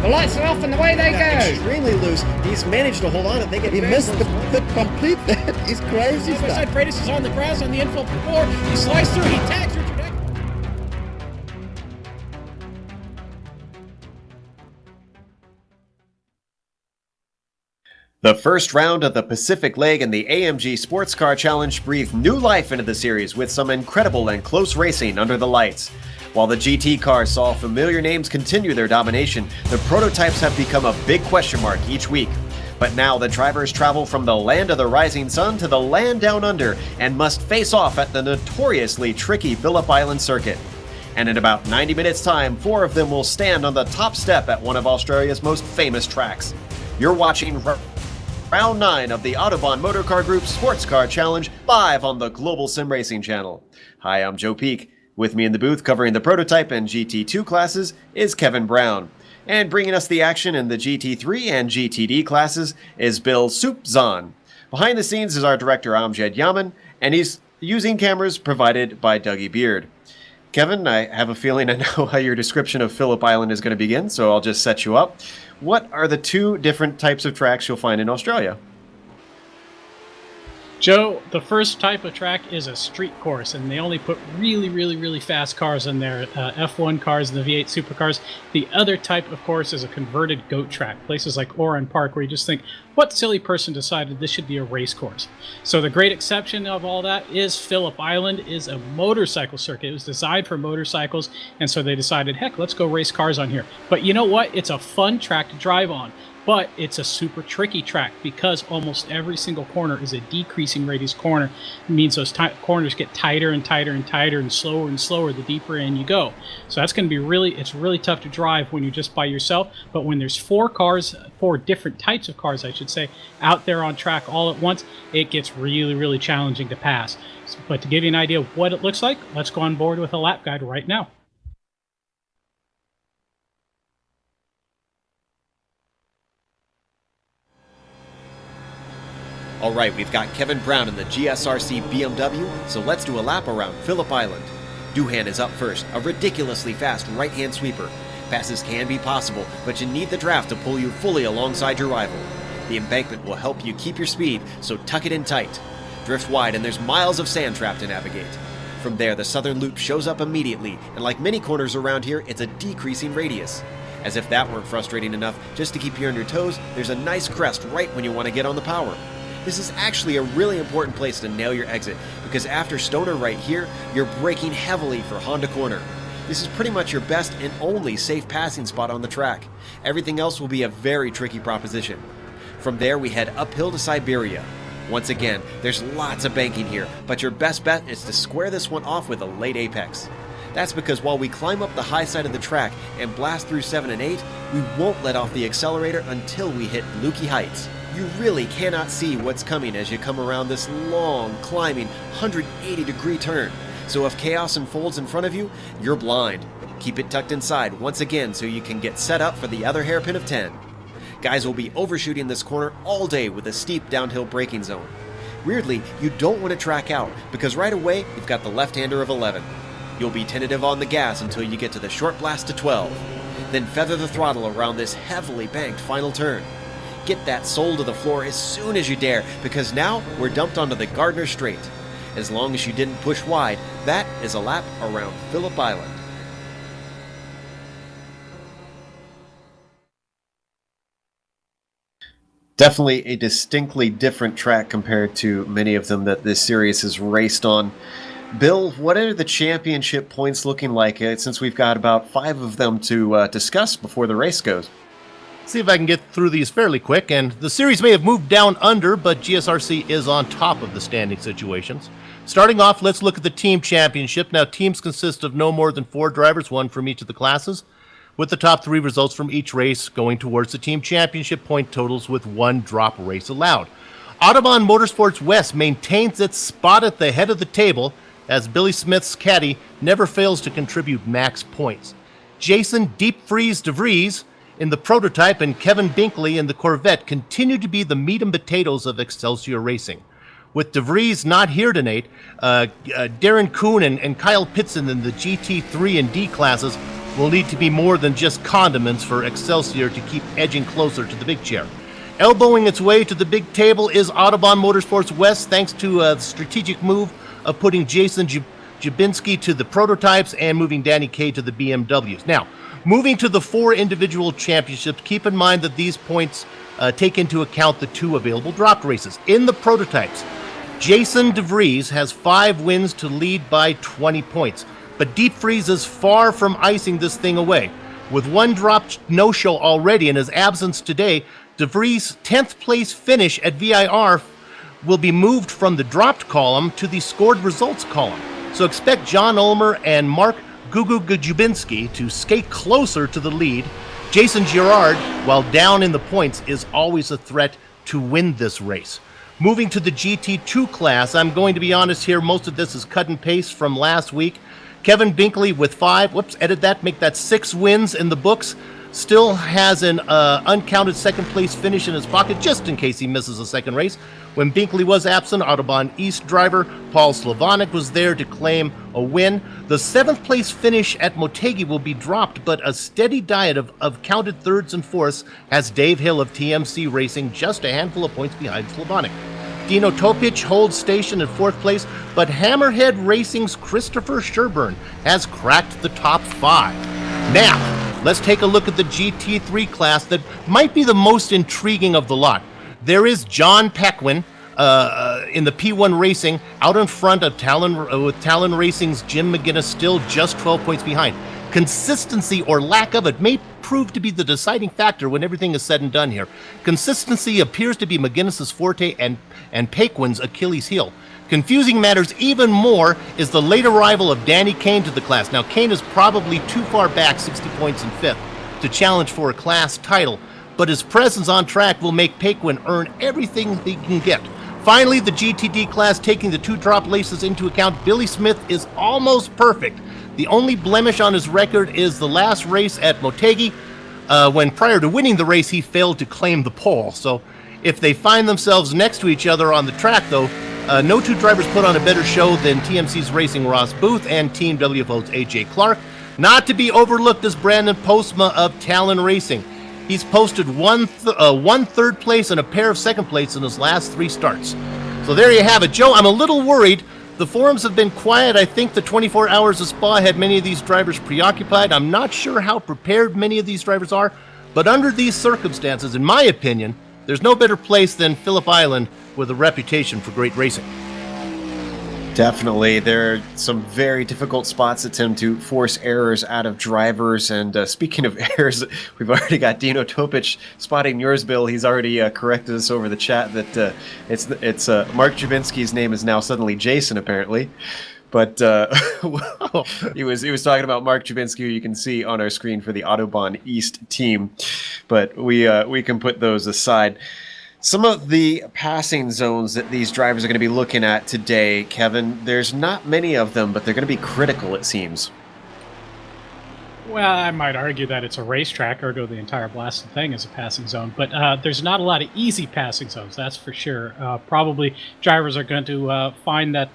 The lights are off and away they go. Extremely loose. He's managed to hold on. I think He missed the complete. He's crazy stuff. Side Freitas is on the grass on the infield floor. He slides through. He tags Richard Eck. The first round of the Pacific Leg and the AMG Sportscar Challenge breathed new life into the series with some incredible and close racing under the lights. While the GT cars saw familiar names continue their domination, the prototypes have become a big question mark each week. But now the drivers travel from the land of the rising sun to the land down under and must face off at the notoriously tricky Phillip Island circuit. And in about 90 minutes time, 4 of them will stand on the top step at one of Australia's most famous tracks. You're watching Round 9 of the Autobahn Motorcar Group's Sports Car Challenge live on the Global Sim Racing channel. Hi, I'm Joe Peak. With me in the booth covering the prototype and GT2 classes is Kevin Brown. And bringing us the action in the GT3 and GTD classes is Bill Soup Zahn. Behind the scenes is our director Amjad Yaman, and he's using cameras provided by Dougie Beard. Kevin, I have a feeling I know how your description of Phillip Island is going to begin, so I'll just set you up. What are the 2 different types of tracks you'll find in Australia? Joe, the first type of track is a street course, and they only put really fast cars in there, F1 cars and the V8 supercars. The other type, of course, is a converted goat track, places like Oran Park, where you just think, what silly person decided this should be a race course? So the great exception of all that is Phillip Island is a motorcycle circuit. It was designed for motorcycles, and so they decided, heck, let's go race cars on here. But you know what? It's a fun track to drive on. But it's a super tricky track because almost every single corner is a decreasing radius corner. It means those corners get tighter and tighter and tighter and slower the deeper in you go. So that's going to be it's really tough to drive when you're just by yourself. But when there's 4 different types of cars, I should say, out there on track all at once, it gets really challenging to pass. But to give you an idea of what it looks like, let's go on board with a lap guide right now. Alright, we've got Kevin Brown in the GSRC BMW, so let's do a lap around Phillip Island. Doohan is up first, a ridiculously fast right-hand sweeper. Passes can be possible, but you need the draft to pull you fully alongside your rival. The embankment will help you keep your speed, so tuck it in tight. Drift wide and there's miles of sand trap to navigate. From there, the southern loop shows up immediately, and like many corners around here, it's a decreasing radius. As if that weren't frustrating enough, just to keep you on your toes, there's a nice crest right when you want to get on the power. This is actually a really important place to nail your exit, because after Stoner right here, you're braking heavily for Honda Corner. This is pretty much your best and only safe passing spot on the track. Everything else will be a very tricky proposition. From there, we head uphill to Siberia. Once again, there's lots of banking here, but your best bet is to square this one off with a late apex. That's because while we climb up the high side of the track and blast through 7 and 8, we won't let off the accelerator until we hit Lukey Heights. You really cannot see what's coming as you come around this long, climbing, 180-degree turn. So if chaos unfolds in front of you, you're blind. Keep it tucked inside once again so you can get set up for the other hairpin of 10. Guys will be overshooting this corner all day with a steep downhill braking zone. Weirdly, you don't want to track out because right away you've got the left-hander of 11. You'll be tentative on the gas until you get to the short blast to 12. Then feather the throttle around this heavily banked final turn. Get that sole to the floor as soon as you dare, because now we're dumped onto the Gardner Strait. As long as you didn't push wide, that is a lap around Phillip Island. Definitely a distinctly different track compared to many of them that this series has raced on. Bill, what are the championship points looking like since we've got about 5 of them to discuss before the race goes? See if I can get through these fairly quick, and the series may have moved down under, but GSRC is on top of the standing situations. Starting off, let's look at the team championship. Now, teams consist of no more than 4 drivers, 1 from each of the classes, with the top 3 results from each race going towards the team championship point totals with 1 drop race allowed. Autobahn Motorsports West maintains its spot at the head of the table, as Billy Smith's caddy never fails to contribute max points. Jason Deep Freeze DeVries in the prototype and Kevin Binkley in the Corvette continue to be the meat and potatoes of Excelsior Racing. With DeVries not here tonight, Darren Kuhn and Kyle Pitson in the GT3 and D classes will need to be more than just condiments for Excelsior to keep edging closer to the big chair. Elbowing its way to the big table is Autobahn Motorsports West, thanks to a strategic move of putting Jason Jabinski to the prototypes and moving Danny Kaye to the BMWs. Now, moving to the 4 individual championships, keep in mind that these points take into account the 2 available dropped races. In the prototypes, Jason DeVries has 5 wins to lead by 20 points, but Deep Freeze is far from icing this thing away. With 1 dropped no-show already in his absence today, DeVries' 10th place finish at VIR will be moved from the dropped column to the scored results column. So expect John Ulmer and Mark Gujubinski to skate closer to the lead. Jason Girard, while down in the points, is always a threat to win this race. Moving to the GT2 class, I'm going to be honest here, most of this is cut and paste from last week. Kevin Binkley with 5, edit that, make that 6 wins in the books. Still has an uncounted second place finish in his pocket just in case he misses a second race. When Binkley was absent, Autobahn East driver Paul Slavonic was there to claim a win. The 7th place finish at Motegi will be dropped, but a steady diet of counted thirds and fourths has Dave Hill of TMC Racing just a handful of points behind Slavonic. Dino Topic holds station in 4th place, but Hammerhead Racing's Christopher Sherburne has cracked the top 5. Now, let's take a look at the GT3 class that might be the most intriguing of the lot. There is John Pequin in the P1 Racing out in front of with Talon Racing's Jim McGinnis still just 12 points behind. Consistency or lack of it may prove to be the deciding factor when everything is said and done here. Consistency appears to be McGinnis's forte and Pequin's Achilles heel. Confusing matters even more is the late arrival of Danny Kaye to the class. Now, Kaye is probably too far back, 60 points in 5th, to challenge for a class title, but his presence on track will make Pequin earn everything he can get. Finally, the GTD class, taking the 2 drop laces into account, Billy Smith is almost perfect. The only blemish on his record is the last race at Motegi, when prior to winning the race, he failed to claim the pole. So if they find themselves next to each other on the track, though, no 2 drivers put on a better show than TMC's Racing Ross Booth and Team WFO's AJ Clark. Not to be overlooked is Brandon Postma of Talon Racing. He's posted one third place and a pair of second place in his last 3 starts. So there you have it. Joe, I'm a little worried. The forums have been quiet. I think the 24 hours of Spa had many of these drivers preoccupied. I'm not sure how prepared many of these drivers are, but under these circumstances, in my opinion, there's no better place than Phillip Island with a reputation for great racing. Definitely. There are some very difficult spots that tend to force errors out of drivers. And speaking of errors, we've already got Dino Topic spotting yours, Bill. He's already corrected us over the chat that it's Mark Jabinski's name is now suddenly Jason, apparently. But he was talking about Mark Jabinski, who you can see on our screen for the Autobahn East team. But we can put those aside. Some of the passing zones that these drivers are going to be looking at today, Kevin, there's not many of them, but they're going to be critical, it seems. Well, I might argue that it's a racetrack, ergo the entire blasted thing is a passing zone. But there's not a lot of easy passing zones, that's for sure. Probably drivers are going to find that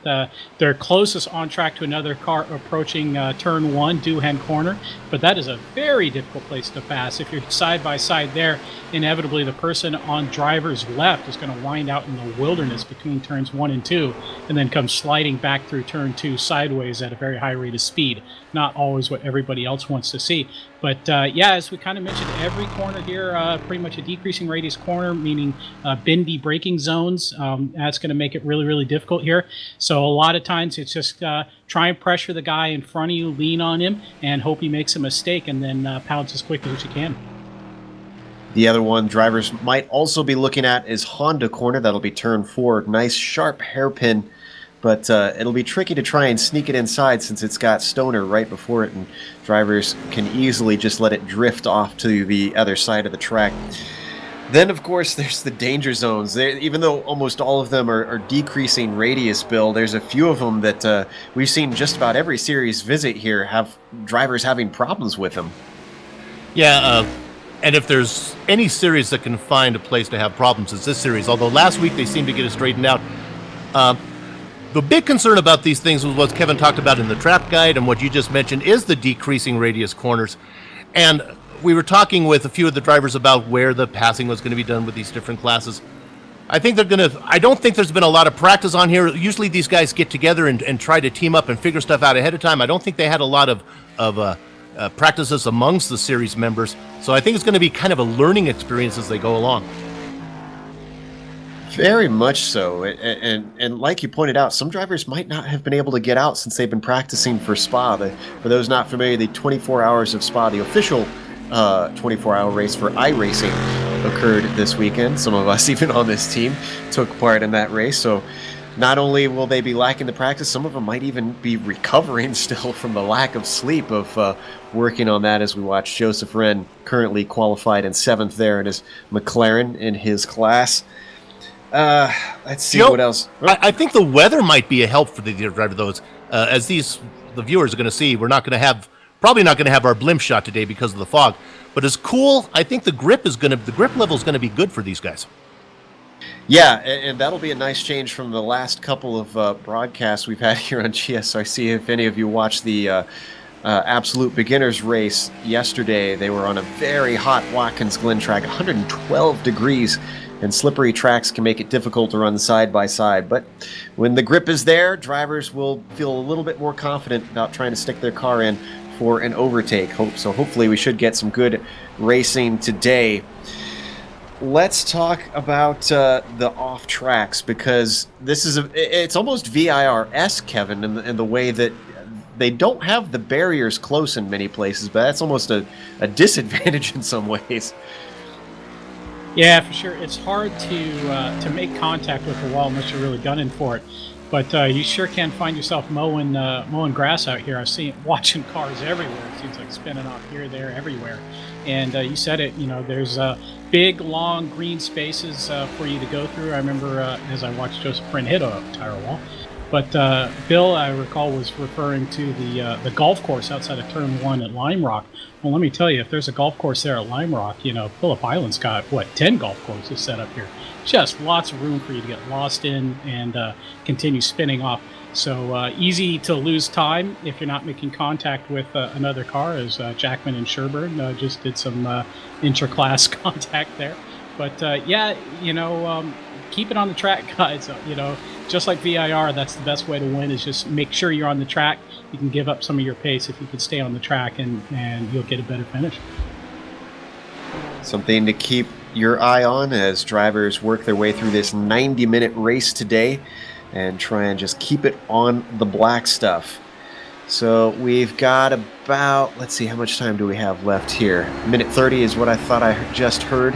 they're closest on track to another car approaching turn 1, Doohan Corner. But that is a very difficult place to pass. If you're side by side there, inevitably the person on driver's left is going to wind out in the wilderness between turns 1 and 2, and then come sliding back through turn 2 sideways at a very high rate of speed. Not always what everybody else wants to see. But yeah, as we kind of mentioned, every corner here, pretty much a decreasing radius corner, meaning bendy braking zones. That's going to make it really, really difficult here. So a lot of times it's just try and pressure the guy in front of you, lean on him, and hope he makes a mistake, and then pounce as quickly as you can. The other one drivers might also be looking at is Honda Corner. That'll be turn 4. Nice sharp hairpin, but it'll be tricky to try and sneak it inside since it's got Stoner right before it, and drivers can easily just let it drift off to the other side of the track. Then, of course, there's the danger zones. Even though almost all of them are decreasing radius, Bill, there's a few of them that we've seen just about every series visit here have drivers having problems with them. Yeah, and if there's any series that can find a place to have problems, it's this series. Although last week they seemed to get it straightened out. The big concern about these things was what Kevin talked about in the trap guide and what you just mentioned is the decreasing radius corners. And we were talking with a few of the drivers about where the passing was going to be done with these different classes. I don't think there's been a lot of practice on here. Usually these guys get together and try to team up and figure stuff out ahead of time. I don't think they had a lot of practices amongst the series members. So I think it's going to be kind of a learning experience as they go along. Very much so. And like you pointed out, some drivers might not have been able to get out since they've been practicing for Spa. For those not familiar, the 24 hours of Spa, the official 24-hour race for iRacing, occurred this weekend. Some of us, even on this team, took part in that race. So not only will they be lacking the practice, some of them might even be recovering still from the lack of sleep of working on that, as we watch Joseph Wren currently qualified in 7th there in his McLaren in his class. Let's see what else. I think the weather might be a help for the driver, though. As the viewers are going to see, we're probably not going to have our blimp shot today because of the fog. But it's cool. I think the grip level is going to be good for these guys. Yeah, and that'll be a nice change from the last couple of broadcasts we've had here on GSRC. If any of you watched the Absolute Beginners race yesterday, they were on a very hot Watkins Glen track, 112 degrees, and slippery tracks can make it difficult to run side by side. But when the grip is there, drivers will feel a little bit more confident about trying to stick their car in for an overtake. So hopefully we should get some good racing today. Let's talk about the off tracks, because it's almost VIR-esque, Kevin, in the way that they don't have the barriers close in many places, but that's almost a disadvantage in some ways. Yeah, for sure. It's hard to make contact with the wall unless you're really gunning for it. But you sure can find yourself mowing grass out here. Watching cars everywhere. It seems like spinning off here, there, everywhere. And you said it. There's big, long green spaces for you to go through. I remember as I watched Joseph Wren hit a tire wall. But Bill, I recall, was referring to the golf course outside of Turn 1 at Lime Rock. Well, let me tell you, if there's a golf course there at Lime Rock, Phillip Island's got, 10 golf courses set up here. Just lots of room for you to get lost in and continue spinning off. So easy to lose time if you're not making contact with another car, as Jackman and Sherburne just did some inter-class contact there. But keep it on the track, guys. Just like VIR, that's the best way to win, is just make sure you're on the track. You can give up some of your pace if you can stay on the track, and you'll get a better finish. Something to keep your eye on as drivers work their way through this 90-minute race today and try and just keep it on the black stuff. So we've got about, let's see, how much time do we have left here? Minute 30 is what I thought I just heard.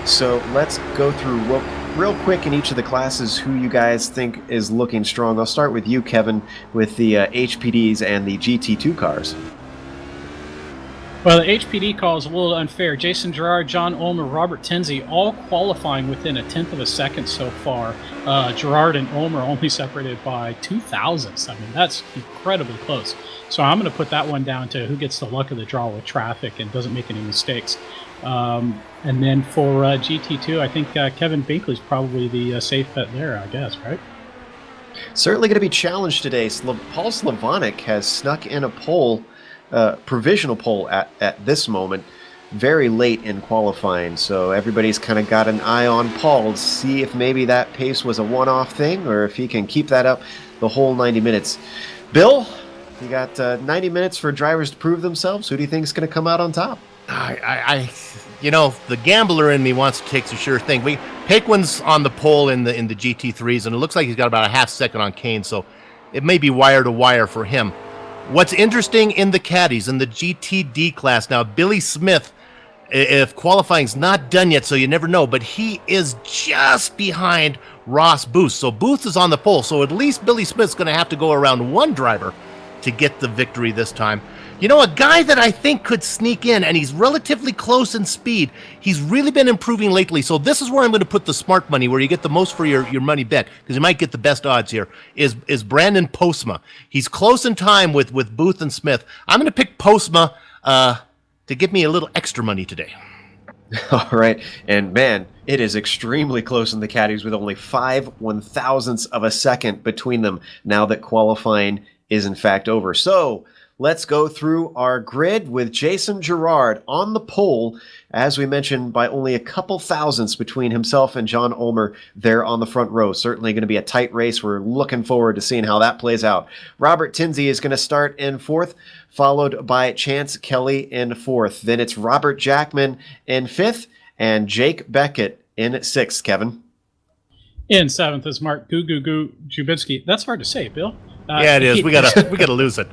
So let's go through real quick in each of the classes who you guys think is looking strong. I'll start with you, Kevin, with the HPDs and the GT2 cars. Well, the HPD call is a little unfair. Jason Gerard, John Ulmer, Robert Tenzi, all qualifying within a tenth of a second so far. Gerard and Ulmer only separated by 2 thousandths. I mean, that's incredibly close. So I'm going to put that one down to who gets the luck of the draw with traffic and doesn't make any mistakes. And then for GT2, I think Kevin Binkley's probably the safe bet there, I guess, right? Certainly going to be challenged today. Paul Slavonic has snuck in a pole, provisional pole at this moment, very late in qualifying. So everybody's kind of got an eye on Paul to see if maybe that pace was a one-off thing or if he can keep that up the whole 90 minutes. Bill, you got 90 minutes for drivers to prove themselves. Who do you think is going to come out on top? The gambler in me wants to take the sure thing. Paquin's on the pole in the GT3s, and it looks like he's got about a half second on Kane, so it may be wire to wire for him. What's interesting in the caddies, in the GTD class now, Billy Smith, if qualifying's not done yet, so you never know, but he is just behind Ross Booth. So Booth is on the pole, so at least Billy Smith's going to have to go around one driver to get the victory this time. A guy that I think could sneak in, and he's relatively close in speed. He's really been improving lately, so this is where I'm going to put the smart money, where you get the most for your money bet, because you might get the best odds here, is Brandon Postma. He's close in time with Booth and Smith. I'm going to pick Postma to give me a little extra money today. All right. And man, it is extremely close in the caddies with only 5/1000ths of a second between them now that qualifying is in fact over. So let's go through our grid with Jason Girard on the pole, as we mentioned, by only a couple thousandths between himself and John Ulmer there on the front row. Certainly going to be a tight race. We're looking forward to seeing how that plays out. Robert Tinsey is going to start in fourth, followed by Chance Kelly in fourth. Then it's Robert Jackman in fifth and Jake Beckett in sixth, Kevin. In seventh is Mark Goo Jubinski. That's hard to say, Bill. Yeah, it is. We gotta lose it.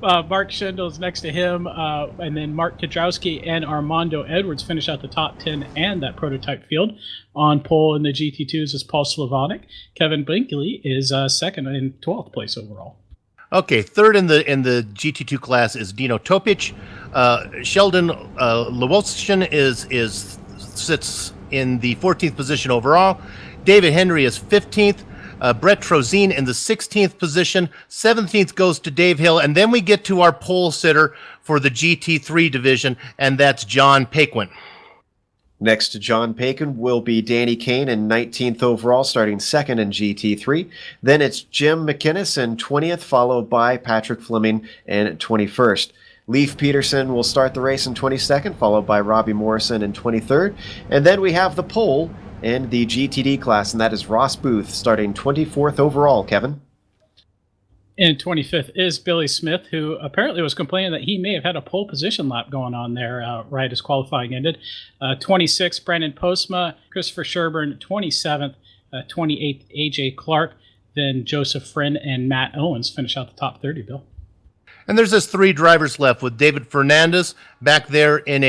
Mark Schindel's next to him, and then Mark Kudrowski and Armando Edwards finish out the top 10 and that prototype field. On pole in the GT2s is Paul Slavonic. Kevin Binkley is second in 12th place overall. Okay, third in the GT2 class is Dino Topic. Sheldon Lewolshin sits in the 14th position overall. David Henry is 15th. Brett Trozine in the 16th position. 17th goes to Dave Hill. And then we get to our pole sitter for the GT3 division, and that's John Paquin. Next to John Paquin will be Danny Kane in 19th overall, starting second in GT3. Then it's Jim McInnes in 20th, followed by Patrick Fleming in 21st. Leif Peterson will start the race in 22nd, followed by Robbie Morrison in 23rd. And then we have the pole in the GTD class, and that is Ross Booth, starting 24th overall, Kevin. In 25th is Billy Smith, who apparently was complaining that he may have had a pole position lap going on there right as qualifying ended. 26th, Brandon Postma, Christopher Sherburne, 27th, 28th, AJ Clark, then Joseph Friend and Matt Owens finish out the top 30, Bill. And there's just three drivers left with David Fernandez back there in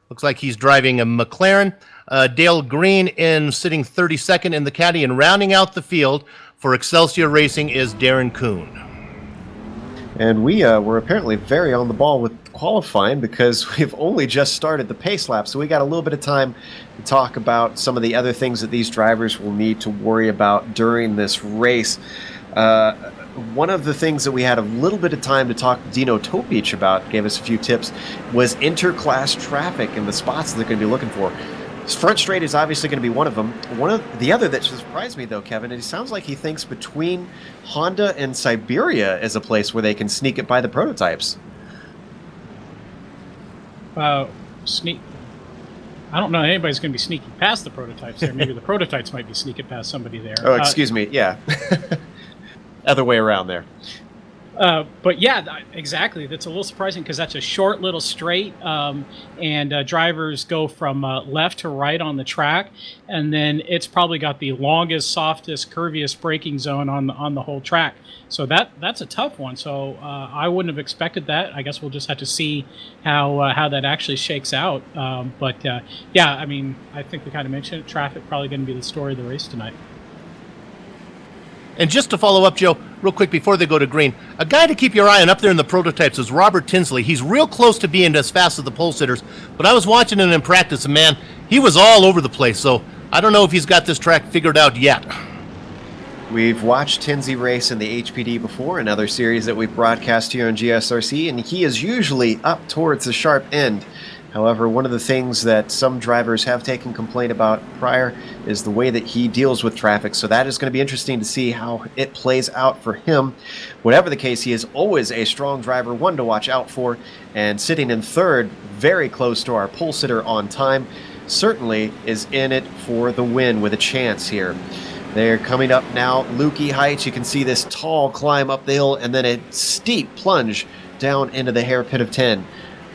looks like he's driving a McLaren. Dale Green sitting 32nd in the caddy, and rounding out the field for Excelsior Racing is Darren Kuhn. And we were apparently very on the ball with qualifying because we've only just started the pace lap, so we got a little bit of time to talk about some of the other things that these drivers will need to worry about during this race. One of the things that we had a little bit of time to talk to Dino Topic about, gave us a few tips, was interclass traffic and the spots that they're going to be looking for. Front straight is obviously going to be one of them. One of the other that surprised me, though, Kevin, it sounds like he thinks between Honda and Siberia is a place where they can sneak it by the prototypes. Sneak. I don't know anybody's going to be sneaking past the prototypes there. Maybe the prototypes might be sneaking past somebody there. Oh, excuse me. Yeah. Other way around there. But yeah, exactly. That's a little surprising because that's a short little straight, and drivers go from left to right on the track, and then it's probably got the longest, softest, curviest braking zone on the whole track. So that's a tough one. So I wouldn't have expected that. I guess we'll just have to see how that actually shakes out. But yeah, I mean, I think we kind of mentioned it. Traffic probably going to be the story of the race tonight. And just to follow up, Joe, real quick before they go to green, a guy to keep your eye on up there in the prototypes is Robert Tinsley. He's real close to being as fast as the pole sitters, but I was watching him in practice, and man, he was all over the place. So I don't know if he's got this track figured out yet. We've watched Tinsley race in the HPD before, another series that we've broadcast here on GSRC, and he is usually up towards the sharp end. However, one of the things that some drivers have taken complaint about prior is the way that he deals with traffic. So that is going to be interesting to see how it plays out for him. Whatever the case, he is always a strong driver, one to watch out for. And sitting in third, very close to our pole sitter on time, certainly is in it for the win with a chance here. They're coming up now, Lukey Heights. You can see this tall climb up the hill and then a steep plunge down into the hairpin of 10.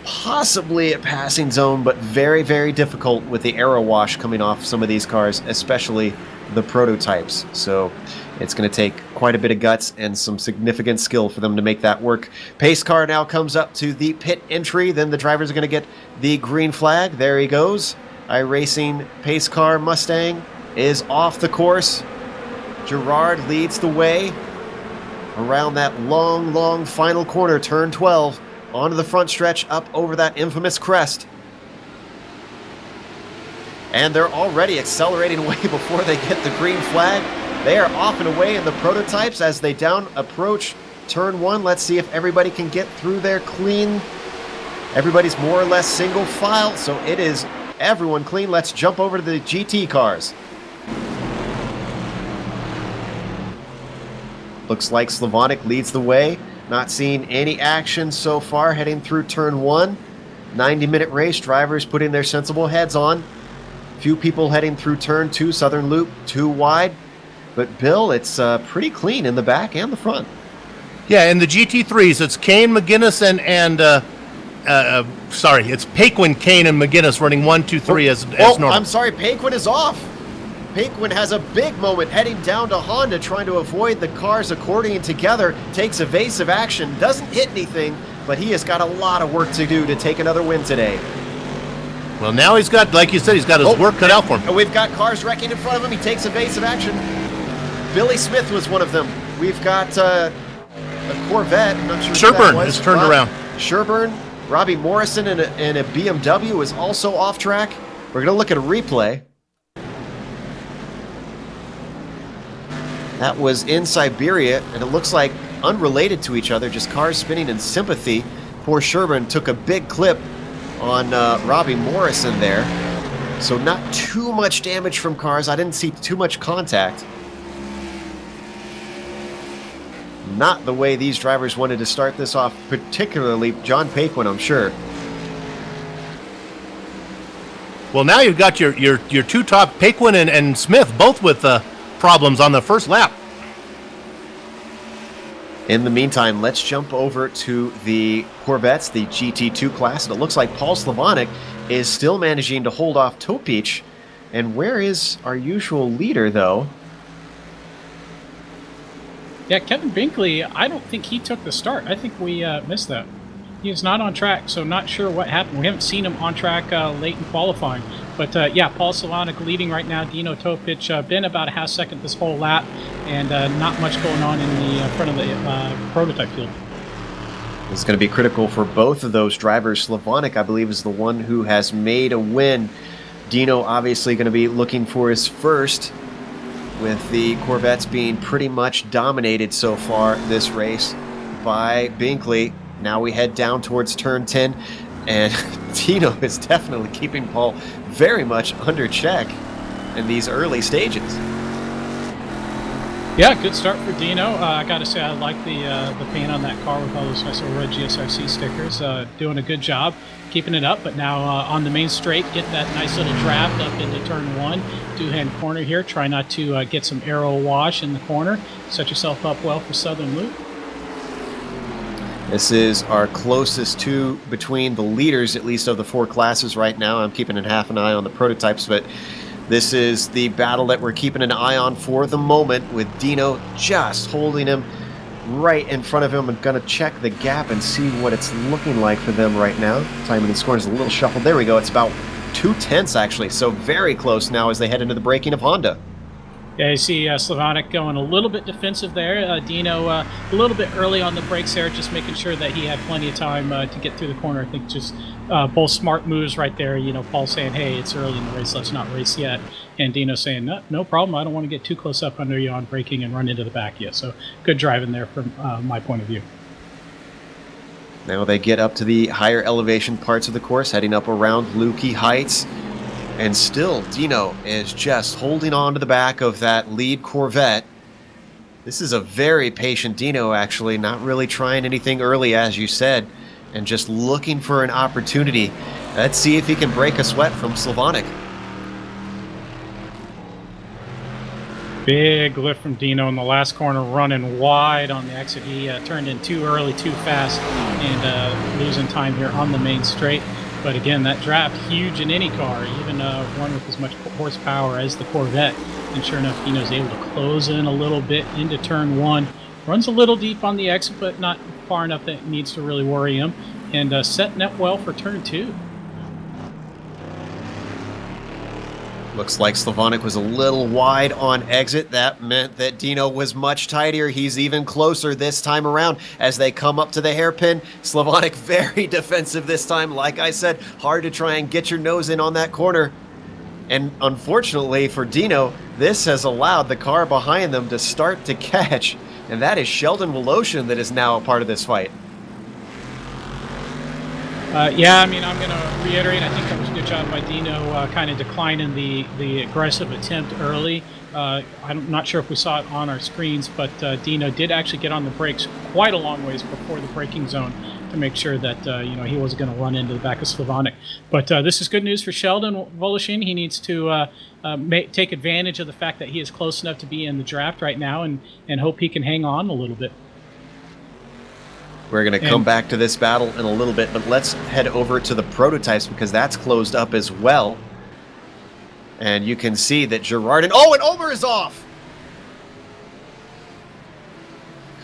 Possibly a passing zone, but very, very difficult with the aero wash coming off some of these cars, especially the prototypes. So it's going to take quite a bit of guts and some significant skill for them to make that work. Pace car now comes up to the pit entry. Then the drivers are going to get the green flag. There he goes. iRacing pace car Mustang is off the course. Girard leads the way around that long, long final corner, turn 12. Onto the front stretch, up over that infamous crest. And they're already accelerating away before they get the green flag. They are off and away in the prototypes as they down approach turn 1. Let's see if everybody can get through there clean. Everybody's more or less single file, so it is everyone clean. Let's jump over to the GT cars. Looks like Slavonic leads the way. Not seeing any action so far heading through turn 1. 90-minute race, drivers putting their sensible heads on. Few people heading through turn 2, Southern Loop, too wide. But Bill, it's pretty clean in the back and the front. Yeah, in the GT3s, it's Kane, McGuinness, it's Paquin, Kane, and McGuinness running 1, 2, 3 as normal. I'm sorry, Paquin is off. Paquin has a big moment heading down to Honda, trying to avoid the cars accordioning together, takes evasive action, doesn't hit anything, but he has got a lot of work to do to take another win today. Well, now he's got, like you said, he's got his work cut out for him. We've got cars wrecking in front of him. He takes evasive action. Billy Smith was one of them. We've got a Corvette. I'm not sure Sherburn who that was. has turned around. Sherburn, Robbie Morrison in a BMW is also off track. We're going to look at a replay. That was in Siberia, and it looks like unrelated to each other, just cars spinning in sympathy. Poor Sherburn took a big clip on Robbie Morrison there. So not too much damage from cars. I didn't see too much contact. Not the way these drivers wanted to start this off, particularly John Paquin, I'm sure. Well, now you've got your two top, Paquin and Smith, both with problems on the first lap. In the meantime, let's jump over to the Corvettes, the GT2 class. And it looks like Paul Slavonic is still managing to hold off Topic. And where is our usual leader, though? Yeah, Kevin Binkley, I don't think he took the start. I think we missed that. He's not on track, so not sure what happened. We haven't seen him on track late in qualifying. But yeah, Paul Slavonic leading right now. Dino Topic been about a half second this whole lap, and not much going on in the front of the prototype field. It's going to be critical for both of those drivers. Slavonic, I believe, is the one who has made a win. Dino obviously going to be looking for his first, with the Corvettes being pretty much dominated so far this race by Binkley. Now we head down towards turn 10, and Dino is definitely keeping Paul very much under check in these early stages. Yeah, good start for Dino. I got to say, I like the paint on that car with all those nice little red GSRC stickers. Doing a good job keeping it up, but now on the main straight, get that nice little draft up into turn 1. Two-hand corner here. Try not to get some aero wash in the corner. Set yourself up well for Southern Loop. This is our closest to between the leaders, at least of the 4 classes right now. I'm keeping half an eye on the prototypes, but this is the battle that we're keeping an eye on for the moment, with Dino just holding him right in front of him. I'm going to check the gap and see what it's looking like for them right now. Timing and scoring is a little shuffled. There we go. It's about 2/10 actually, so very close now as they head into the braking of Honda. Yeah, you see Slavonic going a little bit defensive there. Dino a little bit early on the brakes there, just making sure that he had plenty of time to get through the corner. I think just both smart moves right there. You know, Paul saying, hey, it's early in the race, let's not race yet. And Dino saying, no problem, I don't want to get too close up under you on braking and run into the back yet. So good driving there from my point of view. Now they get up to the higher elevation parts of the course, heading up around Lukey Heights. And still, Dino is just holding on to the back of that lead Corvette. This is a very patient Dino, actually, not really trying anything early, as you said, and just looking for an opportunity. Let's see if he can break a sweat from Slavonic. Big lift from Dino in the last corner, running wide on the exit. He turned in too early, too fast, and losing time here on the main straight. But again, that draft, huge in any car, even one with as much horsepower as the Corvette. And sure enough, Dino's able to close in a little bit into turn 1. Runs a little deep on the exit, but not far enough that it needs to really worry him. And setting up well for turn 2. Looks like Slavonic was a little wide on exit. That meant that Dino was much tighter. He's even closer this time around as they come up to the hairpin. Slavonic very defensive this time. Like I said, hard to try and get your nose in on that corner. And unfortunately for Dino, this has allowed the car behind them to start to catch. And that is Sheldon Woloshin that is now a part of this fight. Yeah, I mean, I'm going to reiterate. I think that was a good job by Dino, kind of declining the aggressive attempt early. I'm not sure if we saw it on our screens, but Dino did actually get on the brakes quite a long ways before the braking zone to make sure that he wasn't going to run into the back of Slavonic. But this is good news for Sheldon Voloshin. He needs to take advantage of the fact that he is close enough to be in the draft right now, and hope he can hang on a little bit. We're going to come back to this battle in a little bit, but let's head over to the prototypes because that's closed up as well. And you can see that Gerard and Omer is off!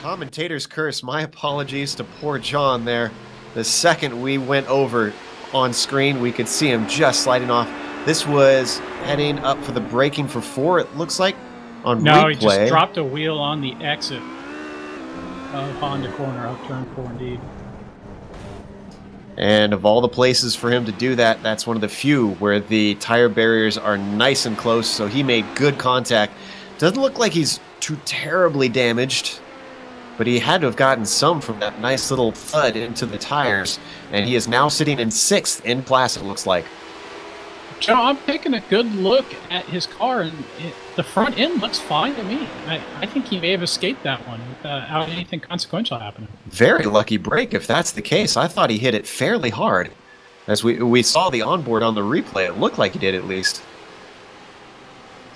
Commentator's curse. My apologies to poor John there. The second we went over on screen, we could see him just sliding off. This was heading up for the braking for 4, it looks like, on replay. No, he just dropped a wheel on the exit of Honda corner, up turn 4 indeed. And of all the places for him to do that, that's one of the few where the tire barriers are nice and close, so he made good contact. Doesn't look like he's too terribly damaged, but he had to have gotten some from that nice little thud into the tires, and he is now sitting in 6th in class, it looks like. Joe, I'm taking a good look at his car, and the front end looks fine to me. I think he may have escaped that one without anything consequential happening. Very lucky break if that's the case. I thought he hit it fairly hard. As we saw the onboard on the replay, it looked like he did at least.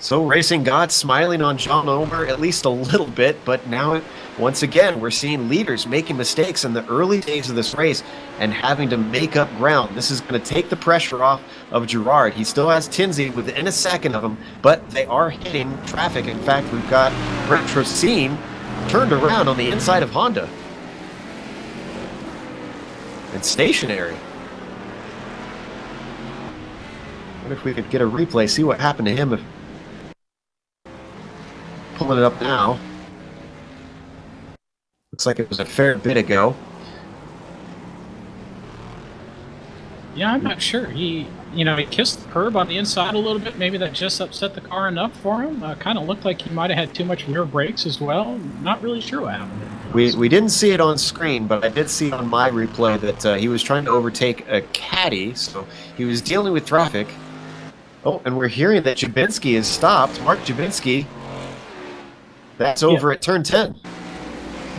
So Racing God smiling on John Omer at least a little bit, but now once again we're seeing leaders making mistakes in the early days of this race and having to make up ground. This is going to take the pressure off of Gerard. He still has Tinsey within a second of him, but they are hitting traffic. In fact, we've got Brett Trocine turned around on the inside of Honda. And stationary. What if we could get a replay, see what happened to him if... Pulling it up now. Looks like it was a fair bit ago. Yeah, I'm not sure. He kissed the curb on the inside a little bit. Maybe that just upset the car enough for him. Kind of looked like he might have had too much rear brakes as well. Not really sure what happened. We didn't see it on screen, but I did see on my replay that he was trying to overtake a caddy, so he was dealing with traffic. Oh, and we're hearing that Jabinski is stopped. Mark Jabinski. That's over at turn 10.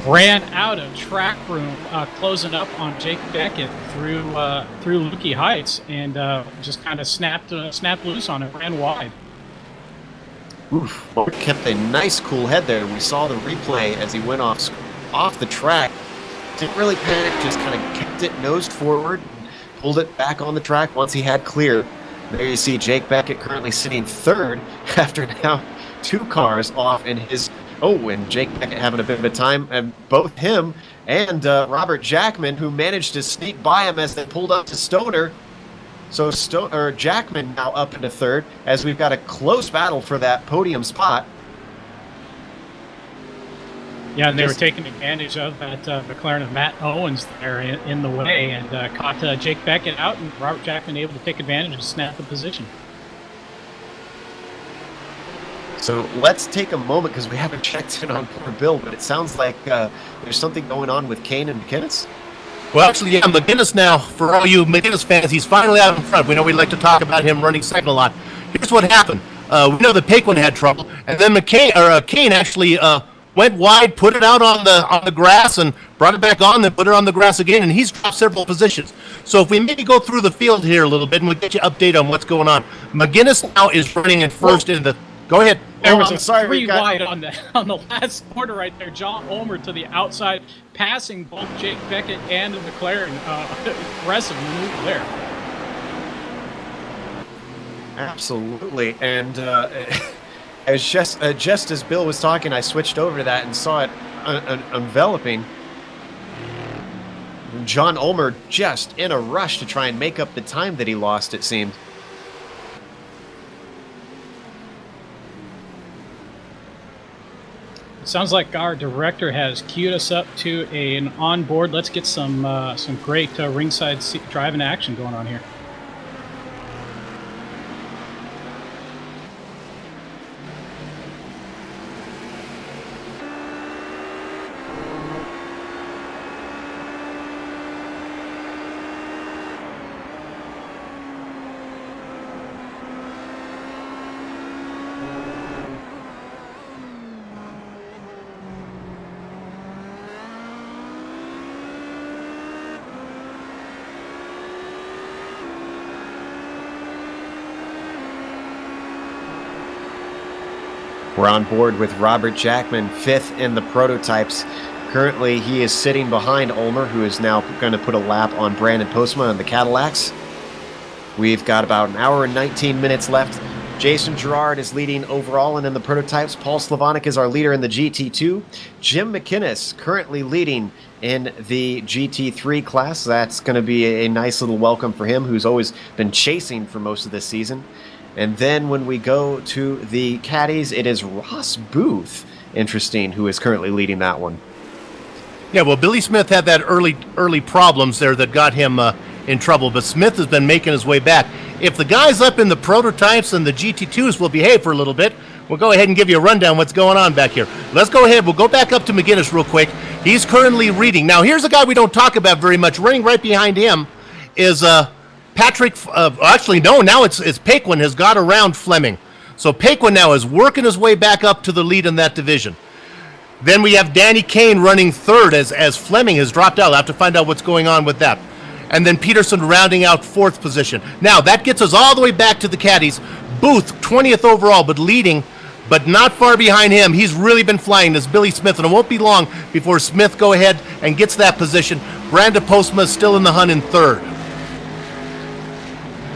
Ran out of track room, closing up on Jake Beckett through Lukey Heights, and just kind of snapped loose on it, ran wide. Oof. Mark kept a nice cool head there. We saw the replay as he went off the track. Didn't really panic, just kind of kept it nosed forward, pulled it back on the track once he had clear. There you see Jake Beckett currently sitting 3rd after now 2 cars off in his... Oh, and Jake Beckett having a bit of a time, and both him and Robert Jackman, who managed to sneak by him as they pulled up to Stoner. So Jackman now up into 3rd, as we've got a close battle for that podium spot. Yeah, and they were taking advantage of that McLaren of Matt Owens there in the way, and caught Jake Beckett out, and Robert Jackman able to take advantage and snap the position. So let's take a moment, because we haven't checked in on poor Bill, but it sounds like there's something going on with Kane and McInnes. Well, actually, yeah, McInnes now, for all you McInnes fans, he's finally out in front. We know we'd like to talk about him running second a lot. Here's what happened. We know that Paquin had trouble, and then Kane actually went wide, put it out on the grass, and brought it back on, then put it on the grass again, and he's dropped several positions. So if we maybe go through the field here a little bit, and we'll get you an update on what's going on. McInnes now is running in first in the... Go ahead. There was a 3 wide on the last corner right there. John Omer to the outside, passing both Jake Beckett and the McLaren. Impressive move there. Absolutely, and just as Bill was talking, I switched over to that and saw it enveloping John Omer, just in a rush to try and make up the time that he lost, it seemed. Sounds like our director has queued us up to an onboard. Let's get some great ringside driving action going on here. We're on board with Robert Jackman, 5th in the prototypes. Currently, he is sitting behind Ulmer, who is now going to put a lap on Brandon Postma on the Cadillacs. We've got about an hour and 19 minutes left. Jason Girard is leading overall and in the prototypes. Paul Slavonic is our leader in the GT2. Jim McInnes currently leading in the GT3 class. That's going to be a nice little welcome for him, who's always been chasing for most of this season. And then when we go to the caddies, it is Ross Booth, interesting, who is currently leading that one. Yeah, well, Billy Smith had that early problems there that got him in trouble, but Smith has been making his way back. If the guys up in the prototypes and the GT2s will behave for a little bit, we'll go ahead and give you a rundown what's going on back here. Let's go ahead. We'll go back up to McGinnis real quick. He's currently leading. Now, here's a guy we don't talk about very much. Running right behind him is Patrick. Actually, no, now it's Paquin has got around Fleming. So Paquin now is working his way back up to the lead in that division. Then we have Danny Kane running third as Fleming has dropped out. I'll have to find out what's going on with that. And then Peterson rounding out 4th position. Now, that gets us all the way back to the caddies. Booth, 20th overall, but leading, but not far behind him. He's really been flying, this Billy Smith, and it won't be long before Smith go ahead and gets that position. Brandon Postma is still in the hunt in 3rd.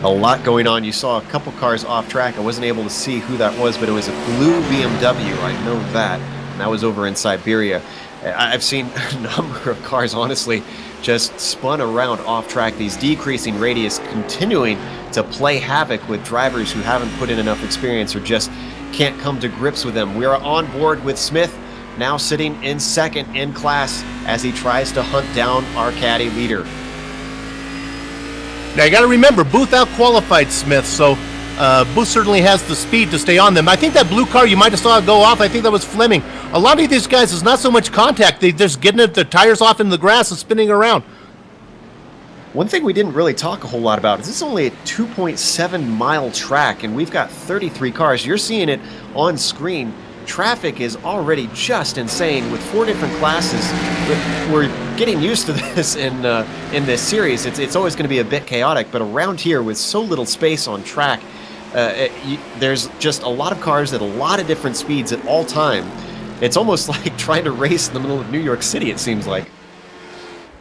A lot going on. You saw a couple cars off track. I wasn't able to see who that was, but it was a blue BMW. I know that. And that was over in Siberia. I've seen a number of cars, honestly, just spun around off track. These decreasing radius continuing to play havoc with drivers who haven't put in enough experience or just can't come to grips with them. We are on board with Smith, now sitting in 2nd in class as he tries to hunt down our caddy leader. Now, you got to remember, Booth out-qualified Smith, so Booth certainly has the speed to stay on them. I think that blue car you might have saw go off, I think that was Fleming. A lot of these guys, is not so much contact. They're just getting their tires off in the grass and spinning around. One thing we didn't really talk a whole lot about is this is only a 2.7-mile track, and we've got 33 cars. You're seeing it on screen. Traffic is already just insane with 4 different classes. We're getting used to this in this series. It's always going to be a bit chaotic, but around here with so little space on track, there's just a lot of cars at a lot of different speeds at all time. It's almost like trying to race in the middle of New York City, it seems like.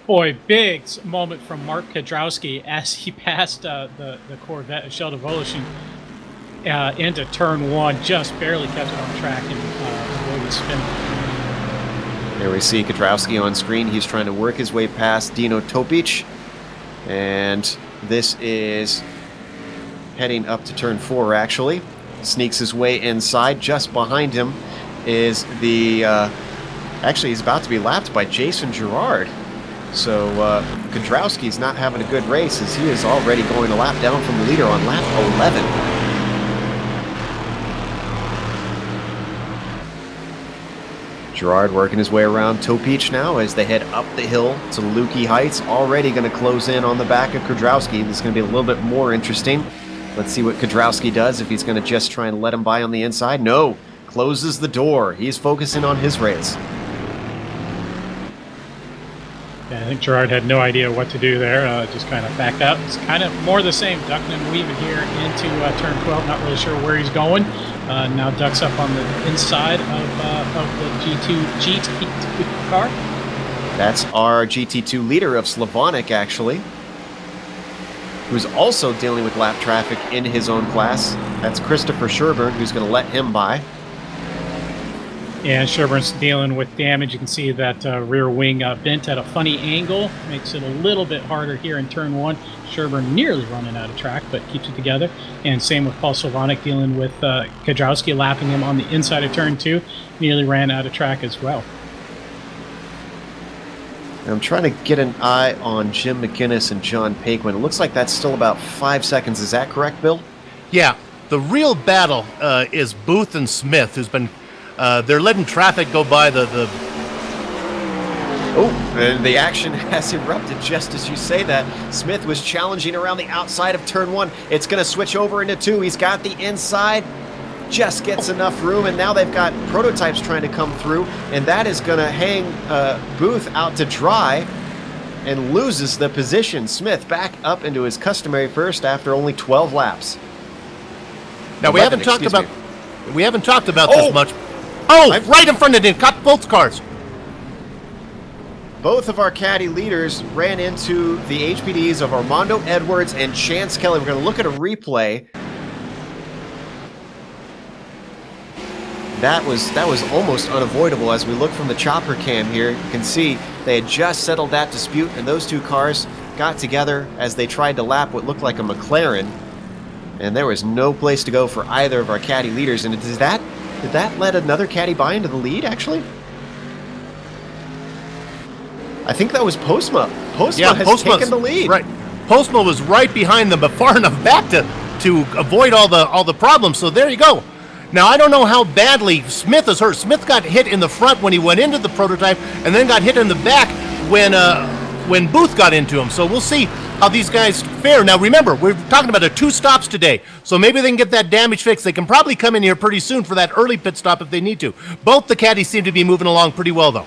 Boy, big moment from Mark Kedrowski as he passed the Corvette of Sheldon Volishin into turn 1, just barely kept it on track and avoided spin. There we see Kedrowski on screen. He's trying to work his way past Dino Topic, and this is heading up to turn 4, actually. Sneaks his way inside. Just behind him is the... actually, he's about to be lapped by Jason Girard. So Kedrowski's not having a good race as he is already going a lap down from the leader on lap 11. Girard working his way around Topic now as they head up the hill to Lukey Heights. Already going to close in on the back of Kedrowski. This is going to be a little bit more interesting. Let's see what Kedrowski does, if he's going to just try and let him by on the inside. No, closes the door. He's focusing on his race. Yeah, I think Girard had no idea what to do there. Just kind of backed out. It's kind of more the same, ducking and weaving here into turn 12. Not really sure where he's going. Now ducks up on the inside of the GT2 car. That's our GT2 leader of Slavonic, actually, who's also dealing with lap traffic in his own class. That's Christopher Sherburne, who's going to let him by. And Sherburne's dealing with damage. You can see that rear wing bent at a funny angle. Makes it a little bit harder here in turn 1. Sherburne nearly running out of track, but keeps it together. And same with Paul Slavonic dealing with Kedrowski, lapping him on the inside of turn 2. Nearly ran out of track as well. I'm trying to get an eye on Jim McInnes and John Paquin. It looks like that's still about 5 seconds. Is that correct, Bill? Yeah. The real battle is Booth and Smith, who's been... they're letting traffic go by the... Oh, and the action has erupted just as you say that. Smith was challenging around the outside of turn 1. It's going to switch over into 2. He's got the inside. Just gets enough room, and now they've got prototypes trying to come through, and that is going to hang Booth out to dry and loses the position. Smith back up into his customary first after only 12 laps. Now, we haven't talked about... We haven't talked about this much. Oh, right in front of him. Caught both cars. Both of our caddy leaders ran into the HPDs of Armando Edwards and Chance Kelly. We're going to look at a replay. That was almost unavoidable as we look from the chopper cam here. You can see they had just settled that dispute, and those two cars got together as they tried to lap what looked like a McLaren. And there was no place to go for either of our caddy leaders. And did that let another caddy by into the lead, actually? I think that was Postma. Postma has taken the lead. Right. Postma was right behind them, but far enough back to avoid all the problems. So there you go. Now, I don't know how badly Smith is hurt. Smith got hit in the front when he went into the prototype, and then got hit in the back when Booth got into him. So we'll see how these guys fare. Now, remember, we're talking about 2 stops today, so maybe they can get that damage fixed. They can probably come in here pretty soon for that early pit stop if they need to. Both the caddies seem to be moving along pretty well, though.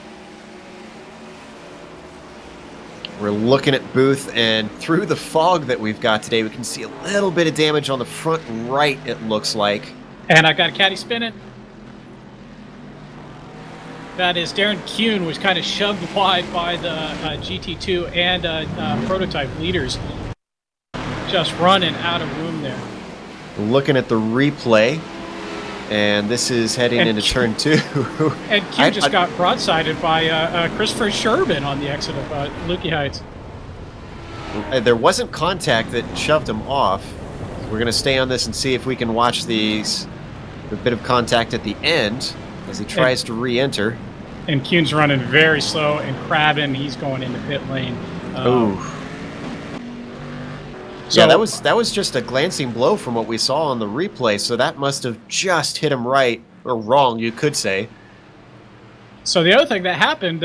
We're looking at Booth, and through the fog that we've got today, we can see a little bit of damage on the front right, it looks like. And I've got a caddy spinning. That is Darren Kuhn was kind of shoved wide by the GT2 and prototype leaders. Just running out of room there. Looking at the replay, and this is heading into turn 2. And Kuhn just got broadsided by Christopher Sherbin on the exit of Lukey Heights. There wasn't contact that shoved him off. We're going to stay on this and see if we can watch the bit of contact at the end as he tries to re-enter. And Kuhn's running very slow, and Crabbin, he's going into pit lane. So yeah, that was just a glancing blow from what we saw on the replay, so that must have just hit him right, or wrong, you could say. So the other thing that happened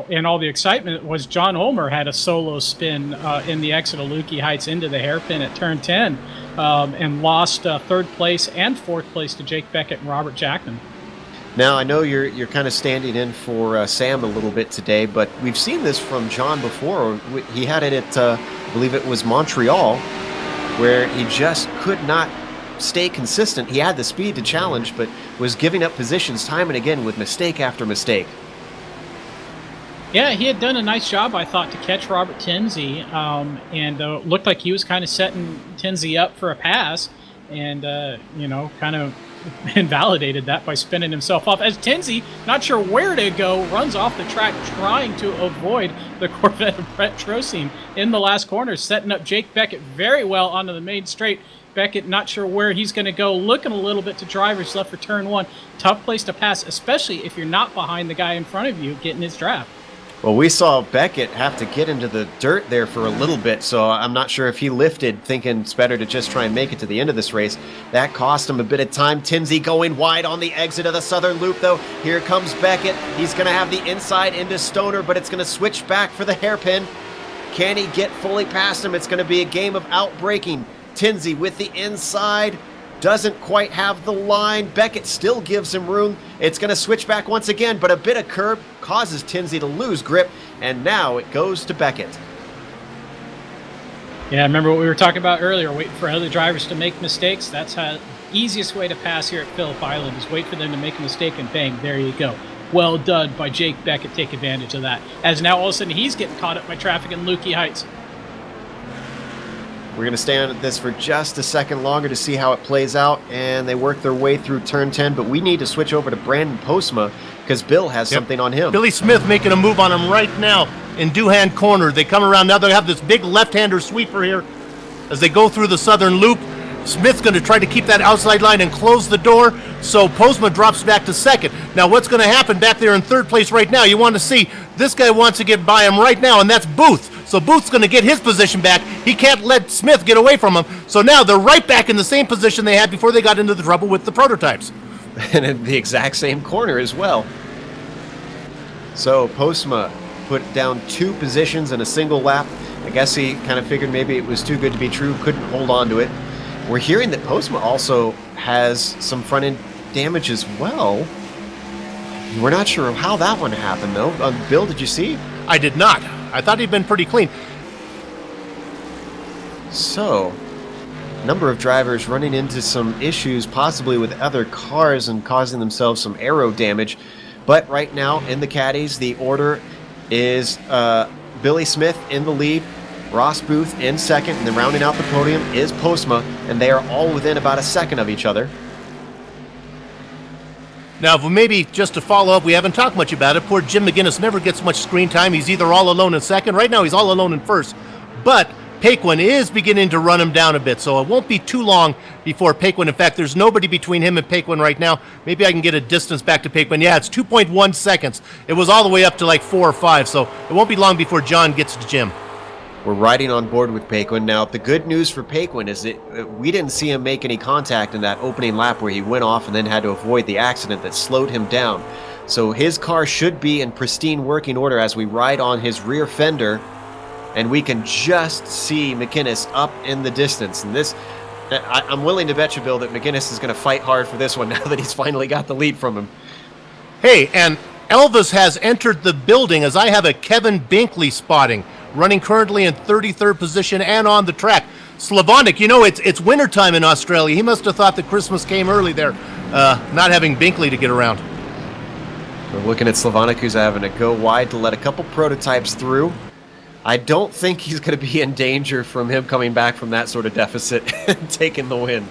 in all the excitement was John Ulmer had a solo spin in the exit of Lukey Heights into the hairpin at turn 10 and lost 3rd place and 4th place to Jake Beckett and Robert Jackman. Now, I know you're kind of standing in for Sam a little bit today, but we've seen this from John before. He had it at, I believe it was Montreal, where he just could not stay consistent. He had the speed to challenge, but was giving up positions time and again with mistake after mistake. Yeah, he had done a nice job, I thought, to catch Robert Tinsey, and looked like he was kind of setting Tinsey up for a pass, and, kind of invalidated that by spinning himself off. As Tinsey, not sure where to go, runs off the track trying to avoid the Corvette of Brett Trosine in the last corner, setting up Jake Beckett very well onto the main straight. Beckett not sure where he's going to go, looking a little bit to driver's left for turn 1. Tough place to pass, especially if you're not behind the guy in front of you getting his draft. Well, we saw Beckett have to get into the dirt there for a little bit, so I'm not sure if he lifted thinking it's better to just try and make it to the end of this race. That cost him a bit of time. Tinsey going wide on the exit of the southern loop, though. Here comes Beckett. He's going to have the inside into Stoner, but it's going to switch back for the hairpin. Can he get fully past him? It's going to be a game of outbraking. Tinsey with the inside. Doesn't quite have the line. Beckett still gives him room. It's going to switch back once again, but a bit of curb causes Tinsey to lose grip, and now it goes to Beckett. Yeah, remember what we were talking about earlier, waiting for other drivers to make mistakes? That's how easiest way to pass here at Phillip Island is wait for them to make a mistake, and bang, there you go. Well done by Jake Beckett. Take advantage of that. As now all of a sudden he's getting caught up by traffic in Lukey Heights. We're going to stay on this for just a second longer to see how it plays out, and they work their way through turn 10, but we need to switch over to Brandon Postma because Bill has something on him. Billy Smith making a move on him right now in Doohan corner. They come around now. They have this big left-hander sweeper here as they go through the southern loop. Smith's going to try to keep that outside line and close the door, so Postma drops back to second. Now, what's going to happen back there in 3rd place right now? You want to see this guy wants to get by him right now, and that's Booth. So Booth's going to get his position back. He can't let Smith get away from him. So now they're right back in the same position they had before they got into the trouble with the prototypes. And in the exact same corner as well. So Postma put down 2 positions in a single lap. I guess he kind of figured maybe it was too good to be true, couldn't hold on to it. We're hearing that Postma also has some front-end damage as well. We're not sure how that one happened, though. Bill, did you see? I did not. I thought he'd been pretty clean. So, number of drivers running into some issues, possibly with other cars and causing themselves some aero damage. But right now in the caddies, the order is Billy Smith in the lead, Ross Booth in second, and then rounding out the podium is Postma, and they are all within about a second of each other. Now, maybe just to follow up, we haven't talked much about it. Poor Jim McGinnis never gets much screen time. He's either all alone in second. Right now, he's all alone in first. But Paquin is beginning to run him down a bit, so it won't be too long before Paquin. In fact, there's nobody between him and Paquin right now. Maybe I can get a distance back to Paquin. Yeah, it's 2.1 seconds. It was all the way up to like 4 or 5, so it won't be long before John gets to Jim. We're riding on board with Paquin. Now, the good news for Paquin is that we didn't see him make any contact in that opening lap where he went off and then had to avoid the accident that slowed him down. So his car should be in pristine working order as we ride on his rear fender, and we can just see McInnes up in the distance. And this, I'm willing to bet you, Bill, that McInnes is going to fight hard for this one now that he's finally got the lead from him. Hey, and Elvis has entered the building as I have a Kevin Binkley spotting, running currently in 33rd position and on the track. Slavonic, you know, it's wintertime in Australia. He must have thought that Christmas came early there, not having Binkley to get around. We're looking at Slavonic, who's having to go wide to let a couple prototypes through. I don't think he's going to be in danger from him coming back from that sort of deficit and taking the win.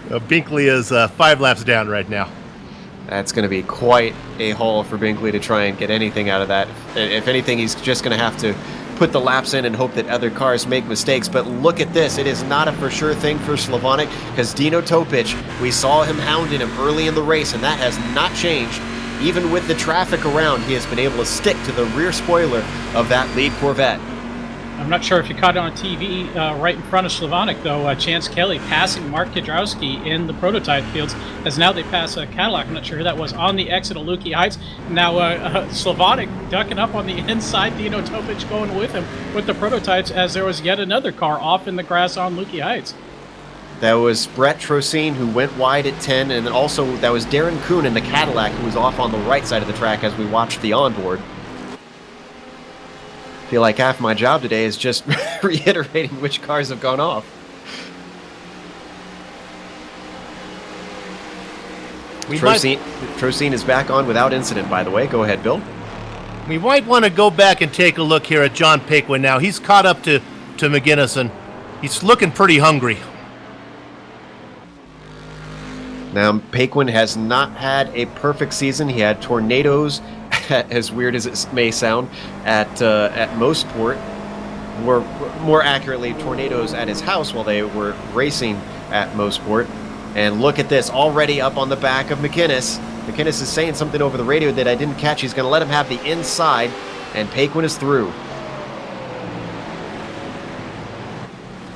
Binkley is 5 laps down right now. That's going to be quite a haul for Binkley to try and get anything out of that. If anything, he's just going to have to put the laps in and hope that other cars make mistakes. But look at this. It is not a for sure thing for Slavonic, because Dino Topic, we saw him hounding him early in the race, and that has not changed. Even with the traffic around, he has been able to stick to the rear spoiler of that lead Corvette. I'm not sure if you caught it on TV right in front of Slavonic, though. Chance Kelly passing Mark Kidrowski in the prototype fields, as now they pass a Cadillac. I'm not sure who that was on the exit of Lukey Heights. Now Slavonic ducking up on the inside, Dino Topic going with him with the prototypes, as there was yet another car off in the grass on Lukey Heights. That was Brett Trocine, who went wide at 10, and then also that was Darren Kuhn in the Cadillac, who was off on the right side of the track as we watched the onboard. I feel like half my job today is just reiterating which cars have gone off. Trocine is back on without incident, by the way. Go ahead, Bill. We might want to go back and take a look here at John Paquin now. He's caught up to McGinnis, and he's looking pretty hungry. Now, Paquin has not had a perfect season. He had tornadoes, as weird as it may sound, at Mosport. Or more accurately, tornadoes at his house while they were racing at Mosport. And look at this, already up on the back of McInnes. McInnes is saying something over the radio that I didn't catch. He's going to let him have the inside, and Paquin is through.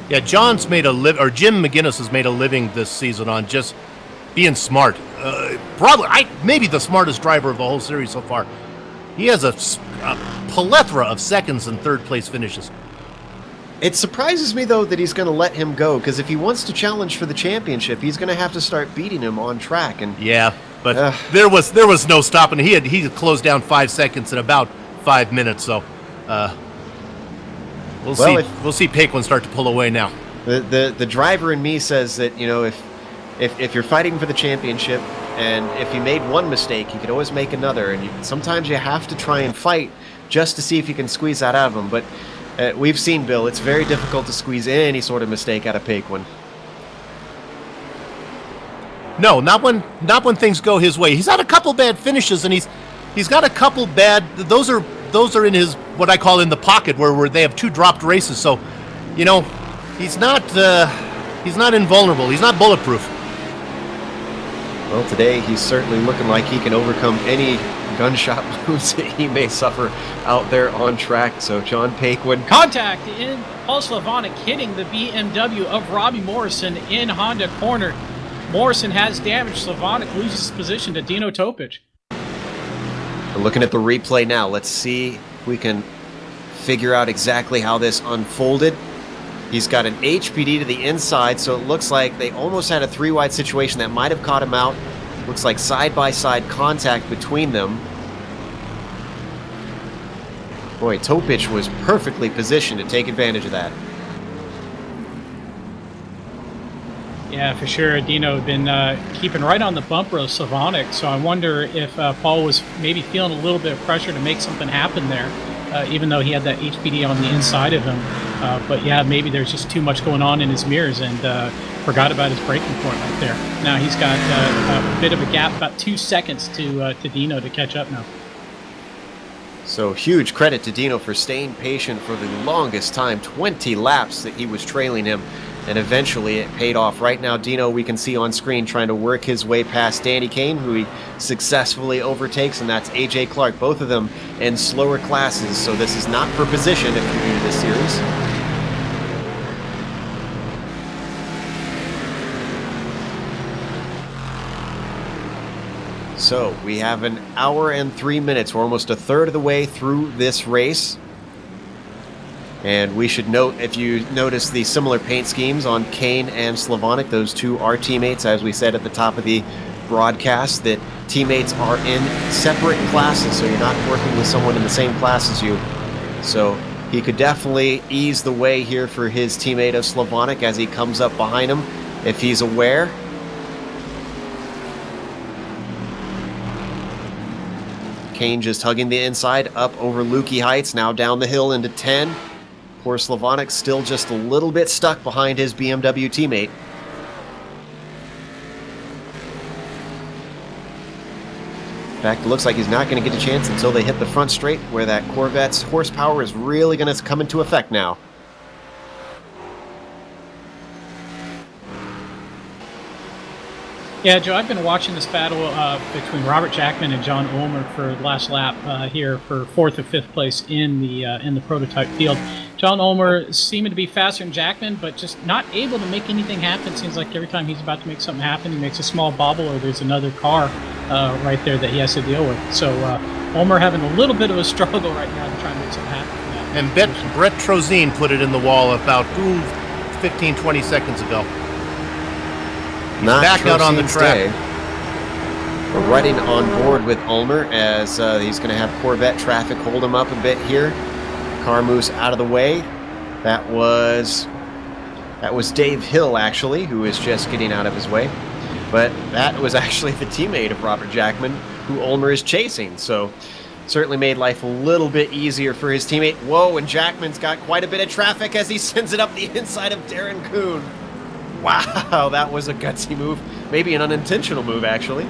Yeah, Jim McGinnis has made a living this season on just being smart. Maybe the smartest driver of the whole series so far. He has a plethora of seconds and third place finishes. It surprises me, though, that he's going to let him go, because if he wants to challenge for the championship, he's going to have to start beating him on track. And yeah, but there was no stopping. He had closed down 5 seconds in about 5 minutes. So we'll see Paquin start to pull away now. The driver in me says that, you know, if you're fighting for the championship, and if you made one mistake, you could always make another, and sometimes you have to try and fight just to see if you can squeeze that out of him. But we've seen, Bill, it's very difficult to squeeze any sort of mistake out of Paquin. No, not when things go his way. He's had a couple bad finishes, and he's got a couple bad. Those are in his, what I call, in the pocket, where they have 2 dropped races. So, you know, he's not invulnerable. He's not bulletproof. Well, today he's certainly looking like he can overcome any gunshot wounds that he may suffer out there on track. So John Paquin. Contact in Paul Slavonic hitting the BMW of Robbie Morrison in Honda corner. Morrison has damage. Slavonic loses position to Dino Topic. We're looking at the replay now. Let's see if we can figure out exactly how this unfolded. He's got an HPD to the inside, so it looks like they almost had a 3-wide situation that might have caught him out. Looks like side-by-side contact between them. Boy, Topic was perfectly positioned to take advantage of that. Yeah, for sure. Dino had been keeping right on the bumper of Slavonic, so I wonder if Paul was maybe feeling a little bit of pressure to make something happen there, even though he had that HPD on the inside of him. But yeah, maybe there's just too much going on in his mirrors and forgot about his braking point right there. Now he's got a bit of a gap, about 2 seconds to Dino to catch up now. So huge credit to Dino for staying patient for the longest time, 20 laps that he was trailing him, and eventually it paid off. Right now, Dino, we can see on screen, trying to work his way past Danny Kane, who he successfully overtakes, and that's AJ Clark, both of them in slower classes, so this is not for position if you're new to this series. So we have an hour and 3 minutes. We're almost a third of the way through this race. And we should note, if you notice the similar paint schemes on Kane and Slavonic, those two are teammates, as we said at the top of the broadcast, that teammates are in separate classes, so you're not working with someone in the same class as you. So he could definitely ease the way here for his teammate of Slavonic as he comes up behind him, if he's aware. Kane just hugging the inside up over Lukey Heights, now down the hill into 10. Poor Slavonic still just a little bit stuck behind his BMW teammate. In fact, it looks like he's not going to get a chance until they hit the front straight, where that Corvette's horsepower is really going to come into effect now. Yeah, Joe, I've been watching this battle between Robert Jackman and John Ulmer for the last lap here for 4th or 5th place in the prototype field. John Ulmer seeming to be faster than Jackman, but just not able to make anything happen. Seems like every time he's about to make something happen, he makes a small bobble or there's another car right there that he has to deal with. So Ulmer having a little bit of a struggle right now to try and make something happen. And Brett Trozine put it in the wall about 15, 20 seconds ago. Not back out on the track. Day. We're riding on board with Ulmer as he's going to have Corvette traffic hold him up a bit here. Car moves out of the way. That was Dave Hill, actually, who is just getting out of his way. But that was actually the teammate of Robert Jackman, who Ulmer is chasing. So certainly made life a little bit easier for his teammate. Whoa, and Jackman's got quite a bit of traffic as he sends it up the inside of Darren Kuhn. Wow, that was a gutsy move. Maybe an unintentional move, actually.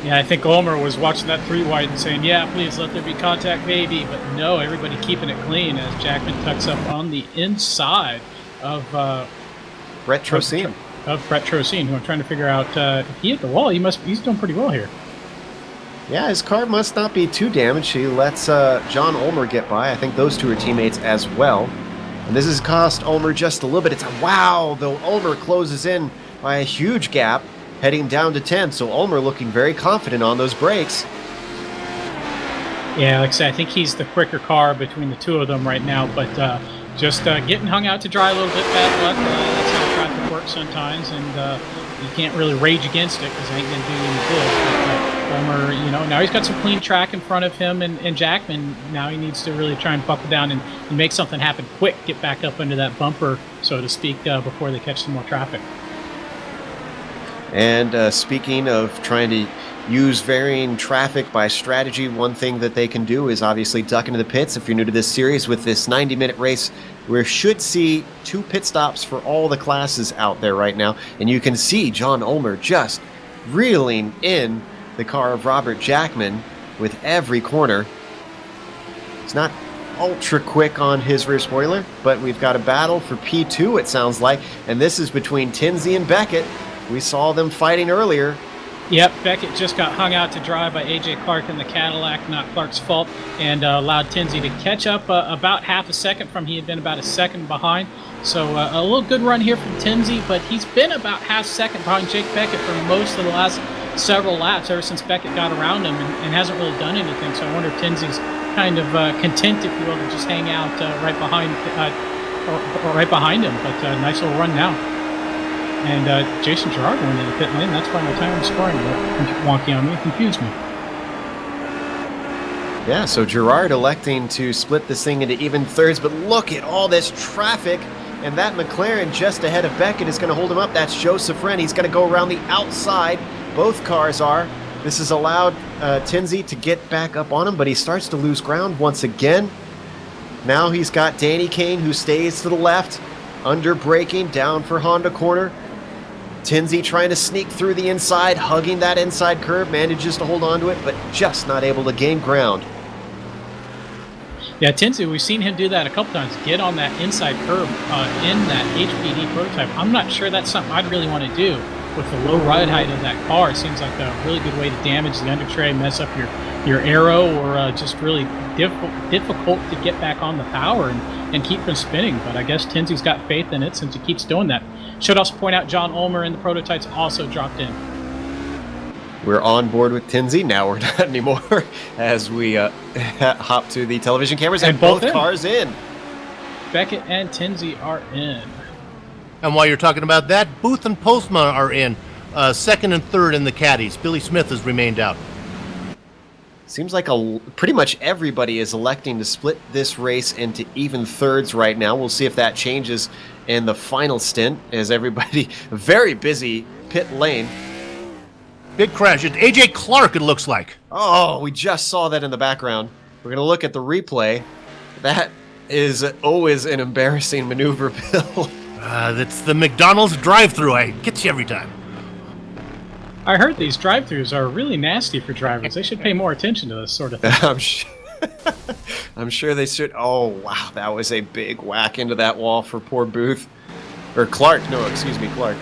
Yeah, I think Ulmer was watching that 3-wide and saying, yeah, please let there be contact, baby. But no, everybody keeping it clean as Jackman tucks up on the inside of Brett Trocine. Of Brett Trocine, who I'm trying to figure out if he hit the wall. He's doing pretty well here. Yeah, his car must not be too damaged. He lets John Ulmer get by. I think those two are teammates as well. And this has cost Ulmer just a little bit of time. Wow, though Ulmer closes in by a huge gap, heading down to 10. So Ulmer looking very confident on those brakes. Yeah, like I said, I think he's the quicker car between the two of them right now. But just getting hung out to dry a little bit, bad luck. That's how traffic works sometimes. And you can't really rage against it because it ain't going to do any good. But, Ulmer, now he's got some clean track in front of him, and Jackman, now he needs to really try and buckle down and make something happen quick, get back up under that bumper, so to speak, before they catch some more traffic. And speaking of trying to use varying traffic by strategy, one thing that they can do is obviously duck into the pits. If you're new to this series, with this 90-minute race, we should see 2 pit stops for all the classes out there right now, and you can see John Ulmer just reeling in the car of Robert Jackman with every corner. It's not ultra quick on his rear spoiler, but we've got a battle for P2, it sounds like, and this is between Tinsey and Beckett. We saw them fighting earlier. Yep, Beckett just got hung out to dry by AJ Clark in the Cadillac, not Clark's fault, and allowed Tinsey to catch up about half a second from he had been about a second behind. So a little good run here from Tinsey, but he's been about half second behind Jake Beckett for most of the last several laps, ever since Beckett got around him, and hasn't really done anything. So I wonder if Tinsey's kind of content, if you will, to just hang out right behind him. But nice little run now. And Jason Gerard went in the pit lane. That's why my time scoring wonky on me. Confused me. Yeah, so Gerard electing to split this thing into even thirds, but look at all this traffic And that McLaren just ahead of Beckett is going to hold him up. That's Joseph Wren. He's going to go around the outside. Both cars are. This has allowed Tinsley to get back up on him, but he starts to lose ground once again. Now he's got Danny Kane, who stays to the left, under braking, down for Honda corner. Tinsley trying to sneak through the inside, hugging that inside curb, manages to hold on to it, but just not able to gain ground. Yeah, Tinsley, we've seen him do that a couple times, get on that inside curb in that HPD prototype. I'm not sure that's something I'd really want to do with the low ride height of that car. It seems like a really good way to damage the undertray, mess up your aero, or just really difficult to get back on the power and keep from spinning. But I guess Tinsley's got faith in it since he keeps doing that. Should also point out John Ulmer in the prototypes also dropped in. We're on board with Tinsley. Now we're not anymore as we hop to the television cameras, and both cars in. Beckett and Tinsley are in. And while you're talking about that, Booth and Postma are in. Second and third in the caddies. Billy Smith has remained out. Seems like pretty much everybody is electing to split this race into even thirds right now. We'll see if that changes in the final stint, as everybody very busy pit lane. Big crash. It's A.J. Clark, it looks like. Oh, we just saw that in the background. We're going to look at the replay. That is always an embarrassing maneuver, Bill. That's the McDonald's drive-thru. I get you every time. I heard these drive-thrus are really nasty for drivers. They should pay more attention to this sort of thing. I'm sure they should. Oh, wow. That was a big whack into that wall for poor Booth. Or Clark. No, excuse me, Clark.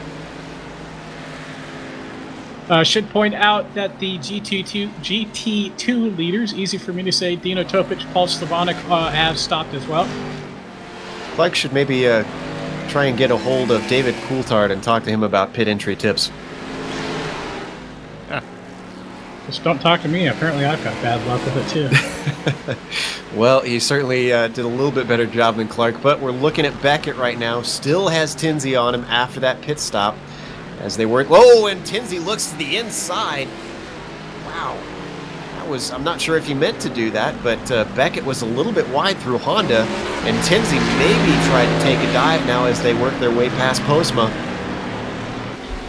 Should point out that the GT2 leaders, easy for me to say, Dino Topic, Paul Slavonik, have stopped as well. Clark should maybe try and get a hold of David Coulthard and talk to him about pit entry tips. Just don't talk to me. Apparently I've got bad luck with it too. Well, he certainly did a little bit better job than Clark, but we're looking at Beckett right now. Still has Tinsley on him after that pit stop. As they work. Whoa, and Tinsley looks to the inside. Wow. That was, I'm not sure if he meant to do that, but Beckett was a little bit wide through Honda, and Tinsley maybe tried to take a dive now as they work their way past Postma.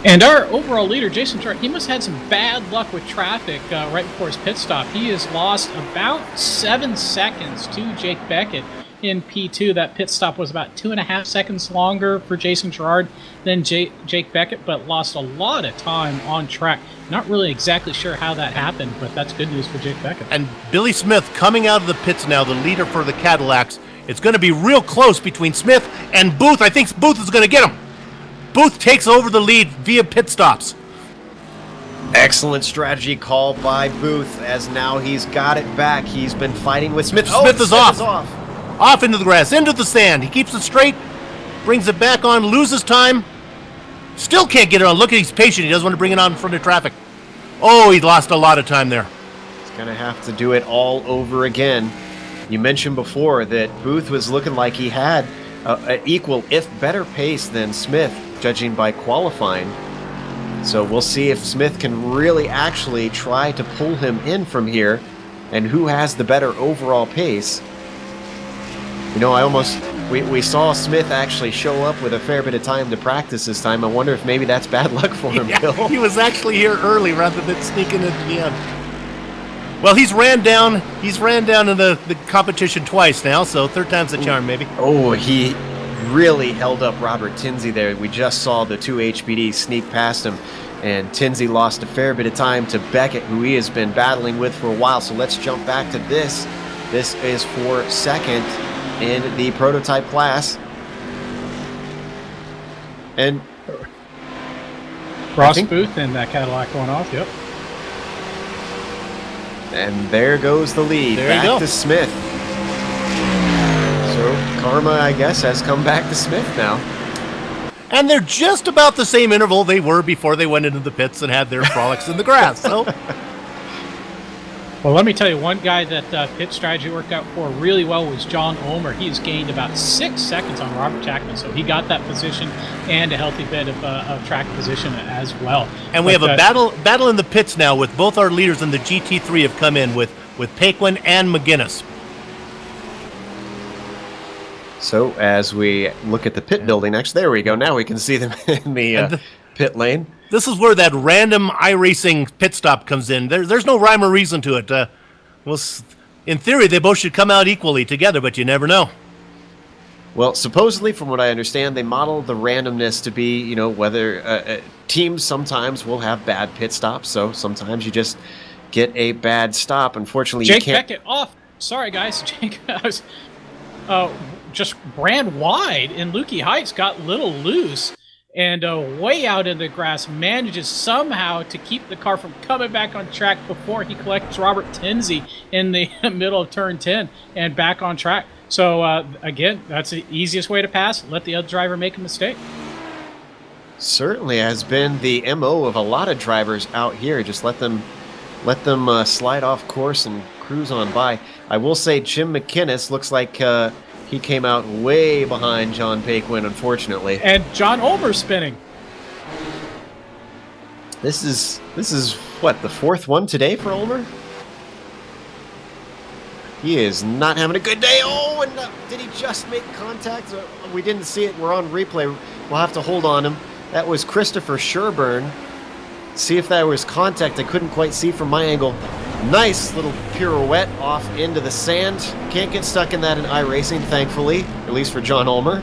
And our overall leader, Jason Chart, he must have had some bad luck with traffic right before his pit stop. He has lost about 7 seconds to Jake Beckett in P2. That pit stop was about 2.5 seconds longer for Jason Gerard than Jake Beckett, but lost a lot of time on track. Not really exactly sure how that happened, but that's good news for Jake Beckett. And Billy Smith coming out of the pits now, the leader for the Cadillacs. It's going to be real close between Smith and Booth. I think Booth is going to get him. Booth takes over the lead via pit stops. Excellent strategy call by Booth, as now he's got it back. He's been fighting with Smith. Smith is off. Off into the grass, into the sand. He keeps it straight, brings it back on, loses time. Still can't get it on. Look at, he's patient. He doesn't want to bring it on in front of traffic. Oh, he lost a lot of time there. He's going to have to do it all over again. You mentioned before that Booth was looking like he had an equal, if better pace than Smith, judging by qualifying. So we'll see if Smith can really actually try to pull him in from here, and who has the better overall pace. You know, we saw Smith actually show up with a fair bit of time to practice this time. I wonder if maybe that's bad luck for him, Yeah, Bill. he was actually here early rather than sneaking at the end. Well, he's ran down in the competition twice now, so third time's the charm, maybe. Oh, he really held up Robert Tinsley there. We just saw the two HPDs sneak past him, and Tinsley lost a fair bit of time to Beckett, who he has been battling with for a while. So let's jump back to this. This is for second in the prototype class. And Ross Booth and that Cadillac going off, yep. And there goes the lead. There back you go. to Smith. So karma, I guess, has come back to Smith now. And they're just about the same interval they were before they went into the pits and had their frolics in the grass. So, well, let me tell you, one guy that pit strategy worked out for really well was John Ulmer. He's gained about 6 seconds on Robert Jackman, so he got that position and a healthy bit of track position as well. and we have a battle in the pits now with both our leaders in the GT3 have come in with Paquin and McGuinness. So as we look at the pit building next, there we go. Now we can see them in the pit lane. This is where that random iRacing pit stop comes in. There's no rhyme or reason to it. In theory, they both should come out equally together, but you never know. Well, supposedly, from what I understand, they model the randomness to be, whether teams sometimes will have bad pit stops, so sometimes you just get a bad stop. Unfortunately, Jake you can't... Beckett off. Sorry, guys. Jake, I was just ran wide, and Lukey Heights got a little loose, and way out in the grass manages somehow to keep the car from coming back on track before he collects Robert Tinsey in the middle of turn 10 and back on track. So, again, that's the easiest way to pass. Let the other driver make a mistake. Certainly has been the MO of a lot of drivers out here. Just let them slide off course and cruise on by. I will say Jim McInnes looks like he came out way behind John Paquin, unfortunately. And John Ulmer spinning. This is what, the fourth one today for Ulmer? He is not having a good day. Oh, and did he just make contact? We didn't see it. We're on replay. We'll have to hold on him. That was Christopher Sherburne. See if that was contact. I couldn't quite see from my angle. Nice little pirouette off into the sand. Can't get stuck in that in iRacing, thankfully, at least for John Ulmer.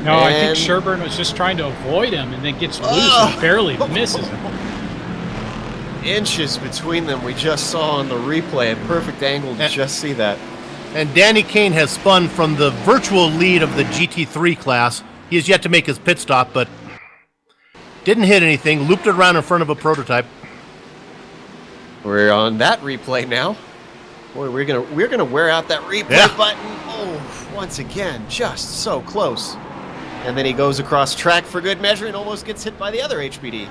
No, I think Sherburne was just trying to avoid him and then gets loose and barely misses him. Inches between them. We just saw on the replay. A perfect angle to just see that. And Danny Kane has spun from the virtual lead of the GT3 class. He has yet to make his pit stop, but didn't hit anything. Looped it around in front of a prototype. We're on that replay now. Boy, we're gonna wear out that replay button. Oh, once again, just so close. And then he goes across track for good measure and almost gets hit by the other HPD.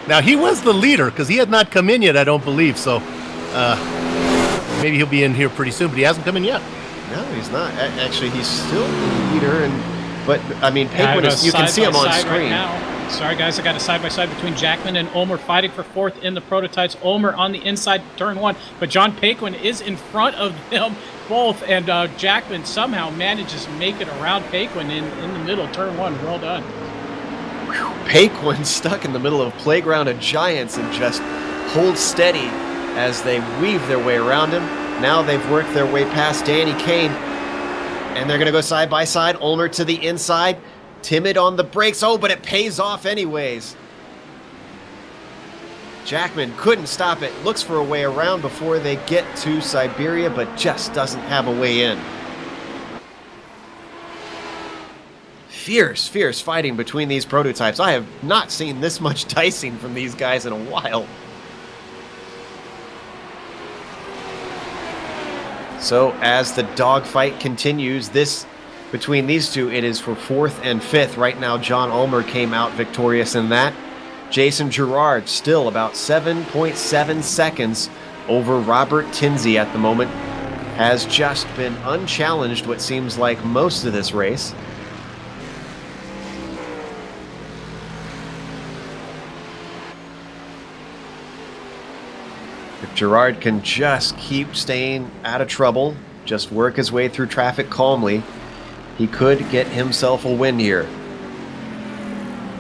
Now, he was the leader because he had not come in yet, I don't believe. So maybe he'll be in here pretty soon, but he hasn't come in yet. No, he's not. Actually, he's still the leader. But, I mean, Paquin is, you can see him on screen. Right, sorry, guys, I got a side-by-side between Jackman and Ulmer fighting for fourth in the prototypes. Ulmer on the inside, turn 1. But John Paquin is in front of them both, and Jackman somehow manages to make it around Paquin in the middle, turn 1. Well done. Paquin stuck in the middle of Playground of Giants and just holds steady as they weave their way around him. Now they've worked their way past Danny Kane, and they're going to go side by side. Ulmer to the inside, timid on the brakes. Oh, but it pays off anyways. Jackman couldn't stop it. Looks for a way around before they get to Siberia, but just doesn't have a way in. Fierce fighting between these prototypes. I have not seen this much dicing from these guys in a while. So as the dogfight continues, between these two, it is for 4th and 5th. Right now, John Ulmer came out victorious in that. Jason Gerard still about 7.7 seconds over Robert Tinsey at the moment. Has just been unchallenged what seems like most of this race. If Gerard can just keep staying out of trouble, just work his way through traffic calmly, he could get himself a win here.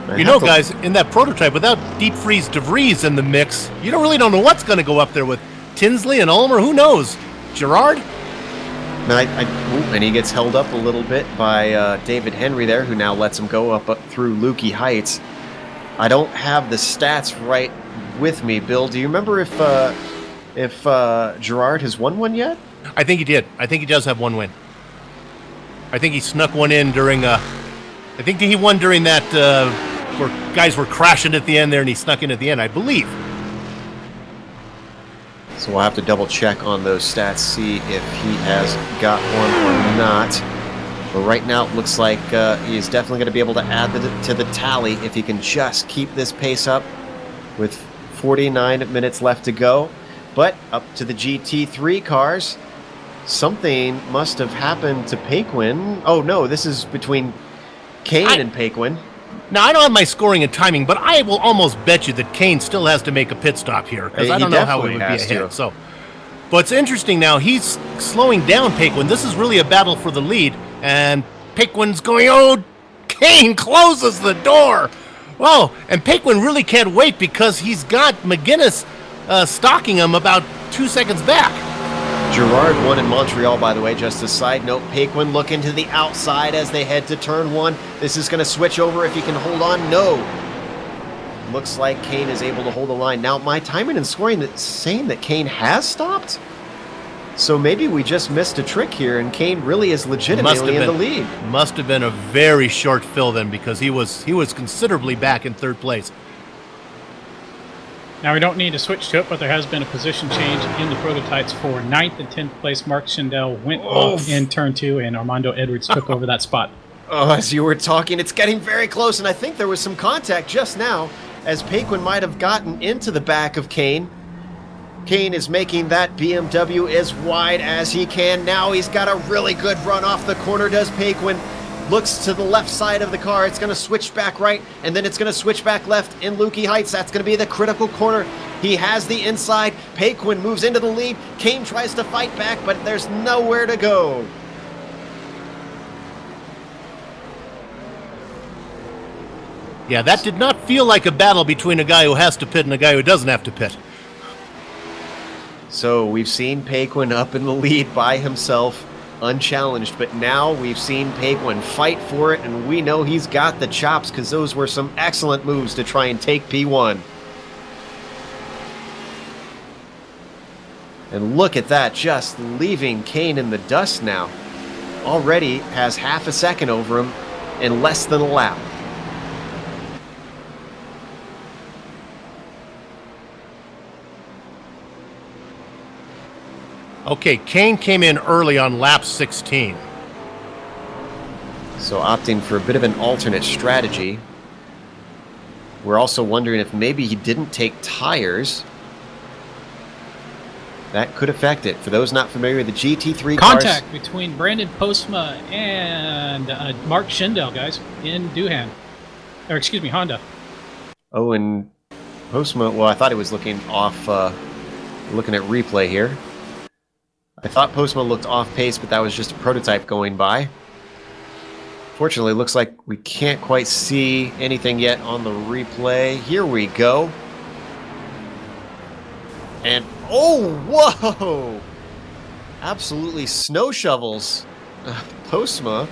Guys, in that prototype, without Deep Freeze DeVries in the mix, you don't really know what's going to go up there with Tinsley and Ulmer. Who knows? Gerard? And he gets held up a little bit by David Henry there, who now lets him go up through Lukey Heights. I don't have the stats right with me, Bill. Do you remember if Gerard has won one yet? I think he did. I think he does have one win. I think he snuck one in during. I think he won during that where guys were crashing at the end there, and he snuck in at the end, I believe. So we'll have to double check on those stats, see if he has got one or not. But right now, it looks like he is definitely going to be able to add to the tally if he can just keep this pace up with 49 minutes left to go. But up to the GT3 cars, something must have happened to Paquin. Oh, no, this is between Kane and Paquin. Now, I don't have my scoring and timing, but I will almost bet you that Kane still has to make a pit stop here, because I don't know how it would be ahead. So, But it's interesting now, he's slowing down Paquin. This is really a battle for the lead, and Paquin's going, oh, Kane closes the door. Oh, and Paquin really can't wait because he's got McGuinness stalking him about 2 seconds back. Gerard won in Montreal, by the way. Just a side note, Paquin looking to the outside as they head to turn 1. This is going to switch over if he can hold on. No. Looks like Kane is able to hold the line. Now, my timing and scoring is saying that Kane has stopped. So maybe we just missed a trick here, and Kane really is legitimately in the lead. Must have been a very short fill then, because he was considerably back in third place. Now we don't need to switch to it, but there has been a position change in the prototypes for 9th and 10th place. Mark Schindel went off in turn 2, and Armando Edwards took over that spot. Oh, as you were talking, it's getting very close, and I think there was some contact just now as Paquin might have gotten into the back of Kane. Kane is making that BMW as wide as he can. Now he's got a really good run off the corner, does Paquin. Looks to the left side of the car. It's going to switch back right, and then it's going to switch back left in Lukey Heights. That's going to be the critical corner. He has the inside. Paquin moves into the lead. Kane tries to fight back, but there's nowhere to go. Yeah, that did not feel like a battle between a guy who has to pit and a guy who doesn't have to pit. So we've seen Paquin up in the lead by himself, unchallenged, but now we've seen Paquin fight for it, and we know he's got the chops because those were some excellent moves to try and take P1. And look at that, just leaving Kane in the dust now. Already has half a second over him in less than a lap. Okay, Kane came in early on lap 16. So opting for a bit of an alternate strategy. We're also wondering if maybe he didn't take tires. That could affect it. For those not familiar with the GT3 Contact cars, between Brandon Postma and Mark Schindel, guys, in Doohan. Or excuse me, Honda. Oh, and Postma, well, I thought he was looking off, looking at replay here. I thought Postma looked off pace, but that was just a prototype going by. Fortunately, it looks like we can't quite see anything yet on the replay. Here we go. And, oh, whoa! Absolutely snow shovels Postma.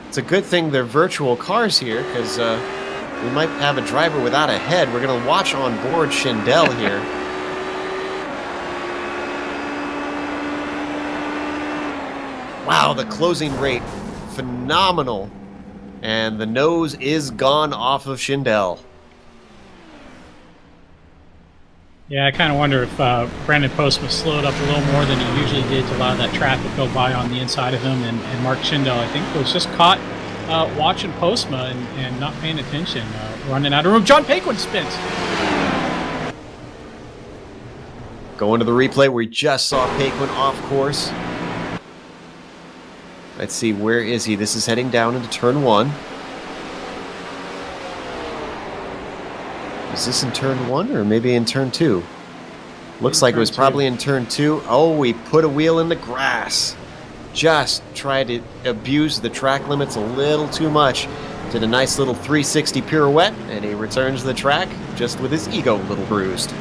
It's a good thing they're virtual cars here, because we might have a driver without a head. We're going to watch on board Schindel here. Wow, the closing rate, phenomenal. And the nose is gone off of Schindel. Yeah, I kind of wonder if Brandon Postma slowed up a little more than he usually did to allow that traffic go by on the inside of him. And Mark Schindel, I think, was just caught watching Postma and not paying attention, running out of room. John Paquin spins. Going to the replay, we just saw Paquin off course. Let's see, where is he? This is heading down into turn 1. Is this in turn 1 or maybe in turn 2? Looks like it was probably in turn 2. Oh, we put a wheel in the grass. Just tried to abuse the track limits a little too much. Did a nice little 360 pirouette, and he returns to the track just with his ego a little bruised.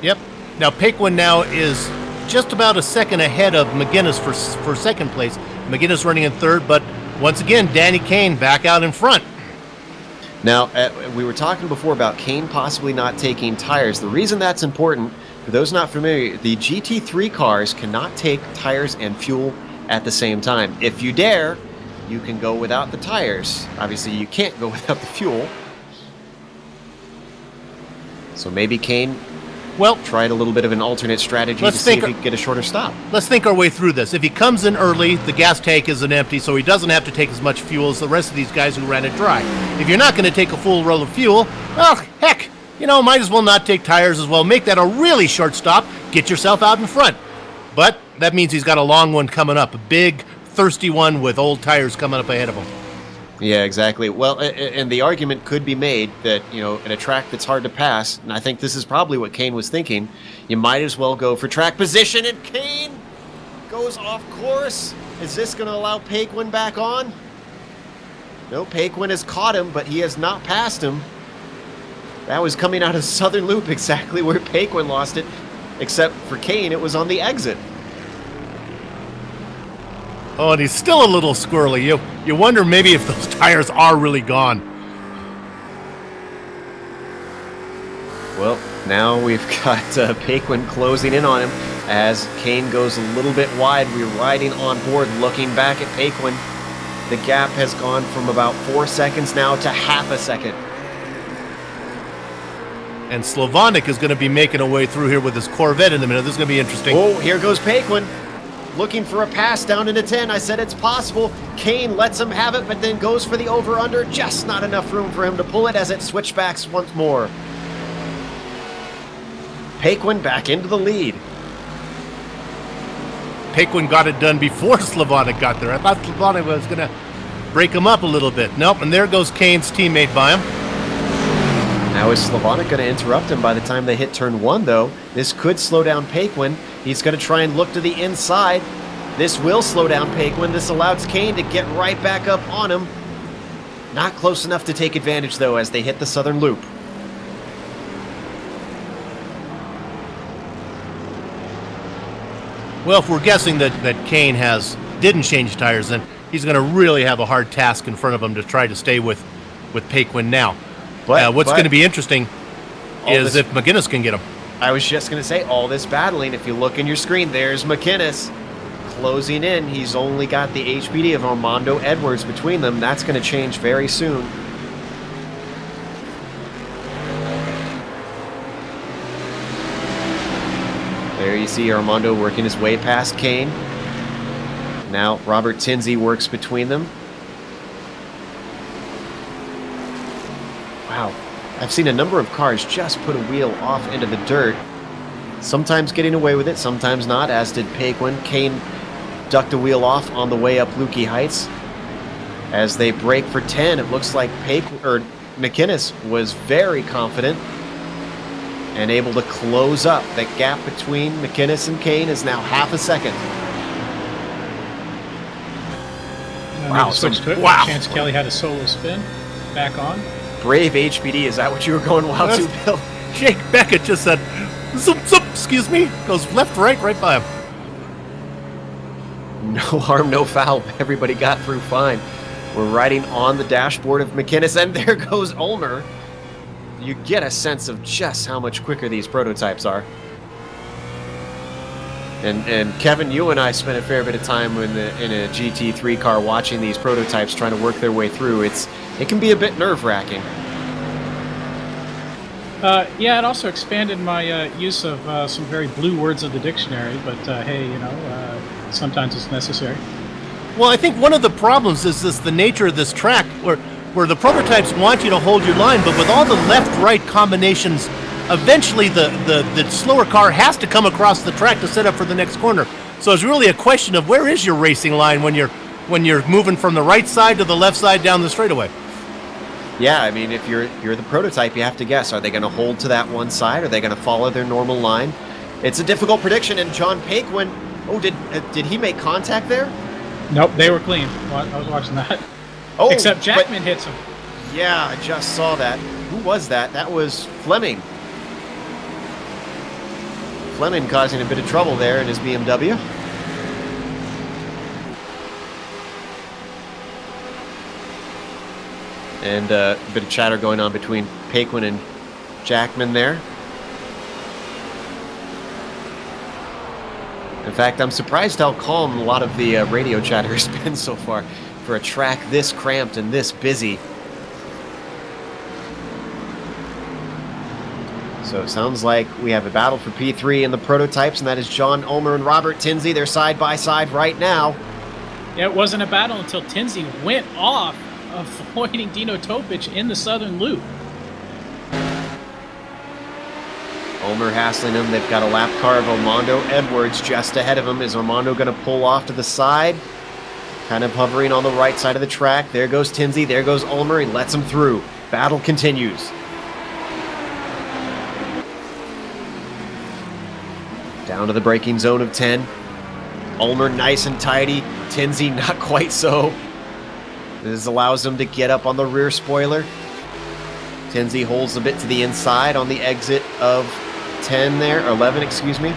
Yep. Now, Paquin now is just about a second ahead of McGuinness for second place. McGuinness running in third, but once again, Danny Kane back out in front. Now, we were talking before about Kane possibly not taking tires. The reason that's important, for those not familiar, the GT3 cars cannot take tires and fuel at the same time. If you dare, you can go without the tires. Obviously, you can't go without the fuel. So maybe Kane tried a little bit of an alternate strategy to see if he could get a shorter stop. Let's think our way through this. If he comes in early, the gas tank isn't empty, so he doesn't have to take as much fuel as the rest of these guys who ran it dry. If you're not going to take a full roll of fuel, well, heck, might as well not take tires as well. Make that a really short stop. Get yourself out in front. But that means he's got a long one coming up, a big, thirsty one with old tires coming up ahead of him. Yeah, exactly. Well, and the argument could be made that, in a track that's hard to pass, and I think this is probably what Kane was thinking, you might as well go for track position, and Kane goes off course. Is this going to allow Paquin back on? No, Paquin has caught him, but he has not passed him. That was coming out of Southern Loop, exactly where Paquin lost it, except for Kane, it was on the exit. Oh, and he's still a little squirrely. You wonder maybe if those tires are really gone. Well, now we've got Paquin closing in on him as Kane goes a little bit wide. We're riding on board, looking back at Paquin. The gap has gone from about 4 seconds now to half a second. And Slavonic is going to be making a way through here with his Corvette in a minute. This is going to be interesting. Oh, here goes Paquin. Looking for a pass down into 10. I said it's possible. Kane lets him have it, but then goes for the over-under. Just not enough room for him to pull it as it switchbacks once more. Paquin back into the lead. Paquin got it done before Slavonic got there. I thought Slavonic was going to break him up a little bit. Nope, and there goes Kane's teammate by him. Now is Slavonic going to interrupt him by the time they hit turn 1, though? This could slow down Paquin. He's going to try and look to the inside. This will slow down Paquin. This allows Kane to get right back up on him. Not close enough to take advantage, though, as they hit the Southern Loop. Well, if we're guessing that Kane didn't change tires, then he's going to really have a hard task in front of him to try to stay with Paquin now. What's going to be interesting is if McGuinness can get him. I was just going to say, all this battling, if you look in your screen, there's McGuinness closing in. He's only got the HPD of Armando Edwards between them. That's going to change very soon. There you see Armando working his way past Kane. Now Robert Tinsley works between them. Wow, I've seen a number of cars just put a wheel off into the dirt. Sometimes getting away with it, sometimes not, as did Paquin. Kane ducked a wheel off on the way up Lukey Heights. As they break for 10, it looks like McInnes was very confident and able to close up. The gap between McInnes and Kane is now half a second. Wow, switch to it. Wow. Chance Kelly had a solo spin. Back on. Brave HPD, is that what you were going wild to, Bill? Jake Beckett just said, zoop, zoop, excuse me, goes left, right by him. No harm, no foul. Everybody got through fine. We're riding on the dashboard of McInnes, and there goes Ulmer. You get a sense of just how much quicker these prototypes are. And Kevin, you and I spent a fair bit of time in a GT3 car watching these prototypes trying to work their way through. It can be a bit nerve-wracking. Yeah, it also expanded my use of some very blue words of the dictionary, but hey, sometimes it's necessary. Well, I think one of the problems is the nature of this track where the prototypes want you to hold your line, but with all the left-right combinations, eventually the slower car has to come across the track to set up for the next corner. So it's really a question of where is your racing line when you're moving from the right side to the left side down the straightaway. Yeah, I mean, if you're the prototype, you have to guess. Are they going to hold to that one side? Are they going to follow their normal line? It's a difficult prediction, and John Paquin, did he make contact there? Nope, they were clean. I was watching that. Oh, except Jackman hits him. Yeah, I just saw that. Who was that? That was Fleming. Fleming causing a bit of trouble there in his BMW. And a bit of chatter going on between Paquin and Jackman there. In fact, I'm surprised how calm a lot of the radio chatter has been so far for a track this cramped and this busy. So it sounds like we have a battle for P3 in the prototypes, and that is John Ulmer and Robert Tinsley. They're side by side right now. Yeah, it wasn't a battle until Tinsley went off, avoiding Dino Topic in the Southern Loop. Ulmer hassling him. They've got a lap car of Armando Edwards just ahead of him. Is Armando going to pull off to the side? kind of hovering on the right side of the track. There goes Tinsey, there goes Ulmer. He lets him through. Battle continues. Down to the braking zone of 10. Ulmer nice and tidy. Tinsey not quite so. This allows him to get up on the rear spoiler. Tinsey holds a bit to the inside on the exit of 10 there, or 11, excuse me.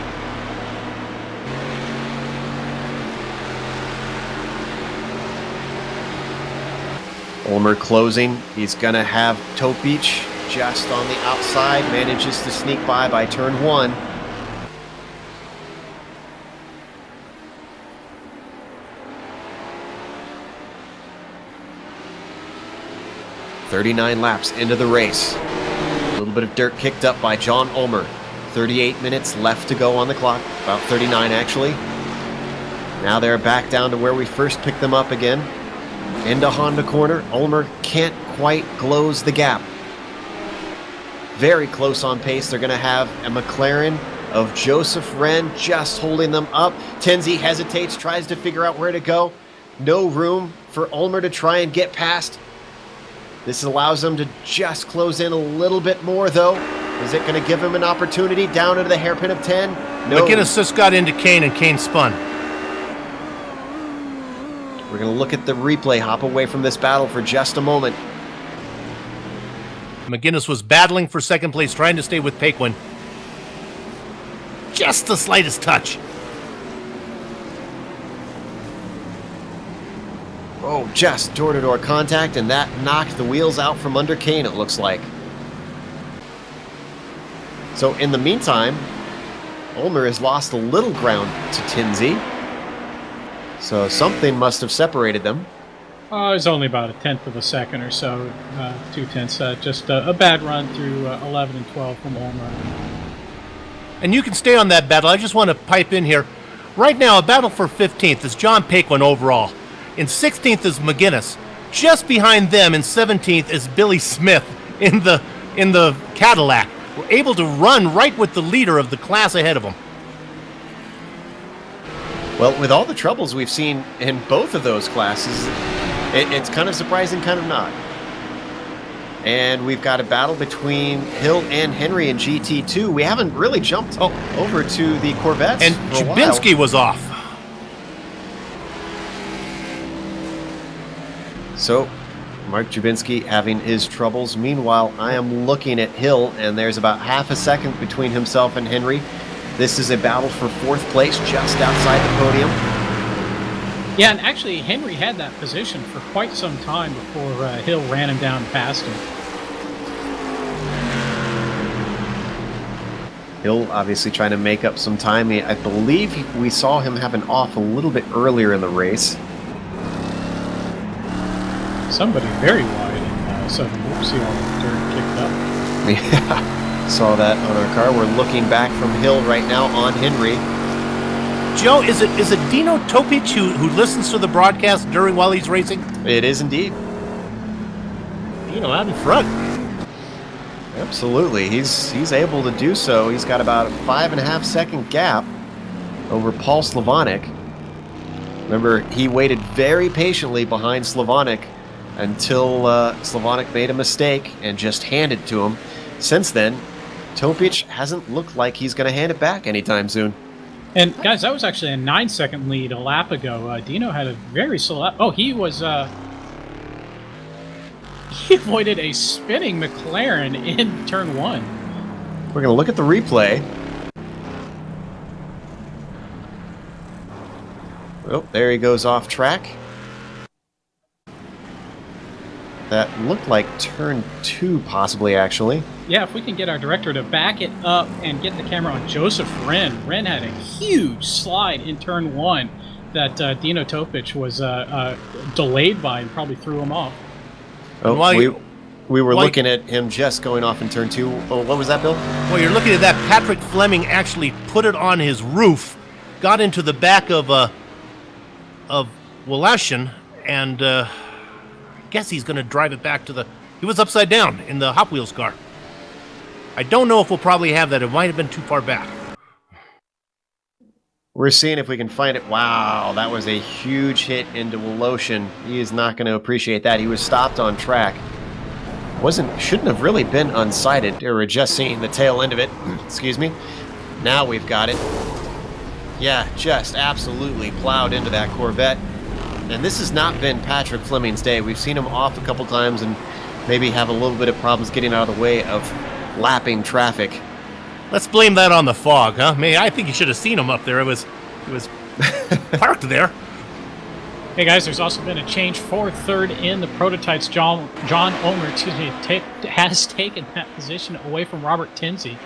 Ulmer closing. He's going to have Topic just on the outside. Manages to sneak by turn 1. "39 laps into the race. A little bit of dirt kicked up by John Ulmer. 38 minutes left to go on the clock. About 39, actually. Now they're back down to where we first picked them up again. Into Honda corner. Ulmer can't quite close the gap. Very close on pace. They're going to have a McLaren of Joseph Wren just holding them up. Tinsey hesitates, tries to figure out where to go. No room for Ulmer to try and get past. This allows them to just close in a little bit more, though. Is it going to give him an opportunity down into the hairpin of 10? No. McGuinness just got into Kane, and Kane spun. We're going to look at the replay, hop away from this battle for just a moment. McGuinness was battling for second place, trying to stay with Paquin. Just the slightest touch. Oh, just door-to-door contact, and that knocked the wheels out from under Kane, it looks like. So in the meantime, Ulmer has lost a little ground to Tinsey. So something must have separated them. It was only about a tenth of a second or so, 0.2. Just a bad run through 11 and 12 from Ulmer. And you can stay on that battle. I just want to pipe in here. Right now, a battle for 15th is John Paquin overall. In 16th is McGuinness. Just behind them in 17th is Billy Smith in the Cadillac. We're able to run right with the leader of the class ahead of him. Well, with all the troubles we've seen in both of those classes, it's kind of surprising, kind of not. And we've got a battle between Hill and Henry in GT2. We haven't really jumped over to the Corvettes. And Jabinski was off. So, Mark Jabinski having his troubles. Meanwhile, I am looking at Hill, and there's about half a second between himself and Henry. This is a battle for 4th place just outside the podium. Yeah, and actually, Henry had that position for quite some time before Hill ran him down past him. Hill obviously trying to make up some time. I believe we saw him have an off a little bit earlier in the race. Somebody very wide in Southern. We'll see all the dirt kicked up. Yeah, saw that on our car. We're looking back from Hill right now on Henry. Joe, is it Dino Topic who listens to the broadcast while he's racing? It is indeed. Dino out in front. Absolutely, he's able to do so. He's got about a 5.5 second gap over Paul Slavonic. Remember, he waited very patiently behind Slavonic until Slavonic made a mistake and just handed it to him. Since then, Topic hasn't looked like he's going to hand it back anytime soon. And guys, that was actually a 9-second lead a lap ago. Dino had a very slow lap. Oh, he was he avoided a spinning McLaren in turn 1. We're going to look at the replay. Oh, there he goes off track. That looked like turn 2, possibly, actually. Yeah, if we can get our director to back it up and get the camera on Joseph Wren. Wren had a huge slide in turn 1 that Dino Topic was delayed by and probably threw him off. Oh, we were looking at him just going off in turn 2. Oh, what was that, Bill? Well, you're looking at that. Patrick Fleming actually put it on his roof, got into the back of Walashin, and I guess he's going to drive it back to the... He was upside down in the Hot Wheels car. I don't know if we'll probably have that. It might have been too far back. We're seeing if we can find it. Wow, that was a huge hit into Woloshin. He is not going to appreciate that. He was stopped on track. Shouldn't have really been unsighted. They were just seeing the tail end of it. Excuse me. Now we've got it. Yeah, just absolutely plowed into that Corvette. And this has not been Patrick Fleming's day. We've seen him off a couple times and maybe have a little bit of problems getting out of the way of lapping traffic. Let's blame that on the fog, huh? I think you should have seen him up there. It was parked there. Hey guys, there's also been a change for third in the prototypes. John Ulmer, has taken that position away from Robert Tinsey.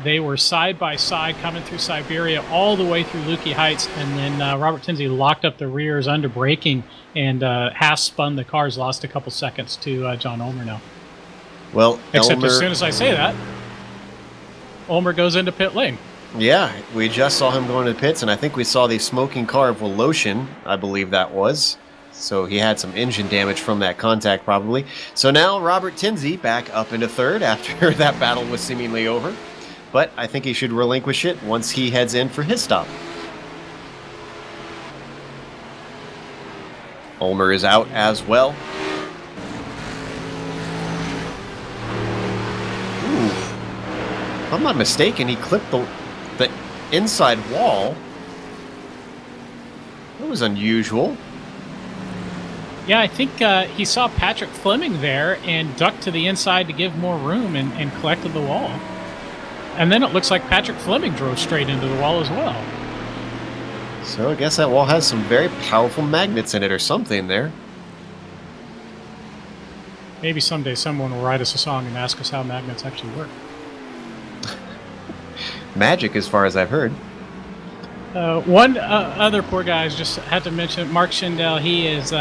They were side by side coming through Siberia all the way through Lukey Heights, and then Robert Tinsey locked up the rears under braking and half spun the cars, lost a couple seconds to John Ulmer now. Well, except as soon as I say that, Ulmer goes into pit lane. Yeah, we just saw him going to the pits, and I think we saw the smoking car of Woloshin, I believe that was. So he had some engine damage from that contact, probably. So now Robert Tinsey back up into third after that battle was seemingly over. But I think he should relinquish it once he heads in for his stop. Ulmer is out as well. If I'm not mistaken, he clipped the inside wall. That was unusual. Yeah, I think he saw Patrick Fleming there and ducked to the inside to give more room and collected the wall. And then it looks like Patrick Fleming drove straight into the wall as well. So I guess that wall has some very powerful magnets in it or something there. Maybe someday someone will write us a song and ask us how magnets actually work. Magic, as far as I've heard. One other poor guy, just had to mention, Mark Schindel. He is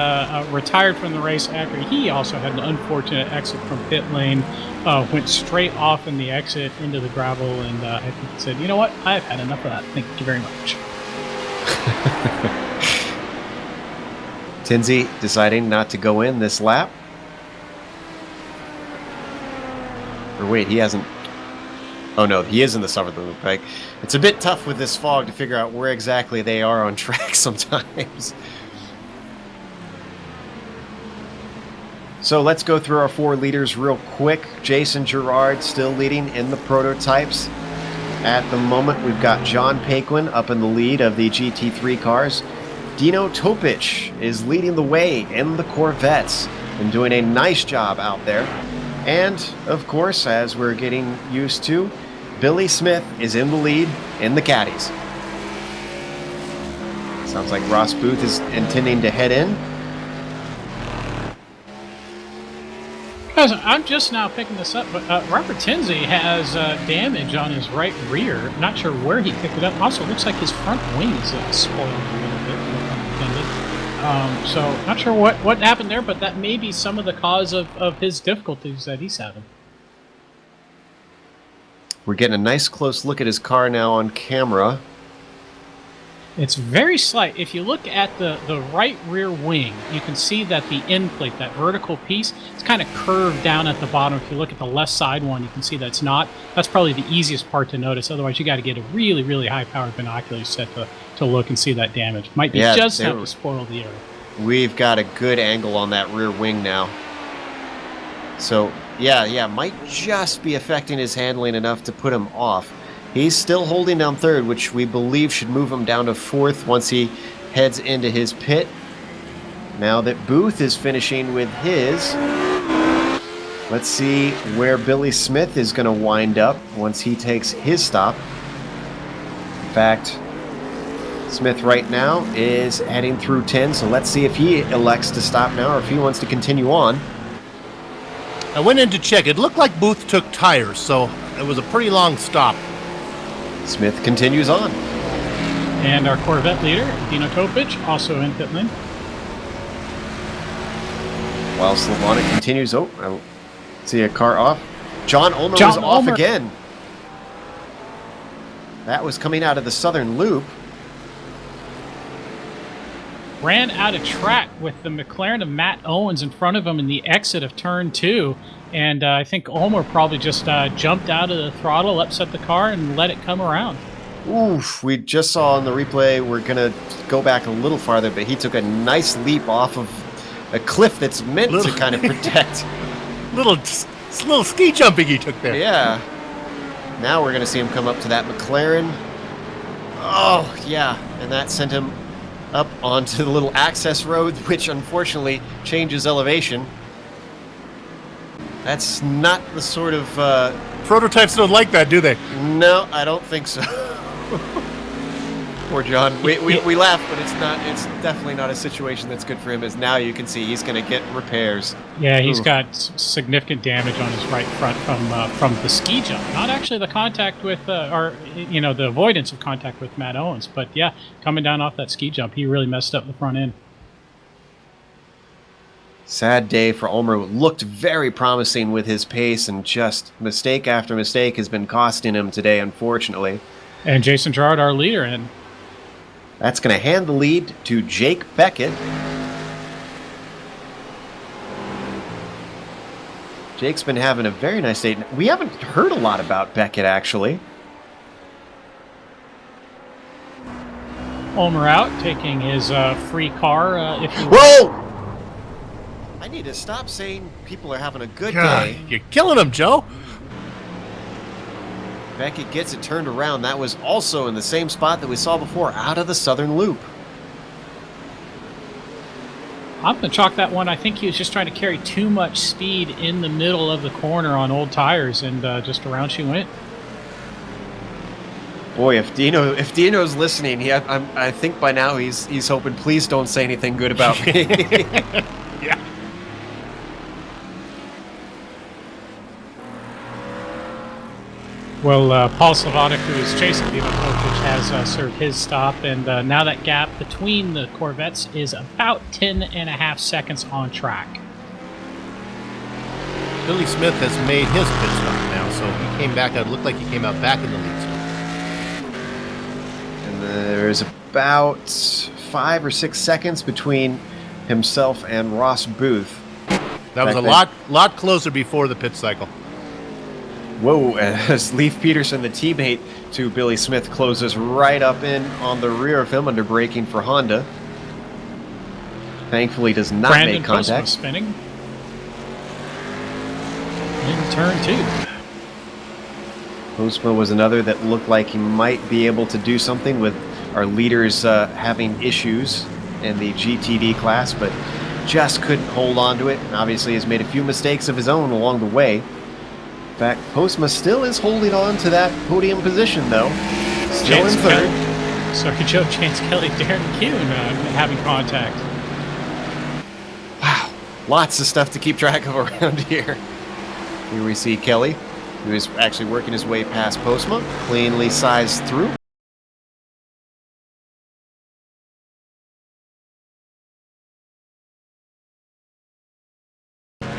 retired from the race after he also had an unfortunate exit from pit lane. Went straight off in the exit into the gravel, and I think he said, "You know what? I've had enough of that. Thank you very much." Tinsey deciding not to go in this lap. Or wait, he hasn't. Oh no, he is in the Sutherland Loop. Like, it's a bit tough with this fog to figure out where exactly they are on track sometimes. So let's go through our 4 leaders real quick. Jason Gerard still leading in the prototypes. At the moment, we've got John Paquin up in the lead of the GT3 cars. Dino Topic is leading the way in the Corvettes and doing a nice job out there. And, of course, as we're getting used to, Billy Smith is in the lead in the Caddies. Sounds like Ross Booth is intending to head in. Guys, I'm just now picking this up, but Robert Tinsey has damage on his right rear. Not sure where he picked it up. Also, looks like his front wing is spoiled a little bit, no pun intended. So, not sure what happened there, but that may be some of the cause of his difficulties that he's having. We're getting a nice close look at his car now on camera. It's very slight. If you look at the right rear wing, you can see that the end plate, that vertical piece, it's kind of curved down at the bottom. If you look at the left side one, you can see that it's not. That's probably the easiest part to notice. Otherwise, you got to get a really, really high-powered binocular set to look and see that damage. Might be just enough to spoil the area. We've got a good angle on that rear wing now. So, yeah, might just be affecting his handling enough to put him off. He's still holding down third, which we believe should move him down to fourth once he heads into his pit. Now that Booth is finishing with his, let's see where Billy Smith is going to wind up once he takes his stop. In fact, Smith right now is heading through 10, so let's see if he elects to stop now or if he wants to continue on. I went in to check. It looked like Booth took tires, so it was a pretty long stop. Smith continues on. And our Corvette leader, Dino Topic, also in pit lane. While Slavonic continues. Oh, I see a car off. John Ulmer was off again. That was coming out of the southern loop. Ran out of track with the McLaren of Matt Owens in front of him in the exit of turn 2. And I think Ulmer probably just jumped out of the throttle, upset the car, and let it come around. Oof, we just saw on the replay, we're going to go back a little farther, but he took a nice leap off of a cliff that's meant to kind of protect. little ski jumping he took there. Yeah. Now we're going to see him come up to that McLaren. Oh, yeah, and that sent him up onto the little access road, which unfortunately changes elevation. That's not the sort of... Prototypes don't like that, do they? No, I don't think so. Poor John. We laugh, but it's definitely not a situation that's good for him, as now you can see he's going to get repairs. Yeah, he's got significant damage on his right front from the ski jump. Not actually the contact with, the avoidance of contact with Matt Owens, but yeah, coming down off that ski jump, he really messed up the front end. Sad day for Ulmer. Looked very promising with his pace, and just mistake after mistake has been costing him today, unfortunately. And Jason Gerard, our leader, and that's going to hand the lead to Jake Beckett. Jake's been having a very nice day. We haven't heard a lot about Beckett, actually. Ulmer out, taking his free car, if you will. Whoa! I need to stop saying people are having a good day. You're killing him, Joe. Beckett gets it turned around. That was also in the same spot that we saw before, out of the southern loop. I'm going to chalk that one. I think he was just trying to carry too much speed in the middle of the corner on old tires, and just around she went. Boy, if Dino's listening, I think by now he's hoping, please don't say anything good about me. Yeah. Well, Paul Slavonik, who is chasing Phillip, has served his stop, and now that gap between the Corvettes is about 10.5 seconds on track. Billy Smith has made his pit stop now, so he came back out. It looked like he came out back in the lead stop. And there's about 5 or 6 seconds between himself and Ross Booth. That was a lot closer before the pit cycle. Whoa, as Leif Peterson, the teammate to Billy Smith, closes right up in on the rear of him under braking for Honda. Thankfully does not make contact. Postma spinning. In turn 2. Postma was another that looked like he might be able to do something with our leaders having issues in the GTD class, but just couldn't hold on to it, and obviously has made a few mistakes of his own along the way. In fact, Postma still is holding on to that podium position, though. Still in third. Sorry, Joe, Chance Kelly, Darren Kuhn having contact. Wow, lots of stuff to keep track of around here. Here we see Kelly, who is actually working his way past Postma, cleanly sized through.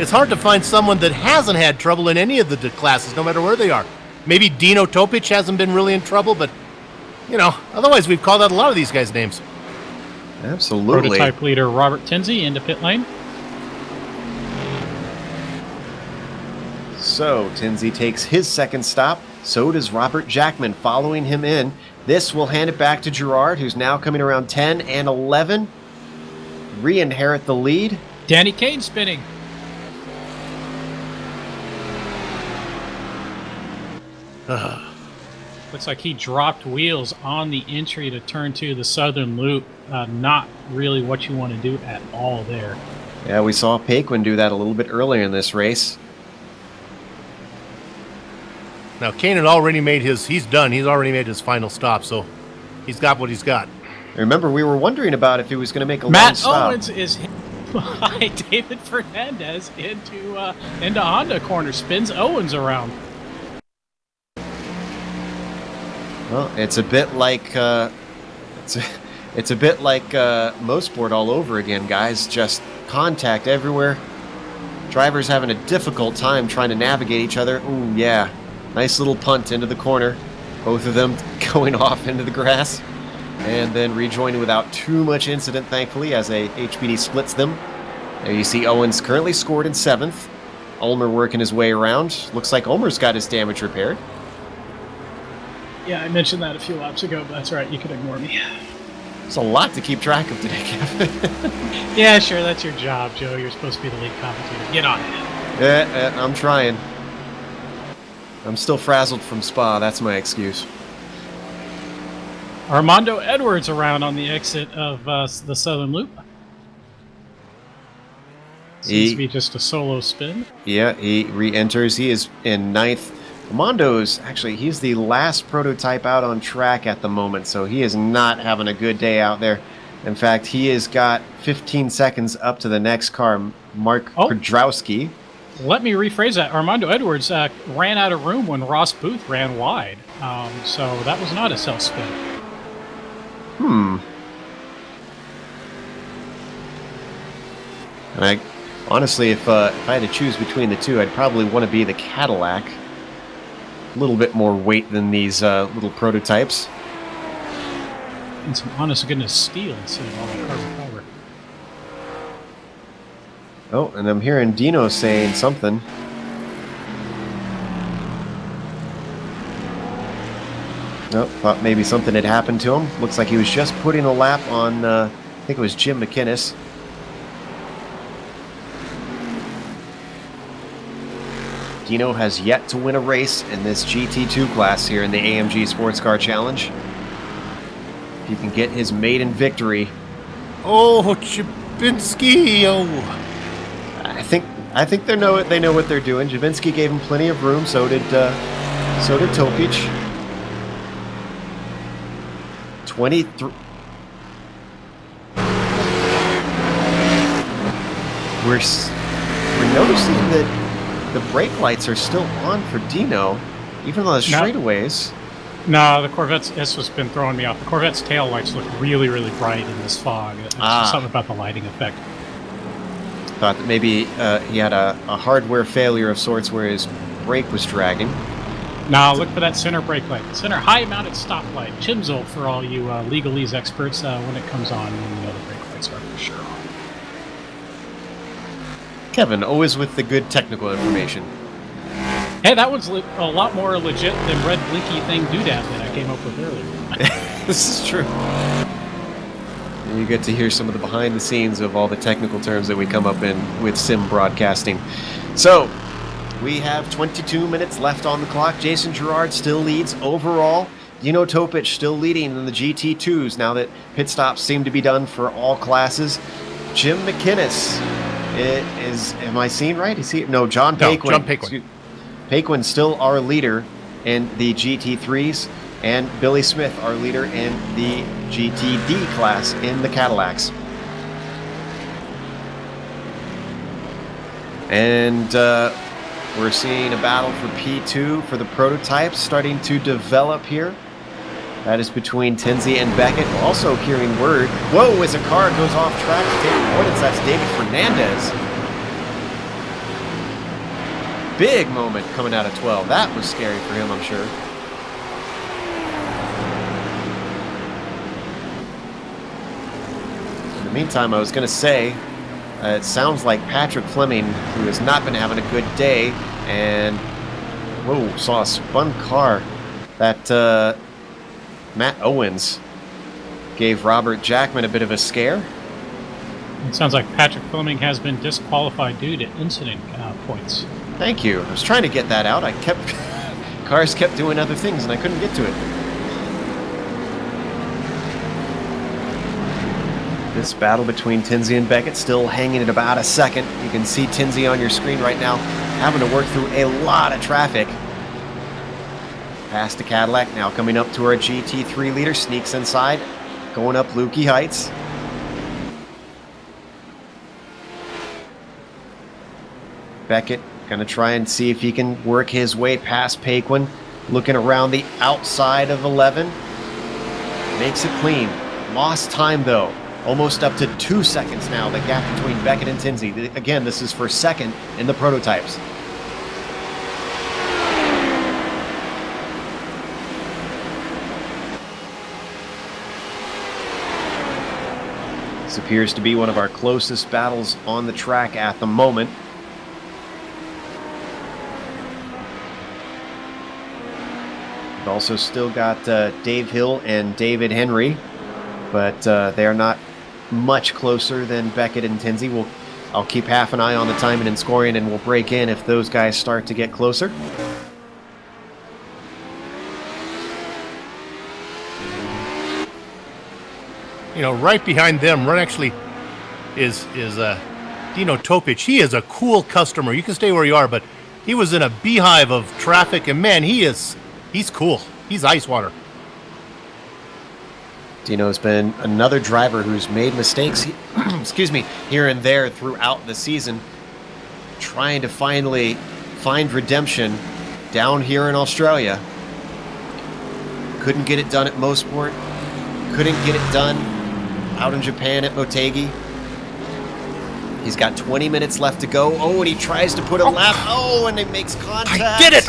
It's hard to find someone that hasn't had trouble in any of the classes, no matter where they are. Maybe Dino Topic hasn't been really in trouble, but, otherwise we've called out a lot of these guys' names. Absolutely. Prototype leader Robert Tinsey into pit lane. So, Tinsey takes his second stop. So does Robert Jackman following him in. This will hand it back to Gerard, who's now coming around 10 and 11. Re-inherit the lead. Danny Kane spinning. Looks like he dropped wheels on the entry to turn 2, the southern loop. Not really what you want to do at all there. Yeah, we saw Paquin do that a little bit earlier in this race. Now, Kane had already made he's done. He's already made his final stop, so he's got what he's got. Remember, we were wondering about if he was going to make a long Matt stop. Owens is hit by David Fernandez into Honda corner. Spins Owens around. Well, it's a bit like it's a bit like Mosport all over again, guys. Just contact everywhere. Drivers having a difficult time trying to navigate each other. Ooh, yeah, nice little punt into the corner. Both of them going off into the grass, and then rejoining without too much incident, thankfully, as a HPD splits them. There you see Owens currently scored in 7th. Ulmer working his way around. Looks like Ulmer's got his damage repaired. Yeah, I mentioned that a few laps ago, but that's right. You can ignore me. It's a lot to keep track of today, Kevin. Yeah, sure. That's your job, Joe. You're supposed to be the lead commentator. Get on it. I'm trying. I'm still frazzled from Spa. That's my excuse. Armando Edwards around on the exit of the Southern Loop. Seems to be just a solo spin. Yeah, he re-enters. He is in 9th. Armando's, actually, he's the last prototype out on track at the moment, so he is not having a good day out there. In fact, he has got 15 seconds up to the next car, Mark Kudrowski. Let me rephrase that. Armando Edwards ran out of room when Ross Booth ran wide, so that was not a self-spin. And honestly, if I had to choose between the two, I'd probably want to be the Cadillac. A little bit more weight than these little prototypes. And some honest-to-goodness steel instead of all that carbon fiber. Oh, and I'm hearing Dino saying something. Oh, thought maybe something had happened to him. Looks like he was just putting a lap on, I think it was Jim McInnes. Dino has yet to win a race in this GT2 class here in the AMG Sports Car Challenge. If he can get his maiden victory. Oh, Jabinski! Oh, I think they know what they're doing. Jabinski gave him plenty of room. So did Topic. 23. We're noticing that the brake lights are still on for Dino, even on the straightaways. No, the Corvette's, this has been throwing me off. The Corvette's tail lights look really, really bright in this fog. It's just something about the lighting effect. Thought that maybe he had a hardware failure of sorts where his brake was dragging. Now look for that center brake light. The center high-mounted stoplight. Chimsel for all you legalese experts when it comes on, and you know the brake lights are for sure on. Kevin, always with the good technical information. Hey, that one's a lot more legit than red blinky thing doodad that I came up with earlier. This is true. You get to hear some of the behind the scenes of all the technical terms that we come up in with sim broadcasting. So, we have 22 minutes left on the clock. Jason Girard still leads overall. Dino Topic still leading in the GT2s now that pit stops seem to be done for all classes. Jim McInnes am I seeing right? Is he? No, John Paquin. No, John Paquin. Paquin's still our leader in the GT3s, and Billy Smith, our leader in the GTD class in the Cadillacs. And we're seeing a battle for P2 for the prototypes starting to develop here. That is between Tinsley and Beckett. We're also hearing word. Whoa, as a car goes off track to take points, that's David Fernandez. Big moment coming out of 12. That was scary for him, I'm sure. In the meantime, I was going to say, it sounds like Patrick Fleming, who has not been having a good day, and whoa, saw a spun car. That Matt Owens gave Robert Jackman a bit of a scare. It sounds like Patrick Fleming has been disqualified due to incident points. Thank you. I was trying to get that out. Cars kept doing other things and I couldn't get to it. This battle between Tinsley and Beckett still hanging at about a second. You can see Tinsley on your screen right now having to work through a lot of traffic. Past the Cadillac, now coming up to our GT3 leader, sneaks inside, going up Lukey Heights. Beckett gonna try and see if he can work his way past Paquin, looking around the outside of 11. Makes it clean. Lost time though. Almost up to 2 seconds now, the gap between Beckett and Tinsley. Again, this is for second in the prototypes. This appears to be one of our closest battles on the track at the moment. also still got Dave Hill and David Henry, but they are not much closer than Beckett and Tinsey. I'll keep half an eye on the timing and scoring, and we'll break in if those guys start to get closer. You know, right behind them, right actually, is Dino Topic. He is a cool customer. You can stay where you are, but he was in a beehive of traffic, and man, he's cool. He's ice water. Dino's been another driver who's made mistakes, excuse me, here and there throughout the season, trying to finally find redemption down here in Australia. Couldn't get it done at Mosport. Couldn't get it done out in Japan at Motegi. He's got 20 minutes left to go. Oh, and he tries to put a lap. Oh, and it makes contact. I did it!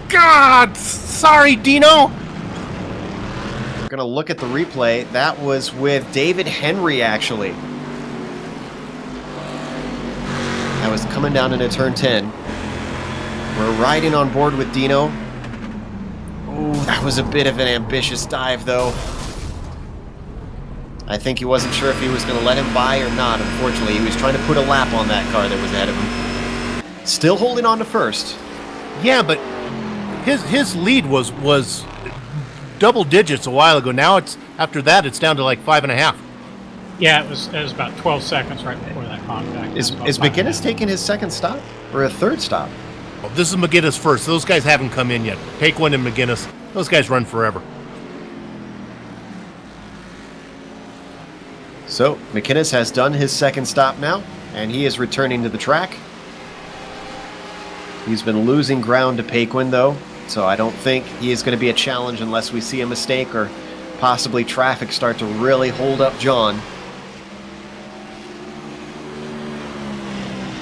God! Sorry, Dino! We're going to look at the replay. That was with David Henry, actually. That was coming down into turn 10. We're riding on board with Dino. Oh, that was a bit of an ambitious dive, though. I think he wasn't sure if he was going to let him by or not, unfortunately. He was trying to put a lap on that car that was ahead of him. Still holding on to first. Yeah, but his lead was double digits a while ago. Now after that it's down to like 5.5. Yeah, it was about 12 seconds right before that contact. Is McGinnis taking his second stop or a third stop? Well, this is McGinnis first. Those guys haven't come in yet. Take one and McGinnis. Those guys run forever. So McInnes has done his second stop now, and he is returning to the track. He's been losing ground to Paquin, though, so I don't think he is going to be a challenge unless we see a mistake or possibly traffic start to really hold up John.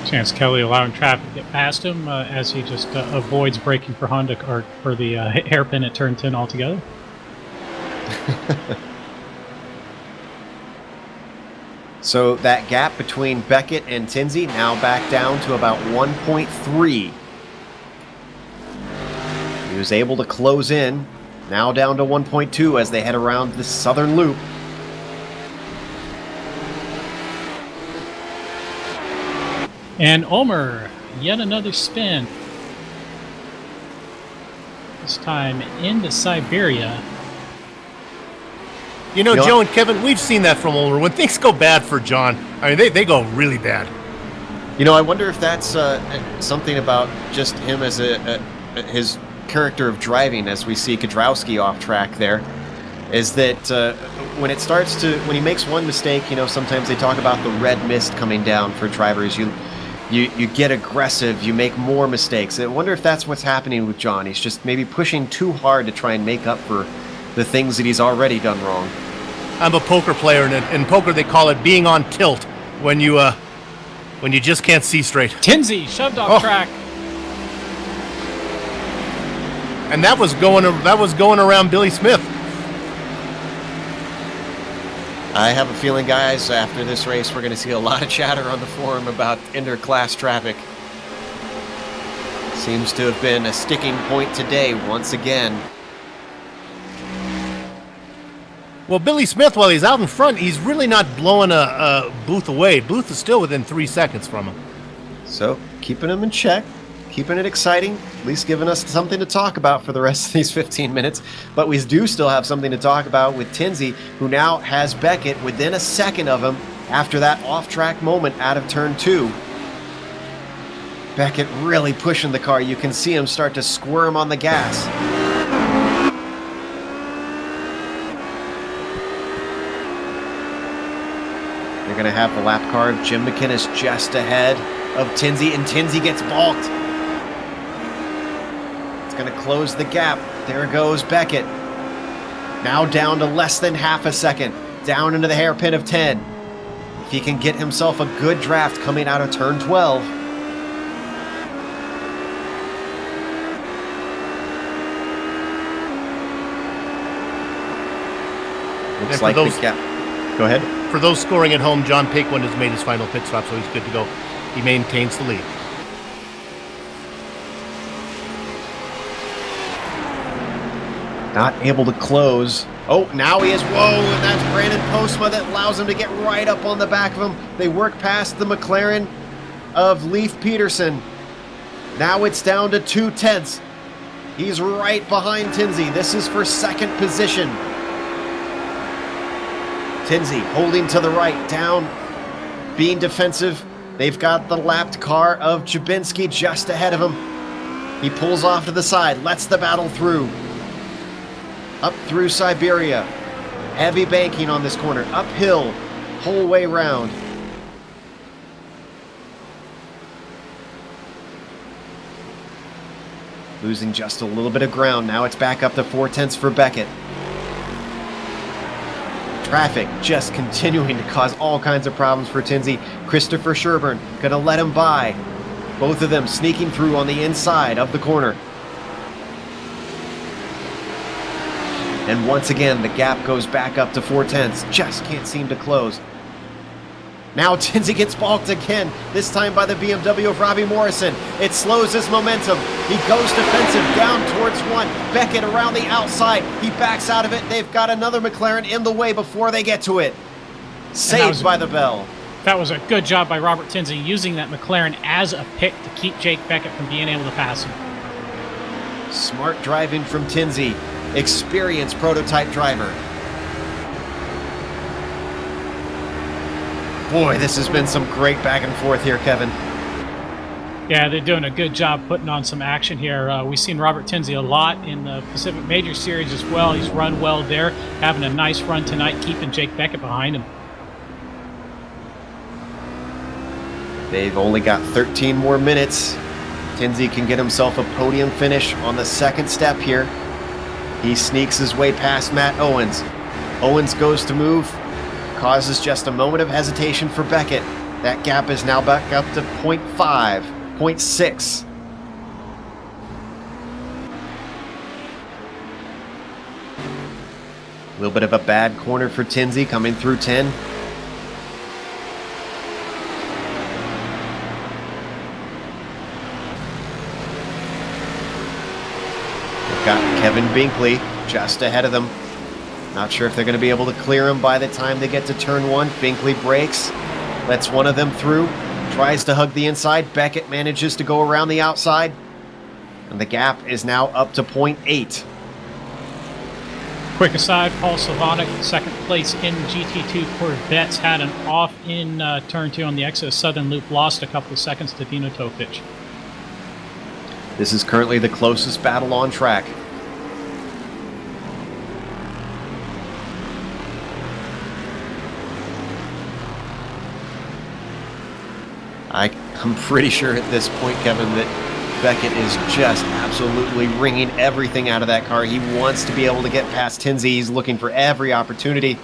Chance Kelly allowing traffic to get past him as he just avoids braking for Honda or for the hairpin at turn 10 altogether. So that gap between Beckett and Tinsey now back down to about 1.3. He was able to close in, now down to 1.2 as they head around the southern loop. And Ulmer, yet another spin. This time into Siberia. You know, Joe and Kevin, we've seen that from Ulmer. When things go bad for John, I mean, they go really bad. You know, I wonder if that's something about just him as his character of driving, as we see Kudrowski off track there, is that when he makes one mistake, you know, sometimes they talk about the red mist coming down for drivers. You get aggressive, you make more mistakes. I wonder if that's what's happening with John. He's just maybe pushing too hard to try and make up for the things that he's already done wrong. I'm a poker player, and in poker they call it being on tilt when you just can't see straight. Tinsey shoved off track. And that was going around Billy Smith. I have a feeling, guys, after this race, we're going to see a lot of chatter on the forum about interclass traffic. Seems to have been a sticking point today, once again. Well, Billy Smith, while he's out in front, he's really not blowing a Booth away. Booth is still within 3 seconds from him. So, keeping him in check, keeping it exciting, at least giving us something to talk about for the rest of these 15 minutes. But we do still have something to talk about with Tinsey, who now has Beckett within a second of him after that off-track moment out of turn 2. Beckett really pushing the car. You can see him start to squirm on the gas. They're going to have the lap car of Jim McInnes just ahead of Tinsey, and Tinsey gets balked. It's going to close the gap. There goes Beckett. Now down to less than half a second. Down into the hairpin of 10. If he can get himself a good draft coming out of turn 12. Looks like the gap. Go ahead. For those scoring at home, John Paquin has made his final pit stop, so he's good to go. He maintains the lead. Not able to close. Oh, now he is. Whoa, and that's Brandon Postma that allows him to get right up on the back of him. They work past the McLaren of Leif Peterson. Now it's down to 2/10. He's right behind Tinsley. This is for second position. Tinsley holding to the right, down, being defensive. They've got the lapped car of Jabinski just ahead of him. He pulls off to the side, lets the battle through. Up through Siberia. Heavy banking on this corner. Uphill, whole way round. Losing just a little bit of ground. Now it's back up to 4/10 for Beckett. Traffic just continuing to cause all kinds of problems for Tinsley. Christopher Sherburne gonna let him by. Both of them sneaking through on the inside of the corner. And once again, the gap goes back up to 4/10. Just can't seem to close. Now Tinsley gets balked again, this time by the BMW of Robbie Morrison. It slows his momentum. He goes defensive down towards one. Beckett around the outside. He backs out of it. They've got another McLaren in the way before they get to it. Saved by the bell. That was a good job by Robert Tinsley, using that McLaren as a pick to keep Jake Beckett from being able to pass him. Smart driving from Tinsley. Experienced prototype driver. Boy, this has been some great back and forth here, Kevin. Yeah, they're doing a good job putting on some action here. We've seen Robert Tinsley a lot in the Pacific Major Series as well. He's run well there, having a nice run tonight, keeping Jake Beckett behind him. They've only got 13 more minutes. Tinsley can get himself a podium finish on the second step here. He sneaks his way past Matt Owens. Owens goes to move, causes just a moment of hesitation for Beckett. That gap is now back up to 0.5, 0.6. A little bit of a bad corner for Tinsley coming through 10. They've got Kevin Binkley just ahead of them. Not sure if they're going to be able to clear him by the time they get to turn one. Binkley brakes, lets one of them through, tries to hug the inside. Beckett manages to go around the outside, and the gap is now up to 0.8. Quick aside, Paul Slavonic, second place in GT2 Corvettes, had an off in turn 2 on the exit of Southern Loop, lost a couple of seconds to Dino Topic. This is currently the closest battle on track. I'm pretty sure at this point, Kevin, that Beckett is just absolutely wringing everything out of that car. He wants to be able to get past Tinsley. He's looking for every opportunity.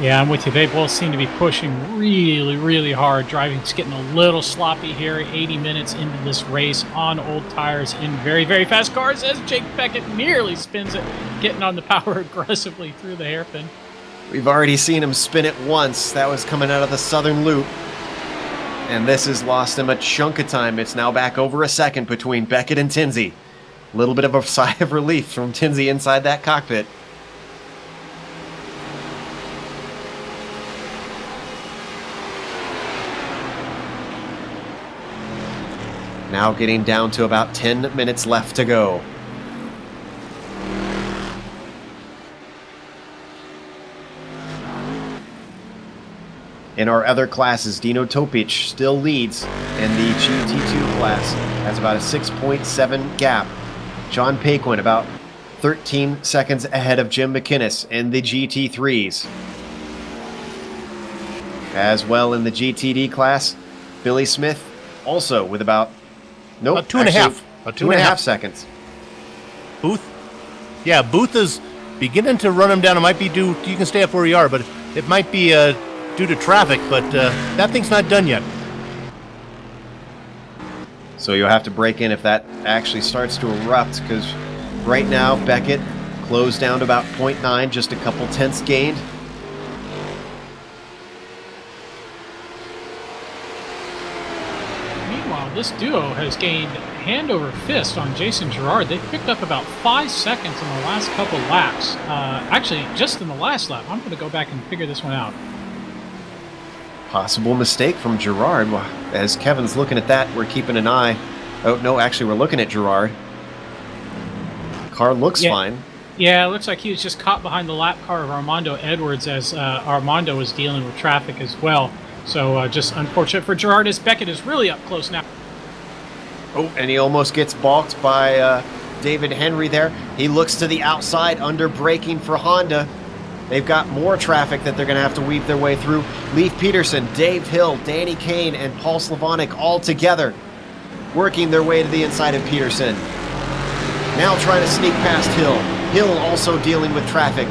Yeah, I'm with you. They both seem to be pushing really, really hard. Driving's getting a little sloppy here. 80 minutes into this race on old tires in very, very fast cars as Jake Beckett nearly spins it, getting on the power aggressively through the hairpin. We've already seen him spin it once. That was coming out of the Southern Loop. And this has lost him a chunk of time. It's now back over a second between Beckett and Tinsley. A little bit of a sigh of relief from Tinsley inside that cockpit. Now getting down to about 10 minutes left to go. In our other classes, Dino Topic still leads in the GT2 class. Has about a 6.7 gap. John Paquin about 13 seconds ahead of Jim McInnes in the GT3s. As well in the GTD class, Billy Smith also with about... Nope, about 2.5. About 2.5 seconds. Booth? Yeah, Booth is beginning to run him down. It might be due... You can stay up where you are, but it might be... due to traffic, but that thing's not done yet. So you'll have to break in if that actually starts to erupt, because right now Beckett closed down to about 0.9, just a couple tenths gained. Meanwhile, this duo has gained hand over fist on Jason Girard. They picked up about 5 seconds in the last couple laps. Actually, just in the last lap. I'm going to go back and figure this one out. Possible mistake from Girard. As Kevin's looking at that, we're keeping an eye. Oh, no, actually, we're looking at Girard. Car looks fine. Yeah, it looks like he was just caught behind the lap car of Armando Edwards as Armando was dealing with traffic as well. So just unfortunate for Girard as Beckett is really up close now. Oh, and he almost gets balked by David Henry there. He looks to the outside, under braking for Honda. They've got more traffic that they're going to have to weave their way through. Leif Peterson, Dave Hill, Danny Kane, and Paul Slavonic all together, working their way to the inside of Peterson. Now trying to sneak past Hill. Hill also dealing with traffic.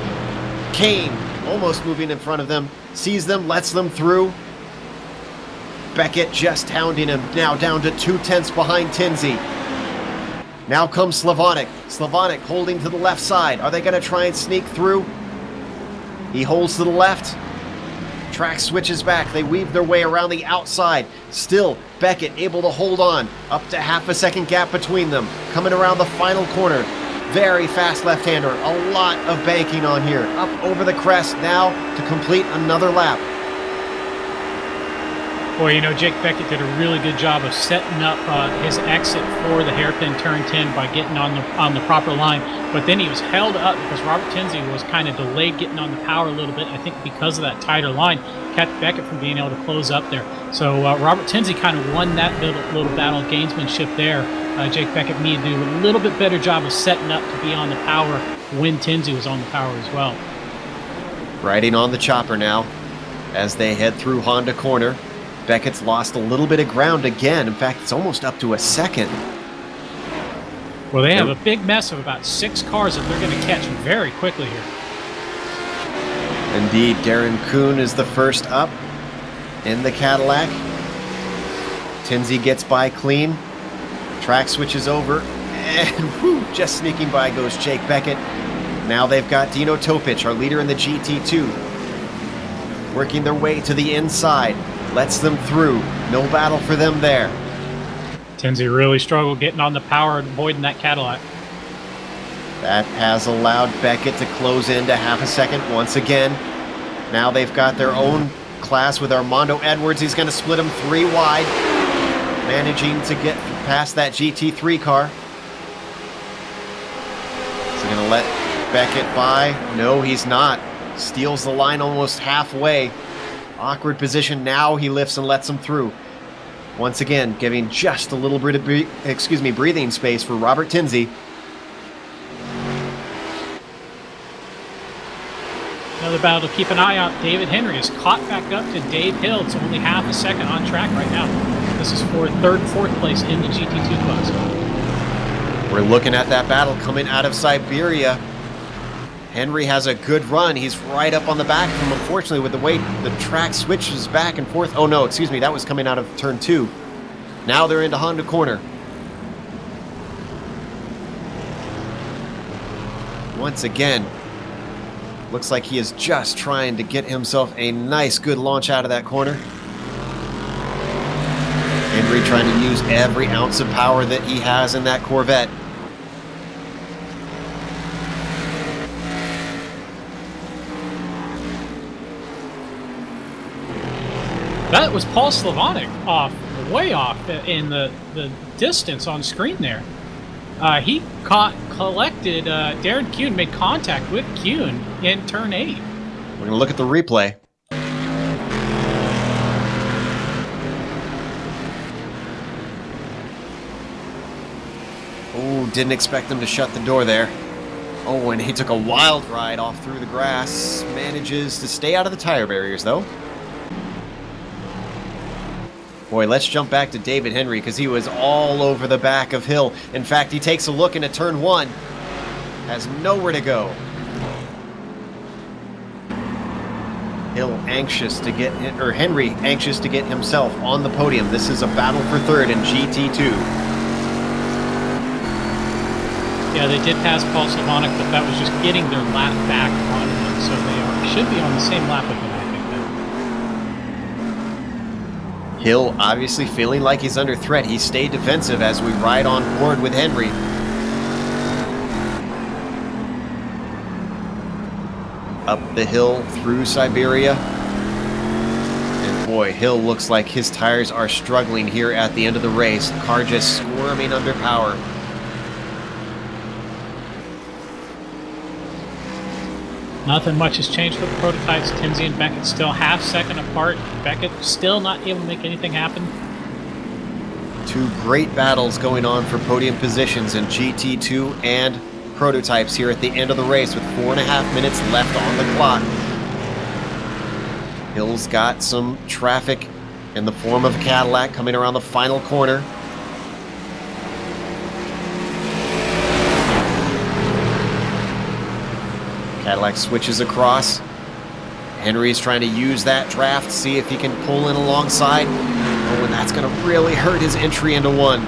Kane almost moving in front of them, sees them, lets them through. Beckett just hounding him, now down to 2/10 behind Tinsley. Now comes Slavonic. Slavonic holding to the left side. Are they going to try and sneak through? He holds to the left. Track switches back. They weave their way around the outside. Still, Beckett able to hold on. Up to half a second gap between them. Coming around the final corner. Very fast left-hander. A lot of banking on here. Up over the crest now to complete another lap. Boy, you know, Jake Beckett did a really good job of setting up his exit for the hairpin turn 10 by getting on the proper line. But then he was held up because Robert Tinsley was kind of delayed getting on the power a little bit. I think because of that tighter line, kept Beckett from being able to close up there. So Robert Tinsley kind of won that little battle of gamesmanship there. Jake Beckett needed to do a little bit better job of setting up to be on the power when Tinsley was on the power as well. Riding on the chopper now as they head through Honda corner. Beckett's lost a little bit of ground again. In fact, it's almost up to a second. Well, they have a big mess of about 6 cars that they're going to catch very quickly here. Indeed, Darren Kuhn is the first up in the Cadillac. Tinsley gets by clean. Track switches over. And just sneaking by goes Jake Beckett. Now they've got Dino Topic, our leader in the GT2, working their way to the inside. Lets them through. No battle for them there. Tinsley really struggled getting on the power and avoiding that Cadillac. That has allowed Beckett to close into half a second once again. Now they've got their own class with Armando Edwards. He's going to split them 3 wide. Managing to get past that GT3 car. Is he going to let Beckett by? No, he's not. Steals the line almost halfway. Awkward position. Now he lifts and lets him through. Once again, giving just a little bit of breathing space for Robert Tinsley. Another battle to keep an eye on. David Henry is caught back up to Dave Hill. It's only half a second on track right now. This is for 3rd and 4th place in the GT2 class. We're looking at that battle coming out of Siberia. Henry has a good run. He's right up on the back of him. Unfortunately, with the way the track switches back and forth. Oh, no, excuse me. That was coming out of turn 2. Now they're into Honda corner. Once again, looks like he is just trying to get himself a nice, good launch out of that corner. Henry trying to use every ounce of power that he has in that Corvette. That was Paul Slavonic way off in the distance on screen there. He collected Darren Kuhn, made contact with Kuhn in turn 8. We're going to look at the replay. Oh, didn't expect them to shut the door there. Oh, and he took a wild ride off through the grass. Manages to stay out of the tire barriers, though. Boy, let's jump back to David Henry because he was all over the back of Hill. In fact, he takes a look into turn 1. Has nowhere to go. Hill anxious to get, or Henry anxious to get himself on the podium. This is a battle for 3rd in GT2. Yeah, they did pass Paul Slavonic, but that was just getting their lap back on him. So they should be on the same lap with him, I think, now. Hill obviously feeling like he's under threat. He stayed defensive as we ride on board with Henry. Up the hill through Siberia. And boy, Hill looks like his tires are struggling here at the end of the race. The car just squirming under power. Nothing much has changed with the prototypes. Tinsey and Beckett still half second apart. Beckett still not able to make anything happen. Two great battles going on for podium positions in GT2 and prototypes here at the end of the race with 4.5 minutes left on the clock. Hill's got some traffic in the form of a Cadillac coming around the final corner. Cadillac switches across. Henry's trying to use that draft, see if he can pull in alongside. Oh, and that's going to really hurt his entry into one.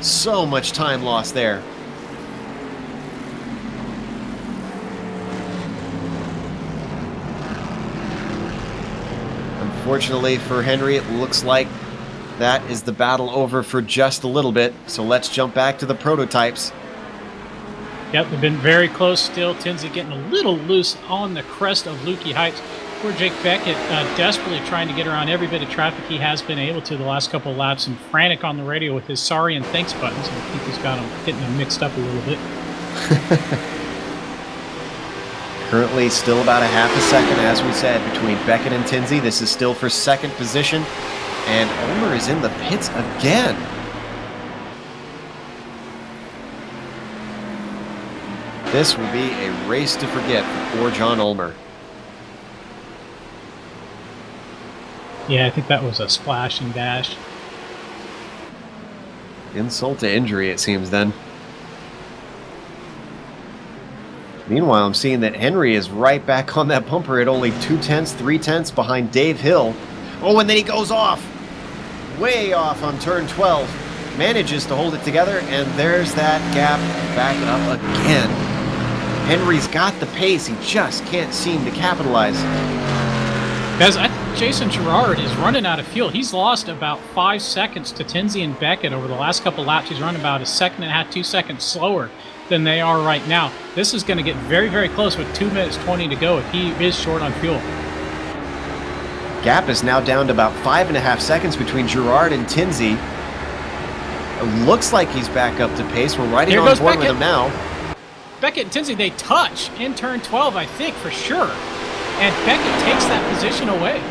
So much time lost there. Unfortunately for Henry, it looks like that is the battle over for just a little bit. So let's jump back to the prototypes. Yep, they've been very close still. Tinsey getting a little loose on the crest of Lukey Heights. Poor Jake Beckett desperately trying to get around every bit of traffic he has been able to the last couple of laps, and frantic on the radio with his sorry and thanks buttons. I think he's got getting them mixed up a little bit. Currently still about a half a second, as we said, between Beckett and Tinsey. This is still for second position, and Ulmer is in the pits again. This will be a race to forget for poor John Ulmer. Yeah, I think that was a splash and dash. Insult to injury, it seems then. Meanwhile, I'm seeing that Henry is right back on that bumper at only 2/10, 3/10 behind Dave Hill. Oh, and then he goes off. Way off on turn 12. Manages to hold it together, and there's that gap back up again. Henry's got the pace, he just can't seem to capitalize. Guys, I think Jason Girard is running out of fuel. He's lost about 5 seconds to Tinsey and Beckett over the last couple laps. He's run about 1.5 2 seconds slower than they are right now. This is going to get very, very close with 2 minutes 20 to go if he is short on fuel. Gap is now down to about 5.5 seconds between Girard and Tinsey. It looks like he's back up to pace. We're riding on board with him now. Beckett and Tinsey, they touch in turn 12, I think, for sure. And Beckett takes that position away.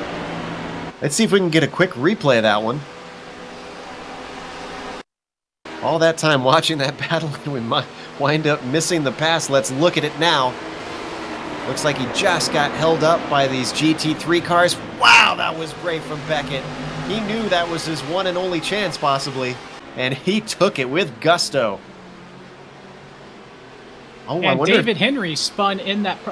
Let's see if we can get a quick replay of that one. All that time watching that battle, and we might wind up missing the pass. Let's look at it now. Looks like he just got held up by these GT3 cars. Wow, that was brave from Beckett. He knew that was his one and only chance, possibly. And he took it with gusto. Oh, and David Henry spun in that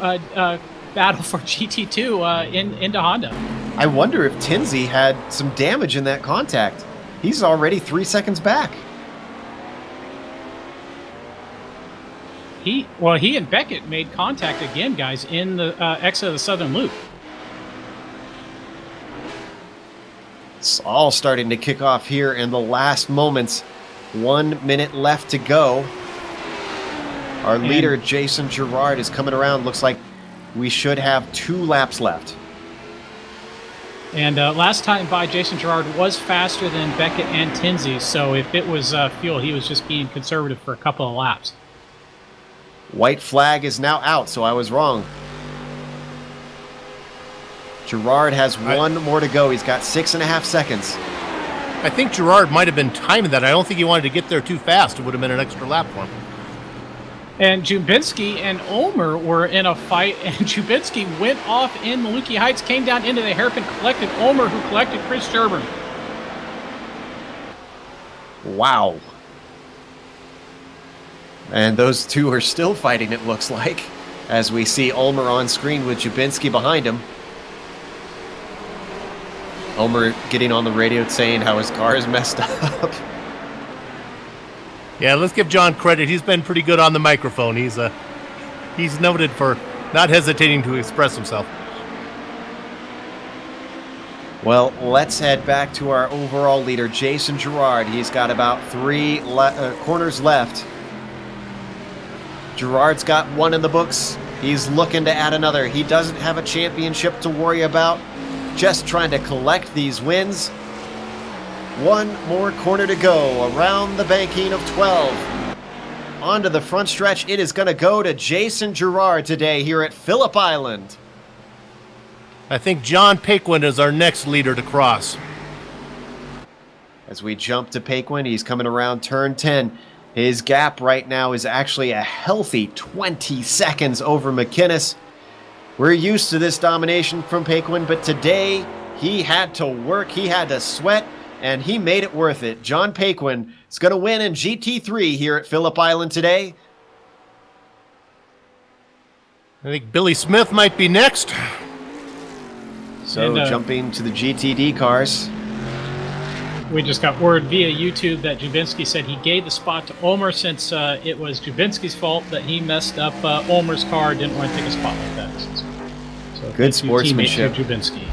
battle for GT2 into Honda. I wonder if Tinsey had some damage in that contact. He's already 3 seconds back. He and Beckett made contact again, guys, in the exit of the Southern Loop. It's all starting to kick off here in the last moments. 1 minute left to go. Our leader, Jason Girard, is coming around. Looks like we should have 2 laps left. And last time by, Jason Girard was faster than Beckett and Tinsey, so if it was fuel, he was just being conservative for a couple of laps. White flag is now out, so I was wrong. Girard has one more to go. He's got 6.5 seconds. I think Girard might have been timing that. I don't think he wanted to get there too fast. It would have been an extra lap for him. And Jubinski and Ulmer were in a fight, and Jubinski went off in the Lukey Heights, came down into the hairpin, collected Ulmer, who collected Chris Sherburne. Wow. And those two are still fighting, it looks like, as we see Ulmer on screen with Jubinski behind him. Ulmer getting on the radio saying how his car is messed up. Yeah, let's give John credit. He's been pretty good on the microphone. He's noted for not hesitating to express himself. Well, let's head back to our overall leader, Jason Girard. He's got about 3 corners left. Girard's got 1 in the books. He's looking to add another. He doesn't have a championship to worry about. Just trying to collect these wins. 1 more corner to go around the banking of 12. Onto the front stretch. It is going to go to Jason Girard today here at Phillip Island. I think John Paquin is our next leader to cross. As we jump to Paquin, he's coming around turn 10. His gap right now is actually a healthy 20 seconds over McInnes. We're used to this domination from Paquin, but today he had to work, he had to sweat, and he made it worth it. John Paquin is going to win in GT3 here at Phillip Island today. I think Billy Smith might be next. So jumping to the GTD cars. We just got word via YouTube that Jubinski said he gave the spot to Ulmer since it was Jubinski's fault that he messed up Ulmer's car, didn't want to take a spot like that. So good sportsmanship. Jubinski.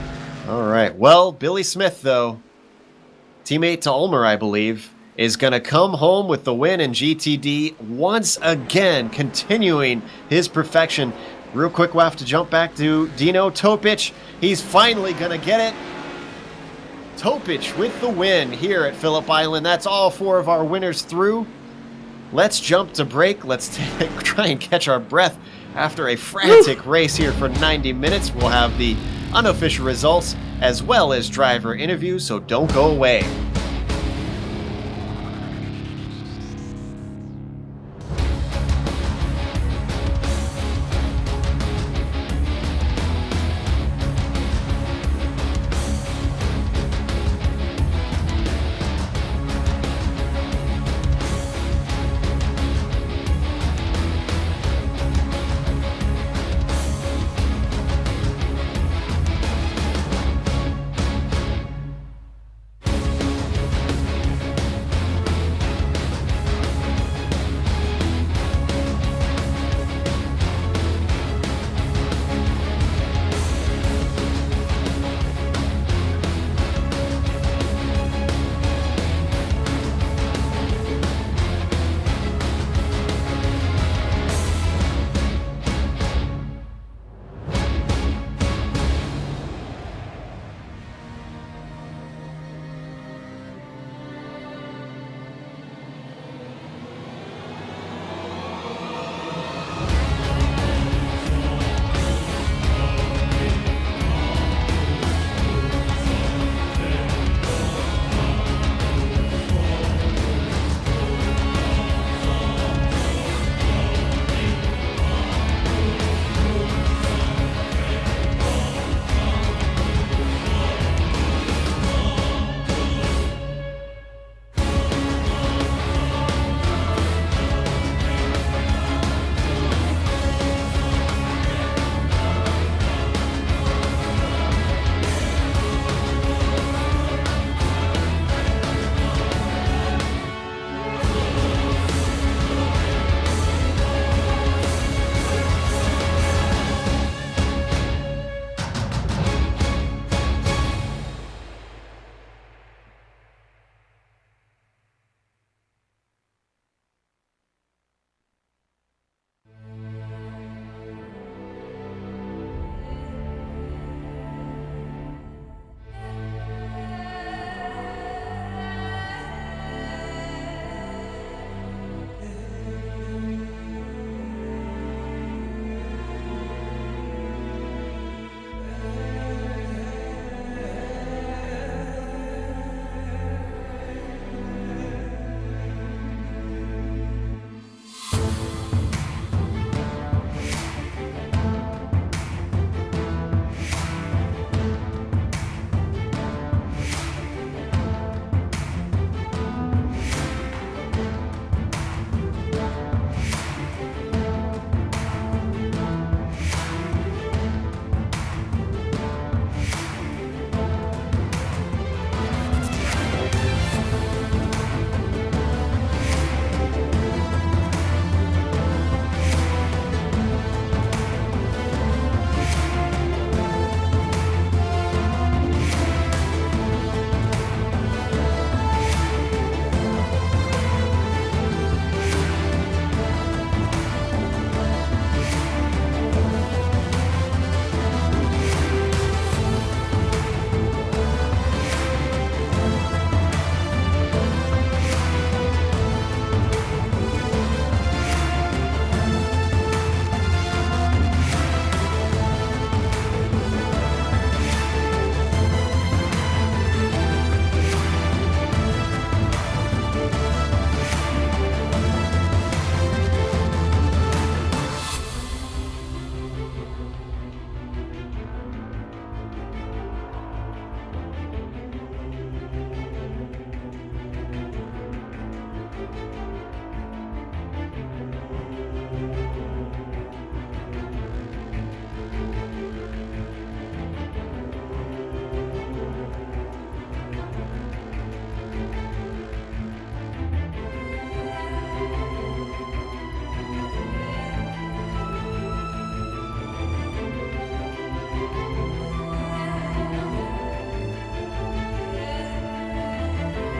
All right. Well, Billy Smith, though, teammate to Ulmer, I believe, is going to come home with the win in GTD once again, continuing his perfection. Real quick, we'll have to jump back to Dino Topic. He's finally going to get it. Topic with the win here at Phillip Island. That's all 4 of our winners through. Let's jump to break. Let's try and catch our breath after a frantic race here for 90 minutes. We'll have the unofficial results as well as driver interviews, so don't go away.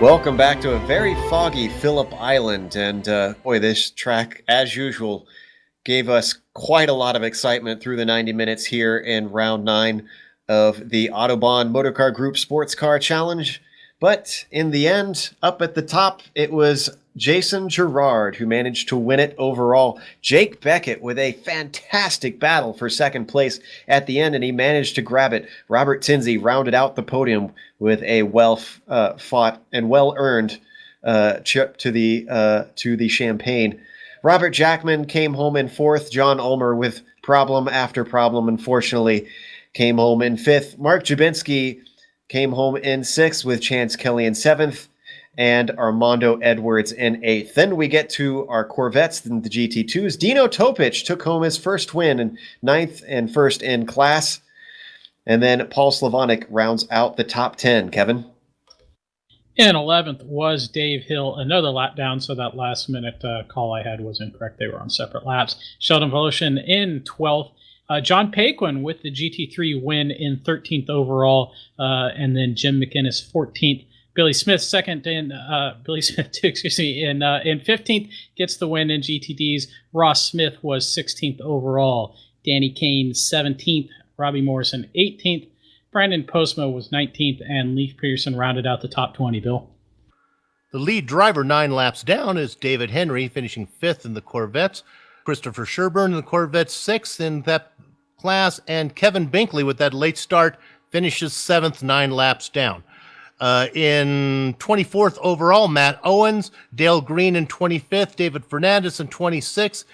Welcome back to a very foggy Phillip Island, and boy, this track, as usual, gave us quite a lot of excitement through the 90 minutes here in round 9 of the Autobahn Motorcar Group Sports Car Challenge. But in the end, up at the top, it was Jason Gerard who managed to win it overall. Jake Beckett with a fantastic battle for second place at the end, and he managed to grab it. Robert Tinsley rounded out the podium with a well-fought and well-earned chip to the champagne. Robert Jackman came home in 4th. John Ulmer, with problem after problem, unfortunately, came home in 5th. Mark Jabinski came home in 6th, with Chance Kelly in 7th, and Armando Edwards in 8th. Then we get to our Corvettes and the GT2s. Dino Topic took home his first win in 9th and 1st in class. And then Paul Slavonic rounds out the top 10. Kevin? In 11th was Dave Hill, another lap down, so that last minute call I had was incorrect. They were on separate laps. Sheldon Voloshin in 12th. John Paquin with the GT3 win in 13th overall, and then Jim McInnes 14th. Billy Smith second in Billy Smith too, excuse me, in 15th gets the win in GTDs. Ross Smith was 16th overall. Danny Kane 17th. Robbie Morrison 18th. Brandon Postma was 19th, and Leif Peterson rounded out the top 20. Bill. The lead driver 9 laps down is David Henry, finishing 5th in the Corvettes. Christopher Sherburne in the Corvettes 6th in that class, and Kevin Binkley with that late start finishes 7th, 9 laps down. In 24th overall, Matt Owens, Dale Green in 25th, David Fernandez in 26th.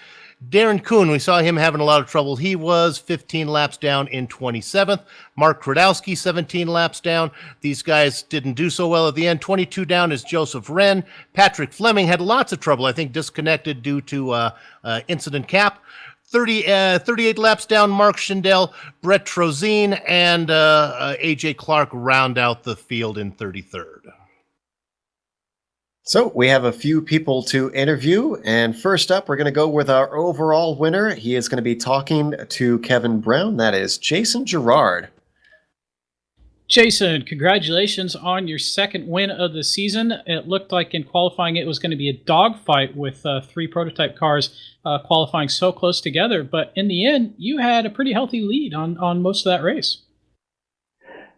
Darren Kuhn, we saw him having a lot of trouble. He was 15 laps down in 27th. Mark Kradowski, 17 laps down. These guys didn't do so well at the end. 22 down is Joseph Wren. Patrick Fleming had lots of trouble, I think disconnected due to incident cap. 38 laps down, Mark Schindel, Brett Trozine, and A.J. Clark round out the field in 33rd. So we have a few people to interview, and first up, we're going to go with our overall winner. He is going to be talking to Kevin Brown. That is Jason Gerard. Jason, congratulations on your second win of the season. It looked like in qualifying it was going to be a dogfight with 3 prototype cars qualifying so close together, but in the end, you had a pretty healthy lead on most of that race.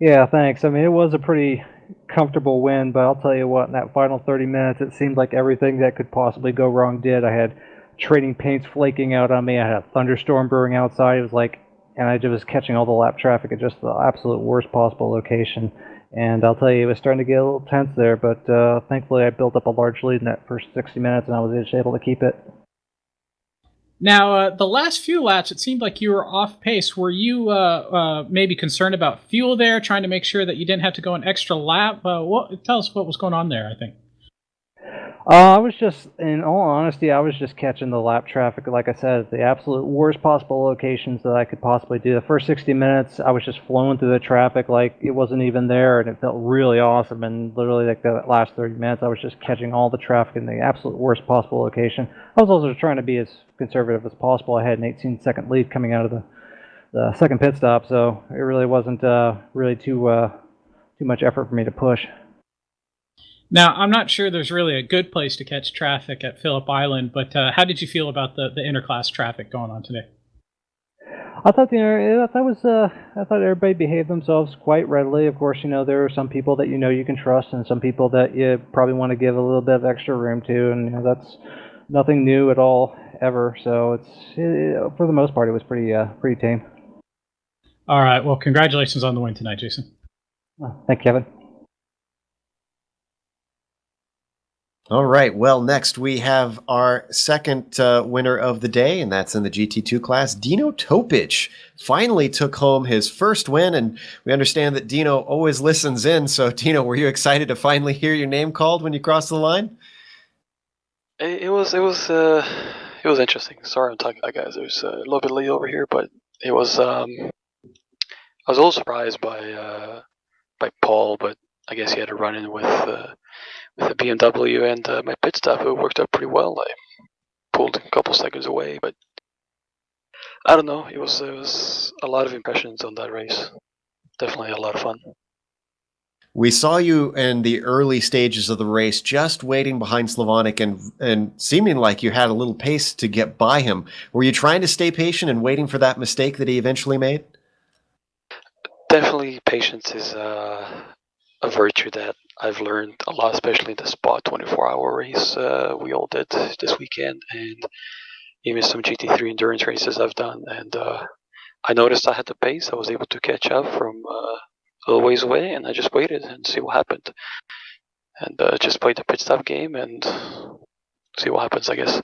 Yeah, thanks. I mean, it was a pretty comfortable win, but I'll tell you what, in that final 30 minutes, it seemed like everything that could possibly go wrong did. I had trading paints flaking out on me. I had a thunderstorm brewing outside. It was like, and I was catching all the lap traffic at just the absolute worst possible location. And I'll tell you, it was starting to get a little tense there, but thankfully I built up a large lead in that first 60 minutes, and I was just able to keep it. Now, the last few laps, it seemed like you were off pace. Were you maybe concerned about fuel there, trying to make sure that you didn't have to go an extra lap? Tell us what was going on there, I think. I was just, in all honesty, I was just catching the lap traffic, like I said, at the absolute worst possible locations that I could possibly do. The first 60 minutes, I was just flowing through the traffic like it wasn't even there, and it felt really awesome. And literally, like the last 30 minutes, I was just catching all the traffic in the absolute worst possible location. I was also trying to be as conservative as possible. I had an 18-second lead coming out of the second pit stop, so it really wasn't really too much effort for me to push. Now, I'm not sure there's really a good place to catch traffic at Phillip Island, but how did you feel about the interclass traffic going on today? I thought I thought everybody behaved themselves quite readily. Of course, there are some people that you can trust, and some people that you probably want to give a little bit of extra room to, and that's nothing new at all ever. So for the most part, it was pretty tame. All right. Well, congratulations on the win tonight, Jason. Thank you, Kevin. All right. Well, next we have our second winner of the day, and that's in the GT2 class. Dino Topic finally took home his first win, and we understand that Dino always listens in. So, Dino, were you excited to finally hear your name called when you crossed the line? It was interesting. Sorry I'm talking about guys. It was a little bit late over here, but it was. I was a little surprised by Paul, but I guess he had a run in with the BMW and my pit stop. It worked out pretty well. I pulled a couple seconds away, but I don't know. It was a lot of impressions on that race. Definitely a lot of fun. We saw you in the early stages of the race, just waiting behind Slavonic and seeming like you had a little pace to get by him. Were you trying to stay patient and waiting for that mistake that he eventually made? Definitely, patience is a virtue that I've learned a lot, especially in the spot 24-hour race we all did this weekend, and even some GT3 endurance races I've done. And I noticed I had the pace. I was able to catch up from a little ways away, and I just waited and see what happened. And just played the pit stop game and see what happens, I guess.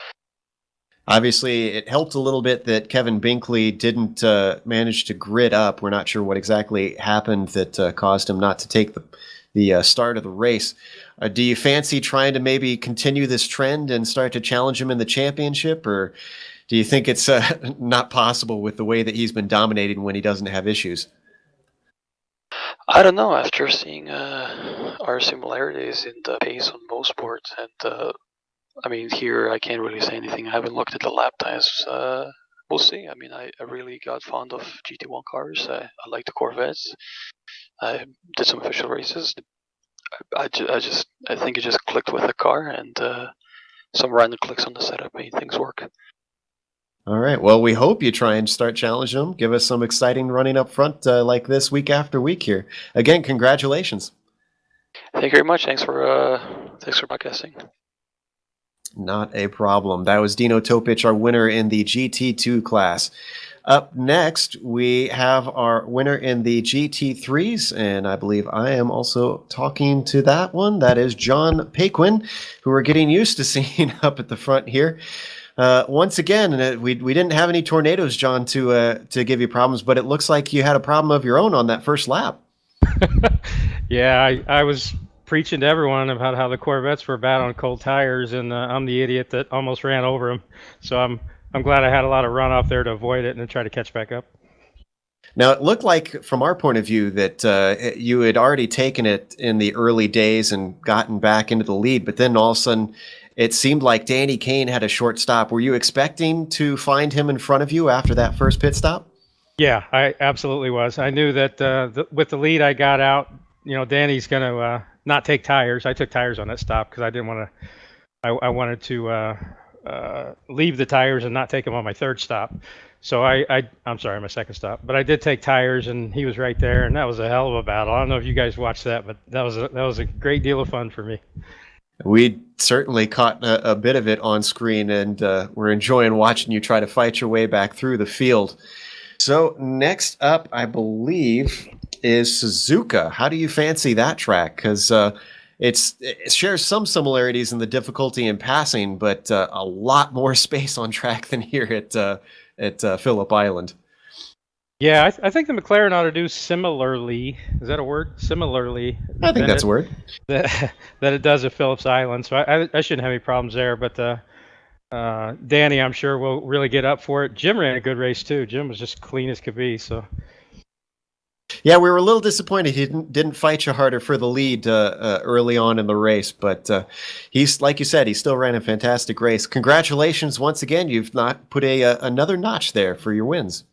Obviously, it helped a little bit that Kevin Binkley didn't manage to grid up. We're not sure what exactly happened that caused him not to take the start of the race. Do you fancy trying to maybe continue this trend and start to challenge him in the championship, or do you think it's not possible with the way that he's been dominating when he doesn't have issues? I don't know. After seeing our similarities in the pace on most sports, and I mean, here I can't really say anything. I haven't looked at the lap times. We'll see. I mean, I really got fond of GT1 cars. I like the Corvettes. I did some official races. I think it just clicked with the car, and some random clicks on the setup made things work. All right. Well, we hope you try and start challenging him. Give us some exciting running up front like this week after week here. Again, congratulations. Thank you very much. Thanks for podcasting. Not a problem. That was Dino Topic, our winner in the GT2 class. Up next, we have our winner in the GT3s, and I believe I am also talking to that one. That is John Paquin, who we're getting used to seeing up at the front here. Once again, we didn't have any tornadoes, John, to give you problems, but it looks like you had a problem of your own on that first lap. Yeah, I was preaching to everyone about how the Corvettes were bad on cold tires, and I'm the idiot that almost ran over them. So I'm glad I had a lot of runoff there to avoid it and then try to catch back up. Now, it looked like, from our point of view, that you had already taken it in the early days and gotten back into the lead, but then all of a sudden it seemed like Danny Kane had a short stop. Were you expecting to find him in front of you after that first pit stop? Yeah, I absolutely was. I knew that with the lead I got out, Danny's going to not take tires. I took tires on that stop because I didn't want to. I wanted to leave the tires and not take them on my third stop. So I'm sorry, my second stop. But I did take tires, and he was right there, and that was a hell of a battle. I don't know if you guys watched that, but that was a great deal of fun for me. We certainly caught a bit of it on screen, and we're enjoying watching you try to fight your way back through the field. So next up, I believe, is Suzuka. How do you fancy that track? Because it shares some similarities in the difficulty in passing, but a lot more space on track than here at Phillip Island. Yeah, I think the McLaren ought to do similarly. Is that a word? Similarly. I think that's a word. That it does at Phillips Island. So I shouldn't have any problems there. But Danny, I'm sure, will really get up for it. Jim ran a good race too. Jim was just clean as could be. So. Yeah, we were a little disappointed he didn't fight you harder for the lead early on in the race, but he's, like you said, he still ran a fantastic race. Congratulations once again. You've not put another notch there for your wins.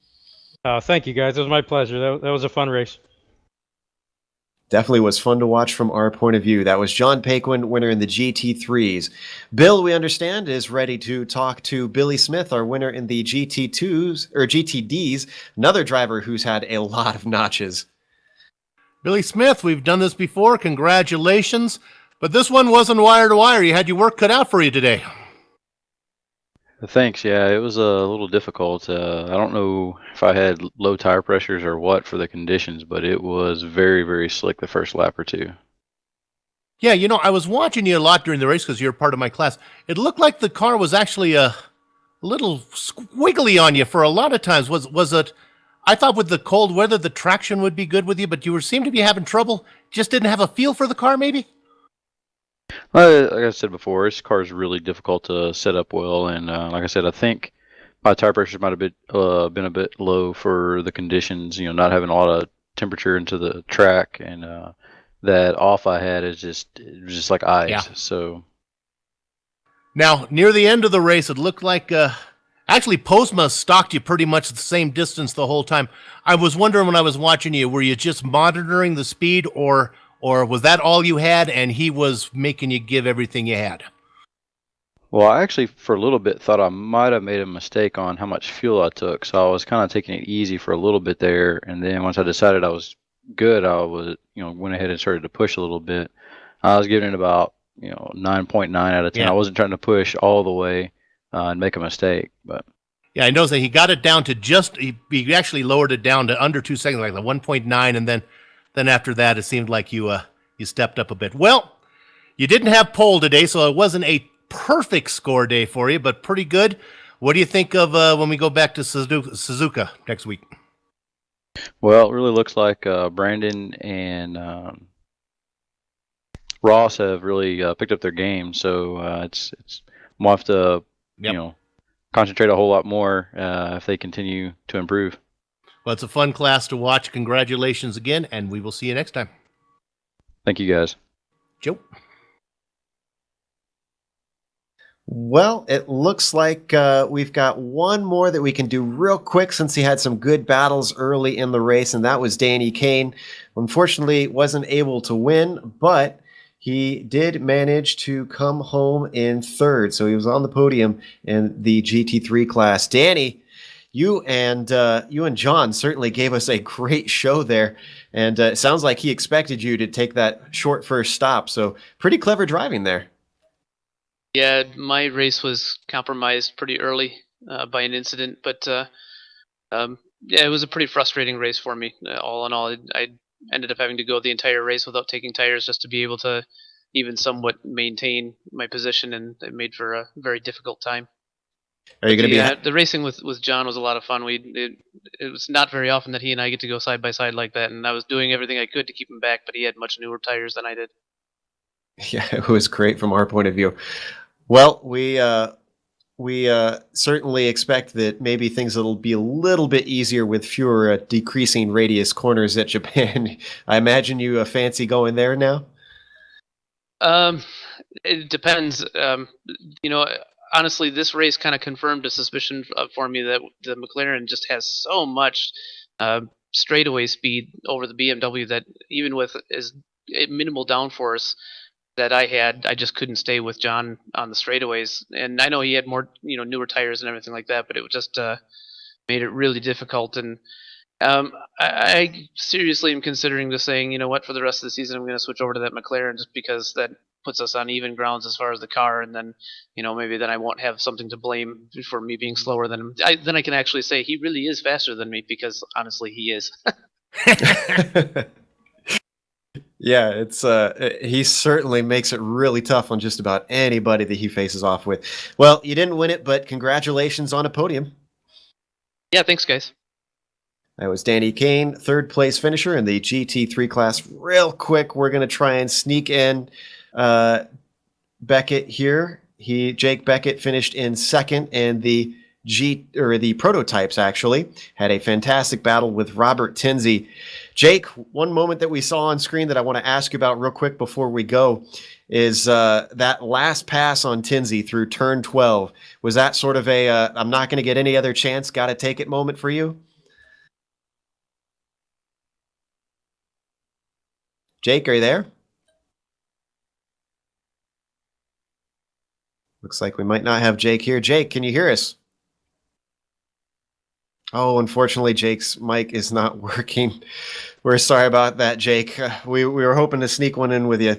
Thank you, guys. It was my pleasure. That was a fun race. Definitely was fun to watch from our point of view. That was John Paquin, winner in the GT3s. Bill, we understand, is ready to talk to Billy Smith, our winner in the GT2s or GTDs, another driver who's had a lot of notches. Billy Smith, we've done this before. Congratulations. But this one wasn't wire to wire. You had your work cut out for you today. Thanks. Yeah, it was a little difficult. I don't know if I had low tire pressures or what for the conditions, but it was very, very slick the first lap or two. Yeah, I was watching you a lot during the race because you're part of my class. It looked like the car was actually a little squiggly on you for a lot of times. Was it? I thought with the cold weather, the traction would be good with you, but you seemed to be having trouble. Just didn't have a feel for the car, maybe? Like I said before, this car is really difficult to set up well, and like I said, I think my tire pressures might have been a bit low for the conditions. Not having a lot of temperature into the track, and that off I had is just like ice. Yeah. So now near the end of the race, it looked like actually Postma stalked you pretty much the same distance the whole time. I was wondering when I was watching you, were you just monitoring the speed, or or was that all you had and he was making you give everything you had? Well, I actually, for a little bit, thought I might have made a mistake on how much fuel I took. So I was kind of taking it easy for a little bit there. And then once I decided I was good, I was, went ahead and started to push a little bit. I was giving it about, 9.9 out of 10. Yeah. I wasn't trying to push all the way and make a mistake, but. Yeah, I noticed that he got it down to he actually lowered it down to under 2 seconds, like the 1.9, and then after that, it seemed like you stepped up a bit. Well, you didn't have pole today, so it wasn't a perfect score day for you, but pretty good. What do you think of when we go back to Suzuka next week? Well, it really looks like Brandon and Ross have really picked up their game, so it's we'll have to concentrate a whole lot more if they continue to improve. Well, it's a fun class to watch. Congratulations again, and we will see you next time. Thank you, guys. Joe. Well, it looks like we've got one more that we can do real quick since he had some good battles early in the race, and that was Danny Kane. Unfortunately, wasn't able to win, but he did manage to come home in third. So he was on the podium in the GT3 class. Danny, you and John certainly gave us a great show there, and it sounds like he expected you to take that short first stop. So pretty clever driving there. Yeah, my race was compromised pretty early by an incident, but it was a pretty frustrating race for me. All in all, I ended up having to go the entire race without taking tires just to be able to even somewhat maintain my position, and it made for a very difficult time. Are you going to be the racing with John was a lot of fun. It was not very often that he and I get to go side by side like that, and I was doing everything I could to keep him back, but he had much newer tires than I did. Yeah, it was great from our point of view. Well, we certainly expect that maybe things will be a little bit easier with fewer decreasing radius corners at Japan. I imagine you fancy going there now? It depends. Honestly, this race kind of confirmed a suspicion for me that the McLaren just has so much straightaway speed over the BMW that even with as minimal downforce that I had, I just couldn't stay with John on the straightaways. And I know he had more, newer tires and everything like that, but it just made it really difficult. And I seriously am considering just saying, you know what, for the rest of the season, I'm going to switch over to that McLaren just because that puts us on even grounds as far as the car. And then, maybe then I won't have something to blame for me being slower than him. Then I can actually say he really is faster than me because honestly, he is. Yeah, it's he certainly makes it really tough on just about anybody that he faces off with. Well, you didn't win it, but congratulations on a podium. Yeah, thanks, guys. That was Danny Kane, third place finisher in the GT3 class. Real quick, we're going to try and sneak in Beckett here. Jake Beckett finished in second, and the prototypes actually had a fantastic battle with Robert Tinsey. Jake, one moment that we saw on screen that I want to ask you about real quick before we go is that last pass on Tinsey through turn 12. Was that sort of a I'm not going to get any other chance, got to take it moment for you? Jake, are you there? Looks like we might not have Jake here. Jake, can you hear us? Oh, unfortunately, Jake's mic is not working. We're sorry about that, Jake. We were hoping to sneak one in with you.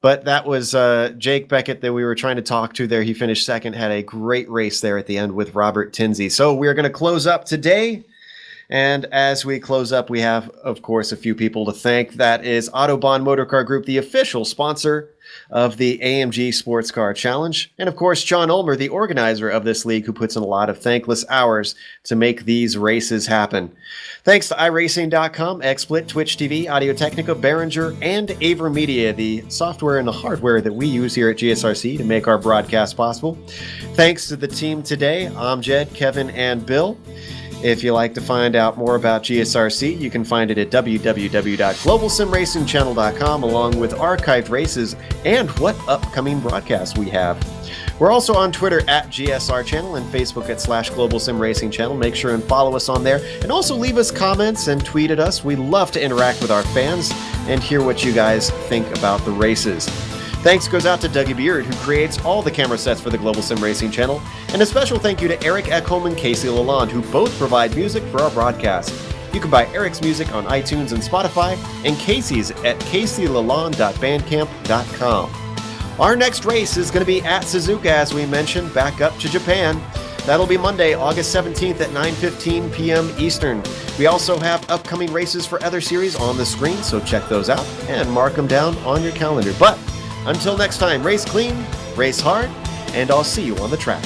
But that was Jake Beckett that we were trying to talk to there. He finished second, had a great race there at the end with Robert Tinsey. So we're going to close up today. And as we close up, we have, of course, a few people to thank. That is Autobahn Motorcar Group, the official sponsor of the AMG Sports Car Challenge. And, of course, John Ulmer, the organizer of this league, who puts in a lot of thankless hours to make these races happen. Thanks to iRacing.com, XSplit, Twitch TV, Audio Technica, Behringer, and AverMedia, the software and the hardware that we use here at GSRC to make our broadcast possible. Thanks to the team today, Amjad, Kevin, and Bill. If you'd like to find out more about GSRC, you can find it at www.globalsimracingchannel.com, along with archived races and what upcoming broadcasts we have. We're also on Twitter at GSR Channel and Facebook at /Global Sim Racing Channel. Make sure and follow us on there. And also leave us comments and tweet at us. We love to interact with our fans and hear what you guys think about the races. Thanks goes out to Dougie Beard, who creates all the camera sets for the Global Sim Racing Channel. And a special thank you to Eric Ekholm and Casey Lalonde, who both provide music for our broadcast. You can buy Eric's music on iTunes and Spotify, and Casey's at caseylalonde.bandcamp.com. Our next race is going to be at Suzuka, as we mentioned, back up to Japan. That'll be Monday, August 17th at 9:15 p.m. Eastern. We also have upcoming races for other series on the screen, so check those out and mark them down on your calendar. But until next time, race clean, race hard, and I'll see you on the track.